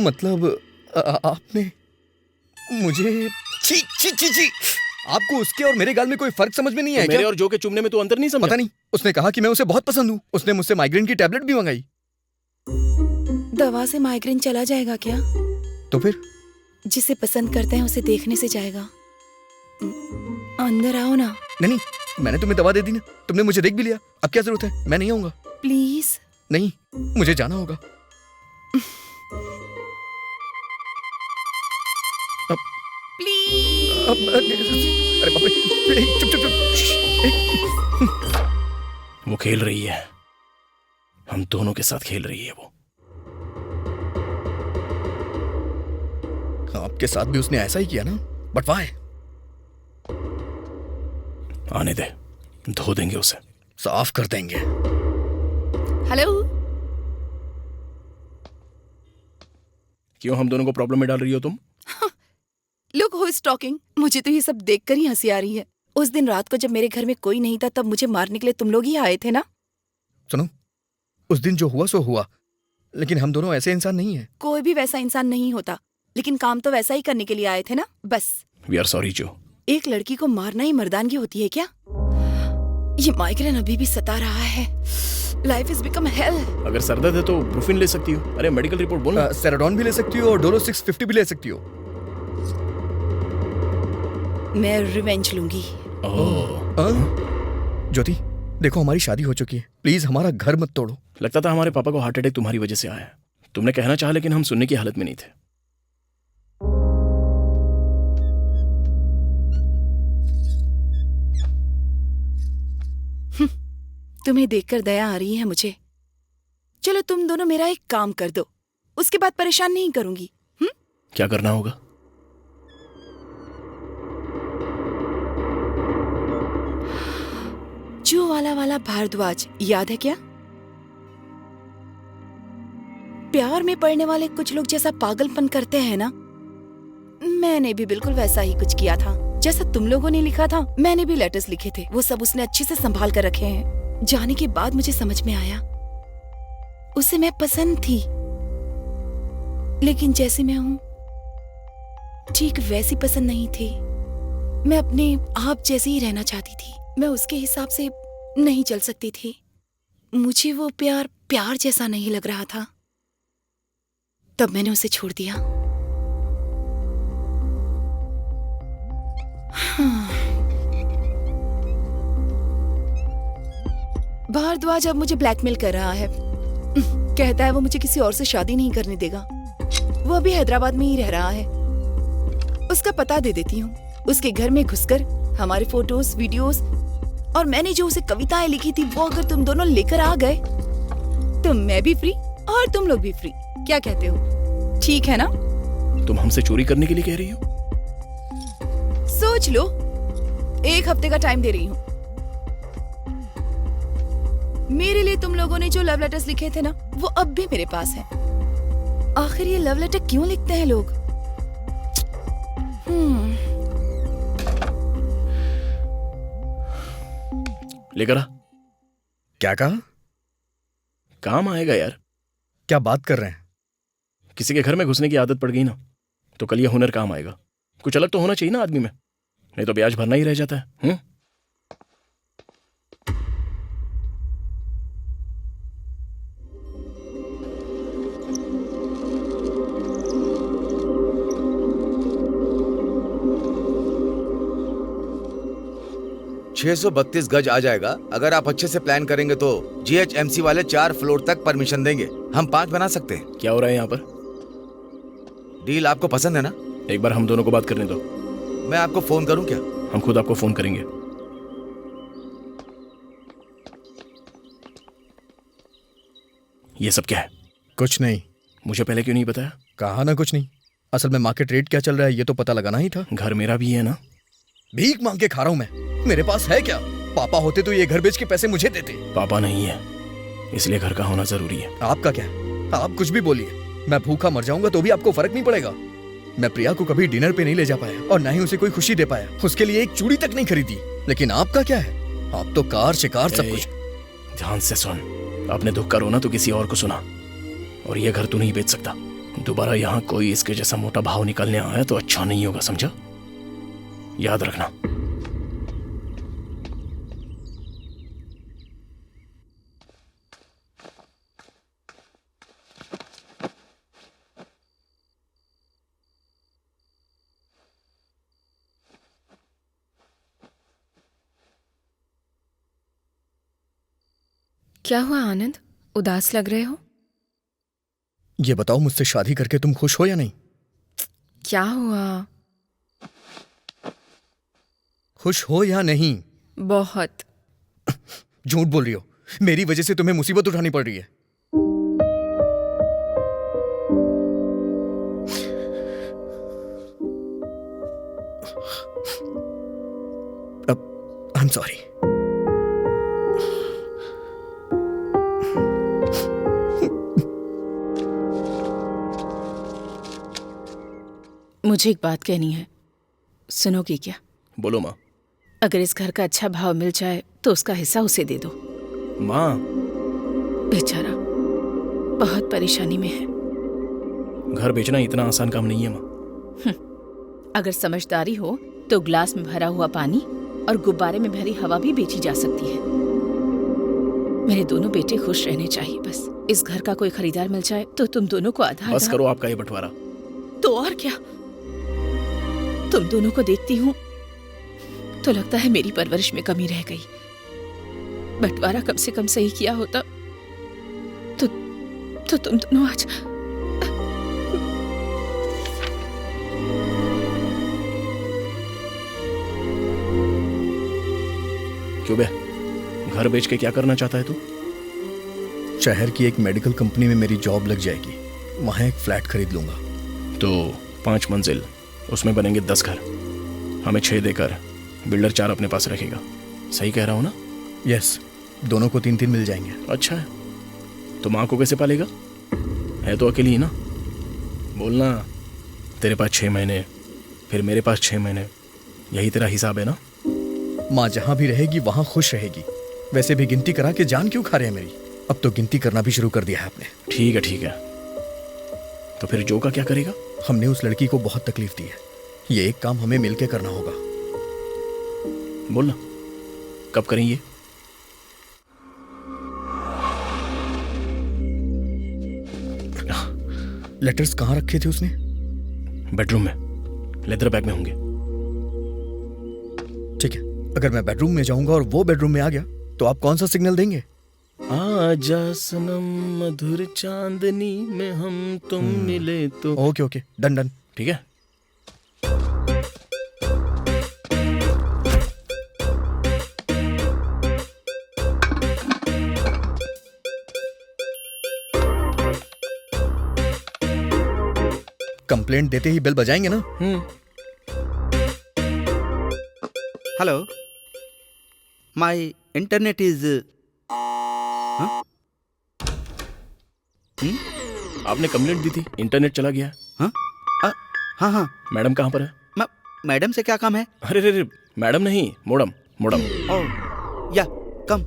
[SPEAKER 3] मतलब आपने मुझे छी छी छी छी। आपको उसके और मेरे गाल में कोई फर्क समझ में नहीं है
[SPEAKER 2] मेरे
[SPEAKER 3] क्या?
[SPEAKER 2] और जो के चुमने में तू अंतर नहीं समझा?
[SPEAKER 3] पता नहीं, उसने कहा कि मैं उसे बहुत पसंद हूँ। उसने मुझसे माइग्रेन की टैबलेट भी मंगाई।
[SPEAKER 1] दवा से माइग्रेन चला जाएगा क्या?
[SPEAKER 3] तो फिर
[SPEAKER 1] जिसे पसंद करते हैं उसे देखने से जाएगा। अंदर आओ ना।
[SPEAKER 3] नहीं, मैंने तुम्हें दवा दे दी ना, तुमने मुझे देख भी लिया। अब क्या जरूरत है? मैं नहीं आऊंगा।
[SPEAKER 1] प्लीज।
[SPEAKER 3] नहीं, मुझे जाना होगा।
[SPEAKER 1] प्लीज।
[SPEAKER 3] अरे बाप रे, चुप चुप चुप।
[SPEAKER 2] वो खेल रही है, हम दोनों के साथ खेल रही है वो।
[SPEAKER 3] आपके साथ भी उसने ऐसा ही किया ना? But why?
[SPEAKER 2] आने दे, धो देंगे उसे,
[SPEAKER 3] साफ कर देंगे।
[SPEAKER 1] हेलो।
[SPEAKER 2] क्यों हम दोनों को प्रॉब्लम में डाल रही हो तुम?
[SPEAKER 1] Look who is talking. मुझे तो ये सब देखकर ही हंसी आ रही है। उस दिन रात को जब मेरे घर में कोई नहीं था तब मुझे मारने के लिए तुम लोग ही आए थे ना?
[SPEAKER 3] सुनो, उस दिन जो हुआ सो हुआ, लेकिन हम दोनों ऐसे इंसान नहीं हैं।
[SPEAKER 1] कोई भी वैसा इंसान नहीं होता, लेकिन काम तो वैसा ही करने के लिए आए थे ना, बस।
[SPEAKER 2] वी आर सॉरी जो।
[SPEAKER 1] एक लड़की को मारना ही मर्दानगी होती है क्या? ये माइग्रेन अभी भी सता रहा है। Life is become hello.
[SPEAKER 2] अगर सर दर्द है तो ब्रूफिन ले सकती हो। अरे मेडिकल रिपोर्ट बोल।
[SPEAKER 3] सेराडॉन भी ले सकती हो और डोलो 650 भी ले सकती हो।
[SPEAKER 1] मैं रिवेंज लूंगी।
[SPEAKER 3] ज्योति, देखो हमारी शादी हो चुकी है, प्लीज हमारा घर मत तोड़ो।
[SPEAKER 2] लगता था हमारे पापा को हार्ट अटैक तुम्हारी वजह से आया है। तुमने कहना चाहा लेकिन हम सुनने की हालत में नहीं थे।
[SPEAKER 1] तुम्हें देखकर दया आ रही है मुझे। चलो तुम दोनों मेरा एक काम कर दो, उसके बाद परेशान नहीं करूंगी।
[SPEAKER 2] क्या करना होगा?
[SPEAKER 1] जो वाला भारद्वाज याद है क्या? प्यार में पड़ने वाले कुछ लोग जैसा पागलपन करते हैं ना, मैंने भी बिल्कुल वैसा ही कुछ किया था। जैसा तुम लोगों ने लिखा था, मैंने भी लेटर्स लिखे थे। वो सब उसने अच्छे से संभाल कर रखे हैं। जाने के बाद मुझे समझ में आया उसे मैं पसंद थी, लेकिन जैसे मैं हूं ठीक वैसी पसंद नहीं थी। मैं अपने आप जैसे ही रहना चाहती थी। मैं उसके हिसाब से नहीं चल सकती थी। मुझे वो प्यार जैसा नहीं लग रहा था। तब मैंने उसे छोड़ दिया। भारद्वाज अब मुझे ब्लैकमेल कर रहा है। कहता है वो मुझे किसी और से शादी नहीं करने देगा। वो अभी हैदराबाद में ही रह रहा है। उसका पता दे देती हूँ। उसके घर में घुसकर हमारे फोटोज, वीडियोस और मैंने जो उसे कविताएं लिखी थी वो अगर तुम दोनों लेकर आ गए तो मैं भी फ्री और तुम लोग भी फ्री। क्या कहते हो? ठीक है ना?
[SPEAKER 2] तुम हमसे चोरी करने के लिए कह रही हो?
[SPEAKER 1] सोच लो, 1 हफ्ते का टाइम दे रही हूँ। मेरे लिए तुम लोगों ने जो लव लेटर्स लिखे थे ना, वो अब भी मेरे पास है। आखिर ये लव लेटर क्यों लिखते हैं लोग?
[SPEAKER 2] लेकर आ।
[SPEAKER 3] क्या कहा?
[SPEAKER 2] काम आएगा यार।
[SPEAKER 3] क्या बात कर रहे हैं?
[SPEAKER 2] किसी के घर में घुसने की आदत पड़ गई ना, तो कल ये हुनर काम आएगा। कुछ अलग तो होना चाहिए ना आदमी में, नहीं तो ब्याज भरना ही रह जाता है।
[SPEAKER 6] $632 गज आ जाएगा। अगर आप अच्छे से प्लान करेंगे तो GHMC वाले 4 फ्लोर तक परमिशन देंगे। हम 5 बना सकते हैं।
[SPEAKER 2] क्या हो रहा है यहाँ पर?
[SPEAKER 6] डील आपको पसंद है ना?
[SPEAKER 2] एक बार हम दोनों को बात करने दो।
[SPEAKER 6] मैं आपको फोन करूं क्या?
[SPEAKER 2] हम खुद आपको फोन करेंगे। ये सब क्या है?
[SPEAKER 3] कुछ नहीं।
[SPEAKER 2] मुझे पहले क्यों नहीं बताया?
[SPEAKER 3] कहा ना कुछ नहीं। असल में मार्केट रेट क्या चल रहा है ये तो पता लगाना ही था।
[SPEAKER 2] घर मेरा भी है ना।
[SPEAKER 3] भीख मांग के खा रहा हूं मैं। मेरे पास है क्या? पापा होते तो ये घर बेच के पैसे मुझे देते।
[SPEAKER 2] पापा नहीं है, इसलिए घर का होना जरूरी है।
[SPEAKER 3] आपका क्या है? आप कुछ भी बोलिए, मैं भूखा मर जाऊंगा तो भी आपको फर्क नहीं पड़ेगा। मैं प्रिया को कभी डिनर पे नहीं ले जा पाया और ना ही उसे कोई खुशी दे पाया। उसके लिए एक चूड़ी तक नहीं खरीदी। लेकिन आपका क्या है? आप तो कार शिकार सब कुछ।
[SPEAKER 2] ध्यान से सुन, अपने दुख का रोना तो किसी और को सुना। और ये घर तू नहीं बेच सकता। दोबारा यहाँ कोई इसके जैसा मोटा भाव निकलने आया तो अच्छा नहीं होगा, समझा? याद रखना।
[SPEAKER 8] क्या हुआ आनंद? उदास लग रहे हो?
[SPEAKER 3] ये बताओ, मुझसे शादी करके तुम खुश हो या नहीं?
[SPEAKER 8] क्या हुआ?
[SPEAKER 3] खुश हो या नहीं?
[SPEAKER 8] बहुत।
[SPEAKER 3] झूठ बोल रही हो। मेरी वजह से तुम्हें मुसीबत उठानी पड़ रही है। आई एम सॉरी।
[SPEAKER 7] मुझे एक बात कहनी है, सुनोगी क्या?
[SPEAKER 2] बोलो माँ।
[SPEAKER 7] अगर इस घर का अच्छा भाव मिल जाए तो उसका हिस्सा उसे दे दो।
[SPEAKER 2] माँ,
[SPEAKER 7] बेचारा बहुत परेशानी में है।
[SPEAKER 2] घर बेचना इतना आसान काम नहीं है माँ।
[SPEAKER 7] अगर समझदारी हो तो ग्लास में भरा हुआ पानी और गुब्बारे में भरी हवा भी बेची जा सकती है। मेरे दोनों बेटे खुश रहने चाहिए बस। इस घर का कोई खरीदार मिल जाए तो तुम दोनों को आधा
[SPEAKER 2] बस
[SPEAKER 7] आधा।
[SPEAKER 2] करो आपका ये बंटवारा।
[SPEAKER 7] तो और क्या, तुम दोनों को देखती हूँ तो लगता है मेरी परवरिश में कमी रह गई। बंटवारा कम से कम सही किया होता तो तुम दोनों आज
[SPEAKER 2] क्यों बे, घर बेच के क्या करना चाहता है तू?
[SPEAKER 3] शहर की एक मेडिकल कंपनी में मेरी जॉब लग जाएगी, वहां एक फ्लैट खरीद लूंगा।
[SPEAKER 2] तो 5 मंजिल, उसमें बनेंगे 10 घर, हमें 6 देकर बिल्डर 4 अपने पास रखेगा। सही कह रहा हूँ ना?
[SPEAKER 3] यस, दोनों को 3-3 मिल जाएंगे।
[SPEAKER 2] अच्छा है। तो माँ को कैसे पालेगा? है तो अकेली ही ना। बोलना, तेरे पास 6 महीने, फिर मेरे पास 6 महीने, यही तेरा हिसाब है ना?
[SPEAKER 3] माँ जहां भी रहेगी वहां खुश रहेगी। वैसे भी गिनती करा के जान क्यों खा रहे हैं मेरी? अब तो गिनती करना भी शुरू कर दिया है आपने।
[SPEAKER 2] ठीक है ठीक है, तो फिर जो का क्या करेगा?
[SPEAKER 3] हमने उस लड़की को बहुत तकलीफ दी है, ये एक काम हमें मिलके करना होगा।
[SPEAKER 2] बोलना, कब करेंगे?
[SPEAKER 3] लेटर्स कहाँ रखे थे उसने?
[SPEAKER 2] बेडरूम में, लेदर बैग में होंगे।
[SPEAKER 3] ठीक है, अगर मैं बेडरूम में जाऊंगा और वो बेडरूम में आ गया तो आप कौन सा सिग्नल देंगे?
[SPEAKER 2] आजा सनम मधुर चांदनी में हम तुम मिले तो।
[SPEAKER 3] Okay okay, done done.
[SPEAKER 2] ठीक है।
[SPEAKER 3] कंप्लेंट देते ही बेल बजाएंगे ना?
[SPEAKER 4] हेलो, माय इंटरनेट इज
[SPEAKER 2] आपने कंप्लेंट दी थी, इंटरनेट चला गया।
[SPEAKER 4] हाँ हाँ।
[SPEAKER 2] मैडम कहाँ पर है?
[SPEAKER 4] मैडम से क्या काम है?
[SPEAKER 2] अरे रे रे, मैडम नहीं, मोडम मोडम।
[SPEAKER 4] ओह या कम।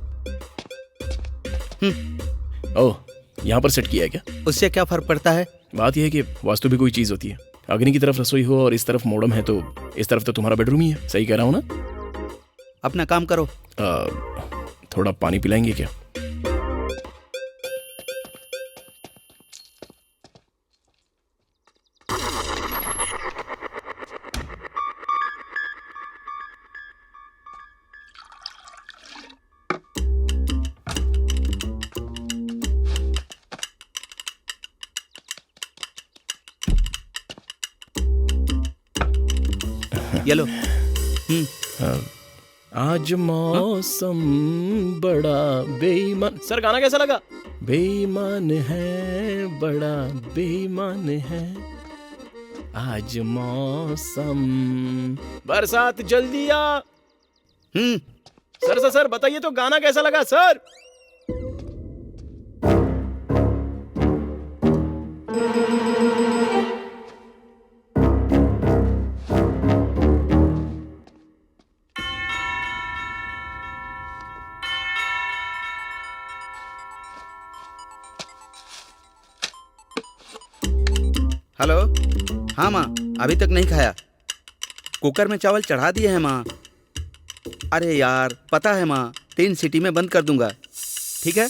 [SPEAKER 2] ओह, यहाँ पर सेट किया है क्या?
[SPEAKER 4] उससे क्या फर्क पड़ता है?
[SPEAKER 2] बात यह है कि वास्तु भी कोई चीज होती है। अग्नि की तरफ रसोई हो और इस तरफ मोडम है, तो इस तरफ तो तुम्हारा बेडरूम ही है। सही कह रहा हूँ ना?
[SPEAKER 4] अपना काम करो।
[SPEAKER 2] थोड़ा पानी पिलाएंगे क्या?
[SPEAKER 4] ये लो।
[SPEAKER 2] आज मौसम बड़ा बेईमान। सर गाना कैसा लगा? बेईमान है, बड़ा बेईमान है, आज मौसम। बरसात जल्दी आ। सर बताइए तो गाना कैसा लगा सर?
[SPEAKER 4] हेलो। हाँ माँ, अभी तक नहीं खाया। कुकर में चावल चढ़ा दिए हैं माँ। अरे यार, पता है माँ, 3 सीटी में बंद कर दूंगा। ठीक है?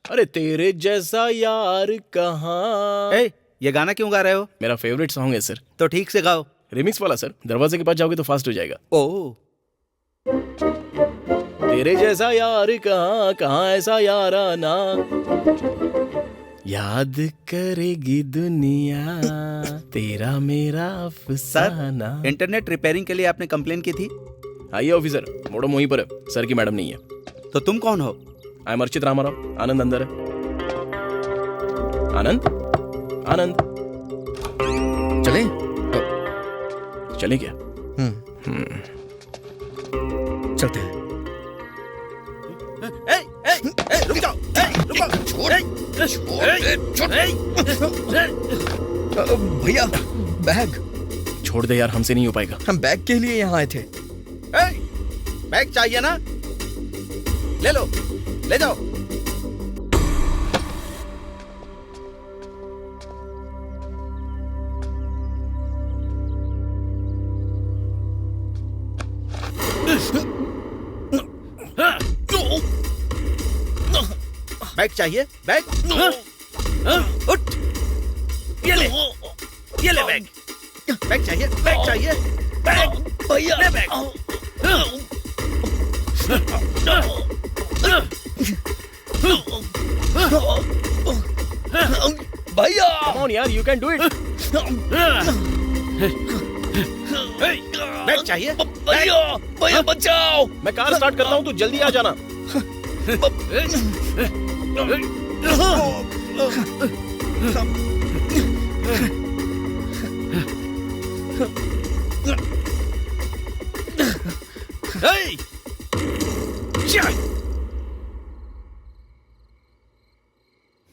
[SPEAKER 2] अरे तेरे जैसा यार कहाँ।
[SPEAKER 4] ये गाना क्यों गा रहे हो?
[SPEAKER 2] मेरा फेवरेट सॉन्ग है सर।
[SPEAKER 4] तो ठीक से गाओ।
[SPEAKER 2] रिमिक्स वाला सर, दरवाजे के पास जाओगे तो फास्ट हो जाएगा।
[SPEAKER 4] ओह,
[SPEAKER 2] तेरे जैसा यार कहाँ, कहाँ ऐसा याराना, याद करेगी दुनिया तेरा मेरा अफसाना।
[SPEAKER 4] इंटरनेट रिपेयरिंग के लिए आपने कंप्लेन की थी।
[SPEAKER 2] आइए ऑफिसर, मोडम वहीं पर है, सर की मैडम नहीं है।
[SPEAKER 4] तो तुम कौन हो?
[SPEAKER 2] I am Archit Ramarao. आनंद अंदर है। आनंद आनंद,
[SPEAKER 3] चलें?
[SPEAKER 2] चले क्या?
[SPEAKER 3] चलते हैं।
[SPEAKER 4] रुक जाओ।
[SPEAKER 3] भैया बैग।
[SPEAKER 2] छोड़ दे यार, हमसे नहीं हो पाएगा।
[SPEAKER 3] हम बैग के लिए यहाँ आए थे।
[SPEAKER 4] बैग चाहिए ना, ले लो, ले जाओ। बैग चाहिए, बैग उठ, ये ले बैग। बैग चाहिए, बैग चाहिए, बैग भैया, ले बैग।
[SPEAKER 3] भैया
[SPEAKER 2] Come on यार, you can do it.
[SPEAKER 4] Bag चाहिए,
[SPEAKER 3] भैया भैया बचाओ।
[SPEAKER 2] मैं कार स्टार्ट करता हूँ, तू जल्दी आ जाना।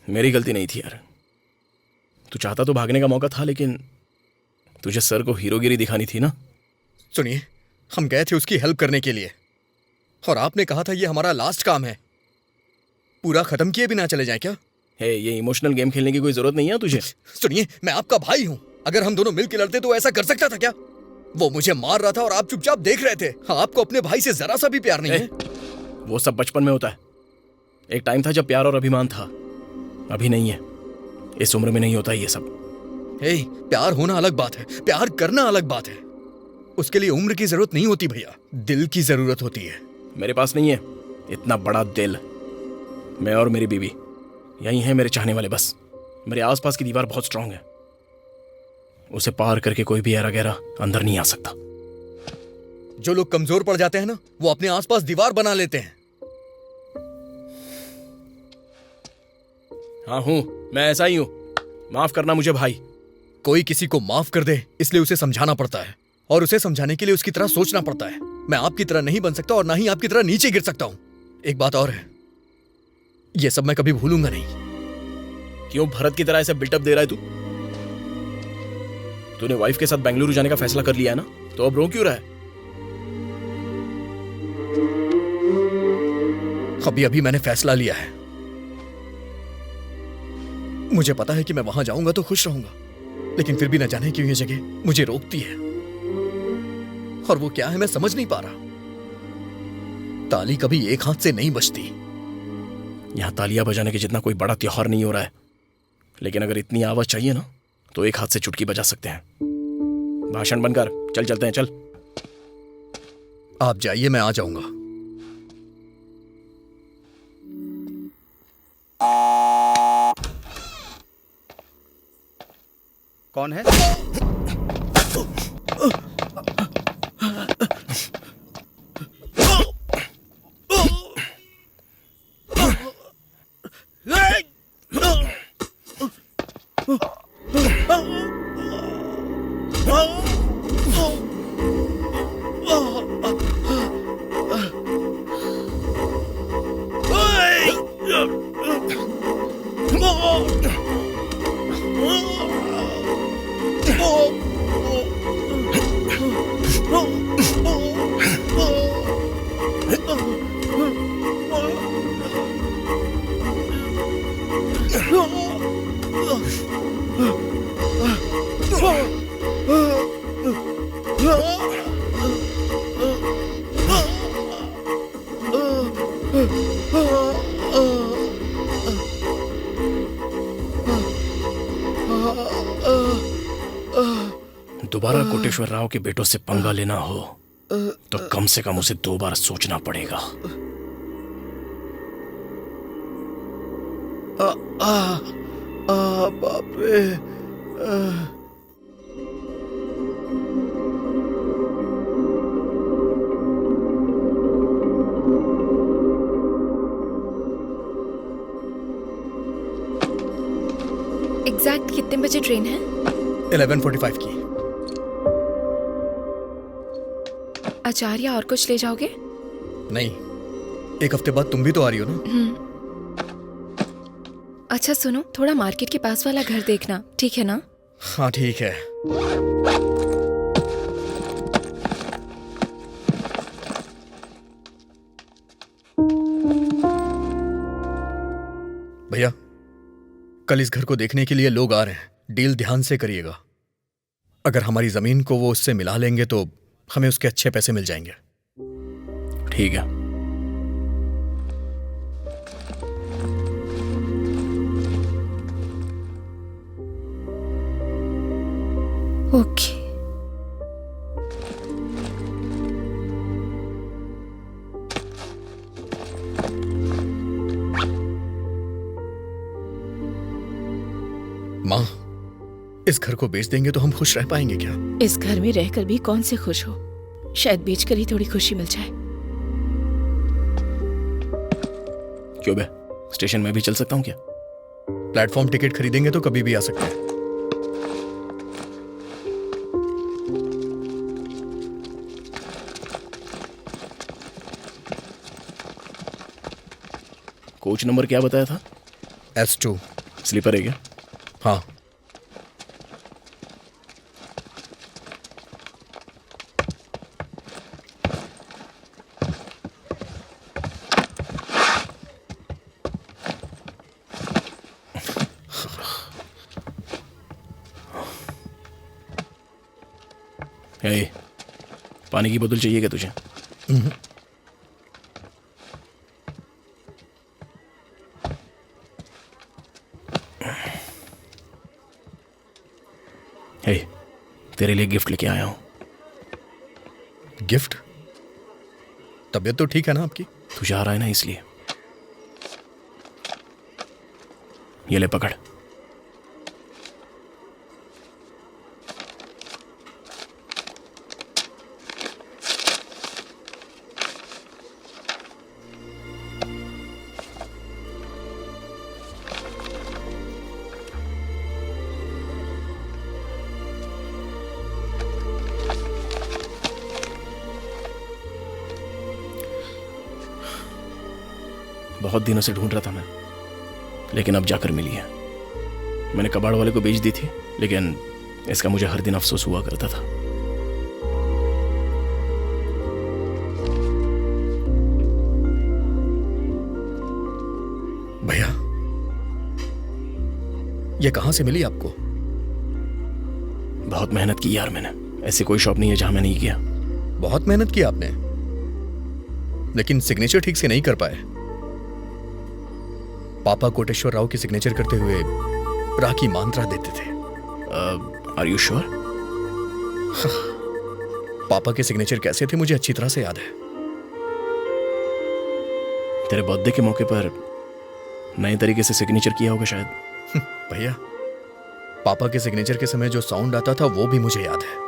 [SPEAKER 2] मेरी गलती नहीं थी यार। तू चाहता तो भागने का मौका था, लेकिन तुझे सर को हीरोगिरी दिखानी थी ना।
[SPEAKER 3] सुनिए, हम गए थे उसकी हेल्प करने के लिए, और आपने कहा था ये हमारा लास्ट काम है, पूरा खत्म किए बिना चले जाए क्या?
[SPEAKER 2] हे, ये इमोशनल गेम खेलने की कोई जरूरत नहीं है तुझे।
[SPEAKER 3] सुनिए, मैं आपका भाई हूं, अगर हम दोनों मिलकर लड़ते तो ऐसा कर सकता था क्या? वो मुझे मार रहा था और आप चुपचाप देख रहे थे। आपको अपने भाई से जरा सा भी प्यार नहीं है?
[SPEAKER 2] वो सब बचपन में होता है। एक टाइम था जब प्यार और अभिमान था, अभी नहीं है। इस उम्र में नहीं होता ये सब।
[SPEAKER 3] प्यार होना अलग बात है, प्यार करना अलग बात है। उसके लिए उम्र की जरूरत नहीं होती भैया, दिल की जरूरत होती है।
[SPEAKER 2] मेरे पास नहीं है इतना बड़ा दिल। मैं और मेरी बीवी यही है मेरे चाहने वाले बस। मेरे आसपास की दीवार बहुत स्ट्रांग है, उसे पार करके कोई भी ऐरा गहरा अंदर नहीं आ सकता।
[SPEAKER 3] जो लोग कमजोर पड़ जाते हैं ना, वो अपने आसपास दीवार बना लेते हैं।
[SPEAKER 2] हाँ हूं, मैं ऐसा ही हूं। माफ करना मुझे भाई।
[SPEAKER 3] कोई किसी को माफ कर दे इसलिए उसे समझाना पड़ता है, और उसे समझाने के लिए उसकी तरह सोचना पड़ता है। मैं आपकी तरह नहीं बन सकता और ना ही आपकी तरह नीचे गिर सकता हूं। एक बात और है, यह सब मैं कभी भूलूंगा नहीं।
[SPEAKER 2] क्यों भरत की तरह ऐसे बिल्टअप दे रहा है तू? तूने वाइफ के साथ बेंगलुरु जाने का फैसला कर लिया है ना, तो अब रो क्यों रहा है?
[SPEAKER 3] अभी अभी मैंने फैसला लिया है। मुझे पता है कि मैं वहां जाऊंगा तो खुश रहूंगा, लेकिन फिर भी न जाने क्यों ये जगह मुझे रोकती है, और वो क्या है मैं समझ नहीं पा रहा। ताली कभी एक हाथ से नहीं बजती।
[SPEAKER 2] यहां तालियां बजाने के जितना कोई बड़ा त्योहार नहीं हो रहा है, लेकिन अगर इतनी आवाज चाहिए ना तो एक हाथ से चुटकी बजा सकते हैं। भाषण बनकर चल चलते हैं, चल।
[SPEAKER 3] आप जाइए, मैं आ जाऊंगा।
[SPEAKER 4] कौन है?
[SPEAKER 2] दोबारा कोटेश्वर राव के बेटों से पंगा लेना हो तो कम से कम उसे 2 बार सोचना पड़ेगा।
[SPEAKER 4] बाप रे।
[SPEAKER 8] एग्जैक्ट कितने बजे ट्रेन है?
[SPEAKER 3] 11:45 की।
[SPEAKER 8] अचार या और कुछ ले जाओगे?
[SPEAKER 3] नहीं, 1 हफ्ते बाद तुम भी तो आ रही हो ना।
[SPEAKER 8] अच्छा सुनो, थोड़ा मार्केट के पास वाला घर देखना, ठीक है ना?
[SPEAKER 3] हाँ ठीक है। भैया, कल इस घर को देखने के लिए लोग आ रहे हैं। डील ध्यान से करिएगा। अगर हमारी जमीन को वो उससे मिला लेंगे तो हमें उसके अच्छे पैसे मिल जाएंगे।
[SPEAKER 2] ठीक है।
[SPEAKER 5] ओके।
[SPEAKER 3] माँ, इस घर को बेच देंगे तो हम खुश रह पाएंगे क्या?
[SPEAKER 7] इस घर में रहकर भी कौन से खुश हो? शायद बेचकर ही थोड़ी खुशी मिल जाए।
[SPEAKER 2] क्यों बे, स्टेशन में भी चल सकता हूँ क्या?
[SPEAKER 3] प्लेटफॉर्म टिकट खरीदेंगे तो कभी भी आ सकते हैं।
[SPEAKER 2] कोच नंबर क्या बताया था?
[SPEAKER 3] S2।
[SPEAKER 2] स्लीपर है क्या?
[SPEAKER 3] हाँ।
[SPEAKER 2] हे, पानी की बोतल चाहिए क्या तुझे? हे, तेरे लिए गिफ्ट लेके आया हूं।
[SPEAKER 3] गिफ्ट? तबीयत तो ठीक है ना आपकी?
[SPEAKER 2] तू जा रहा है ना, इसलिए। ये ले पकड़। बहुत दिनों से ढूंढ रहा था मैं, लेकिन अब जाकर मिली है। मैंने कबाड़ वाले को बेच दी थी, लेकिन इसका मुझे हर दिन अफसोस हुआ करता था।
[SPEAKER 3] भैया, ये कहां से मिली आपको?
[SPEAKER 2] बहुत मेहनत की यार मैंने। ऐसी कोई शॉप नहीं है जहां मैं नहीं गया।
[SPEAKER 3] बहुत मेहनत की आपने, लेकिन सिग्नेचर ठीक से नहीं कर पाए। पापा कोटेश्वर राव की सिग्नेचर करते हुए राखी मांत्रा देते थे।
[SPEAKER 2] Are you sure?
[SPEAKER 3] पापा के सिग्नेचर कैसे थे मुझे अच्छी तरह से याद है।
[SPEAKER 2] तेरे बर्थडे के मौके पर नए तरीके से सिग्नेचर किया होगा शायद।
[SPEAKER 3] भैया, पापा के सिग्नेचर के समय जो साउंड आता था वो भी मुझे याद है।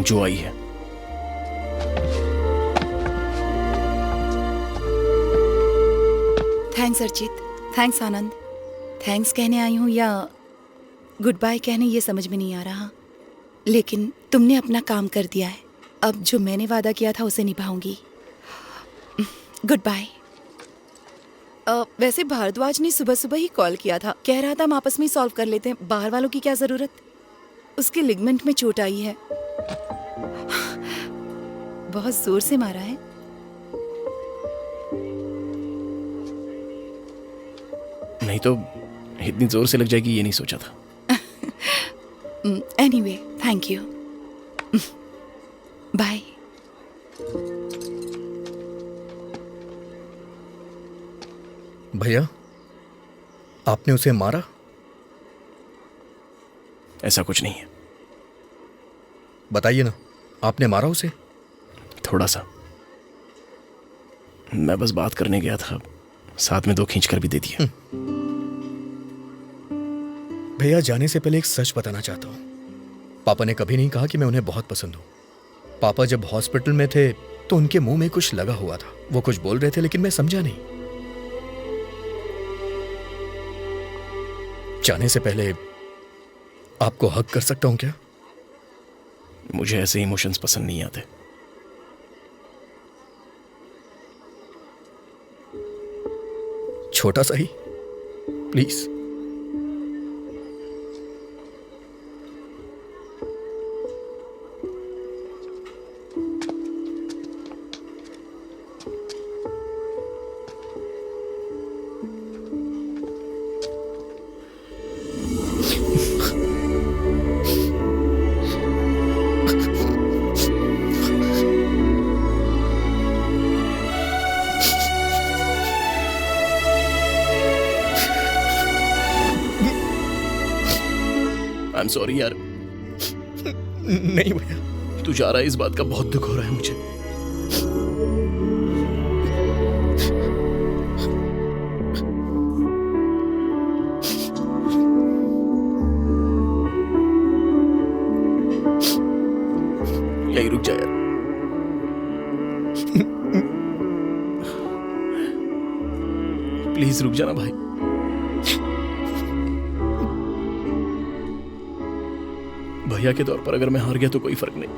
[SPEAKER 2] जो आई है।
[SPEAKER 1] थैंक्स अर्चित, थैंक्स आनंद। थैंक्स कहने आई हूँ या गुड बाय कहने, ये समझ में नहीं आ रहा। लेकिन तुमने अपना काम कर दिया है। अब जो मैंने वादा किया था उसे निभाऊंगी। Good bye. वैसे भारद्वाज ने सुबह सुबह ही कॉल किया था, कह रहा था हम आपस में ही सॉल्व कर लेते हैं, बाहर वालों की क्या जरूरत। उसके लिगमेंट में चोट आई है, बहुत जोर से मारा है।
[SPEAKER 2] नहीं तो इतनी जोर से लग जाएगी ये नहीं सोचा था।
[SPEAKER 1] Anyway, thank you. बाय।
[SPEAKER 3] भैया, आपने उसे मारा?
[SPEAKER 2] ऐसा कुछ नहीं है।
[SPEAKER 3] बताइए ना, आपने मारा उसे?
[SPEAKER 2] थोड़ा सा। मैं बस बात करने गया था, साथ में 2 खींच कर भी दे दिया।
[SPEAKER 3] भैया, जाने से पहले एक सच बताना चाहता हूं। पापा ने कभी नहीं कहा कि मैं उन्हें बहुत पसंद हूं। पापा जब हॉस्पिटल में थे तो उनके मुंह में कुछ लगा हुआ था। वो कुछ बोल रहे थे लेकिन मैं समझा नहीं। जाने से पहले आपको हक कर सकता हूं क्या?
[SPEAKER 2] मुझे ऐसे इमोशंस पसंद नहीं आते।
[SPEAKER 3] छोटा सा ही, प्लीज।
[SPEAKER 2] आई एम सॉरी यार,
[SPEAKER 3] नहीं भैया,
[SPEAKER 2] तू जा रहा है इस बात का बहुत दुख हो रहा है मुझे। यही रुक जा यार। प्लीज रुक जाना भाई। भैया के तौर पर अगर मैं हार गया तो कोई फर्क नहीं,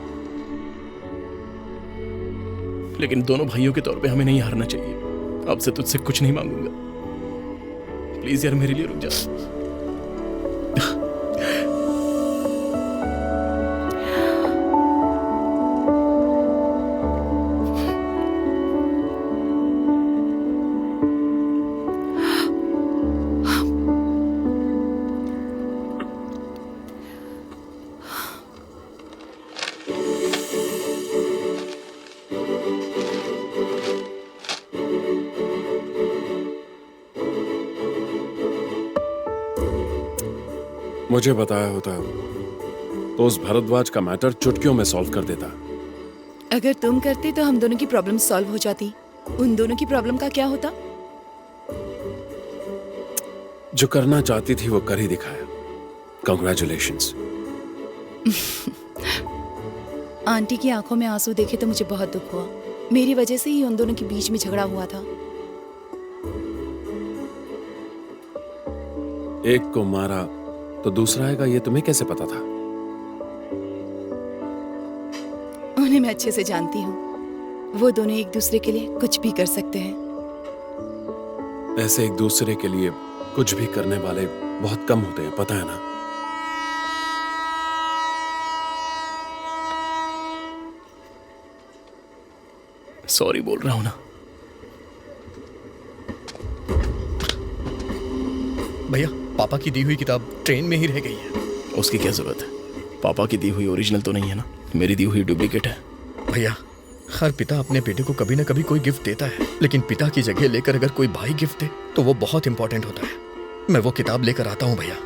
[SPEAKER 2] लेकिन दोनों भाइयों के तौर पे हमें नहीं हारना चाहिए। आपसे तुझसे कुछ नहीं मांगूंगा, प्लीज यार मेरे लिए रुक जा।
[SPEAKER 9] मुझे बताया होता तो उस भरद्वाज का मैटर चुटकियों में सॉल्व कर देता।
[SPEAKER 1] अगर तुम करते तो हम दोनों की प्रॉब्लम सॉल्व हो जाती। उन दोनों की प्रॉब्लम का क्या होता?
[SPEAKER 9] जो करना चाहती थी वो कर ही दिखाया। कांग्रेचुलेशंस।
[SPEAKER 1] आंटी की आंखों में आंसू देखे तो मुझे बहुत दुख हुआ। मेरी वजह से ही उन दोनों के बीच में झगड़ा हुआ था।
[SPEAKER 9] एक को मारा तो दूसरा आएगा, ये तुम्हें कैसे पता था?
[SPEAKER 1] उन्हें मैं अच्छे से जानती हूँ। वो दोनों एक दूसरे के लिए कुछ भी कर सकते हैं।
[SPEAKER 9] ऐसे एक दूसरे के लिए कुछ भी करने वाले बहुत कम होते हैं, पता है ना?
[SPEAKER 2] सॉरी बोल रहा हूं ना।
[SPEAKER 3] भैया, पापा की दी हुई किताब ट्रेन में ही रह गई है।
[SPEAKER 2] उसकी क्या जरूरत है? पापा की दी हुई ओरिजिनल तो नहीं है ना, मेरी दी हुई डुप्लीकेट है।
[SPEAKER 3] भैया, हर पिता अपने बेटे को कभी ना कभी कोई गिफ्ट देता है, लेकिन पिता की जगह लेकर अगर कोई भाई गिफ्ट दे तो वो बहुत इंपॉर्टेंट होता है। मैं वो किताब लेकर आता हूँ भैया।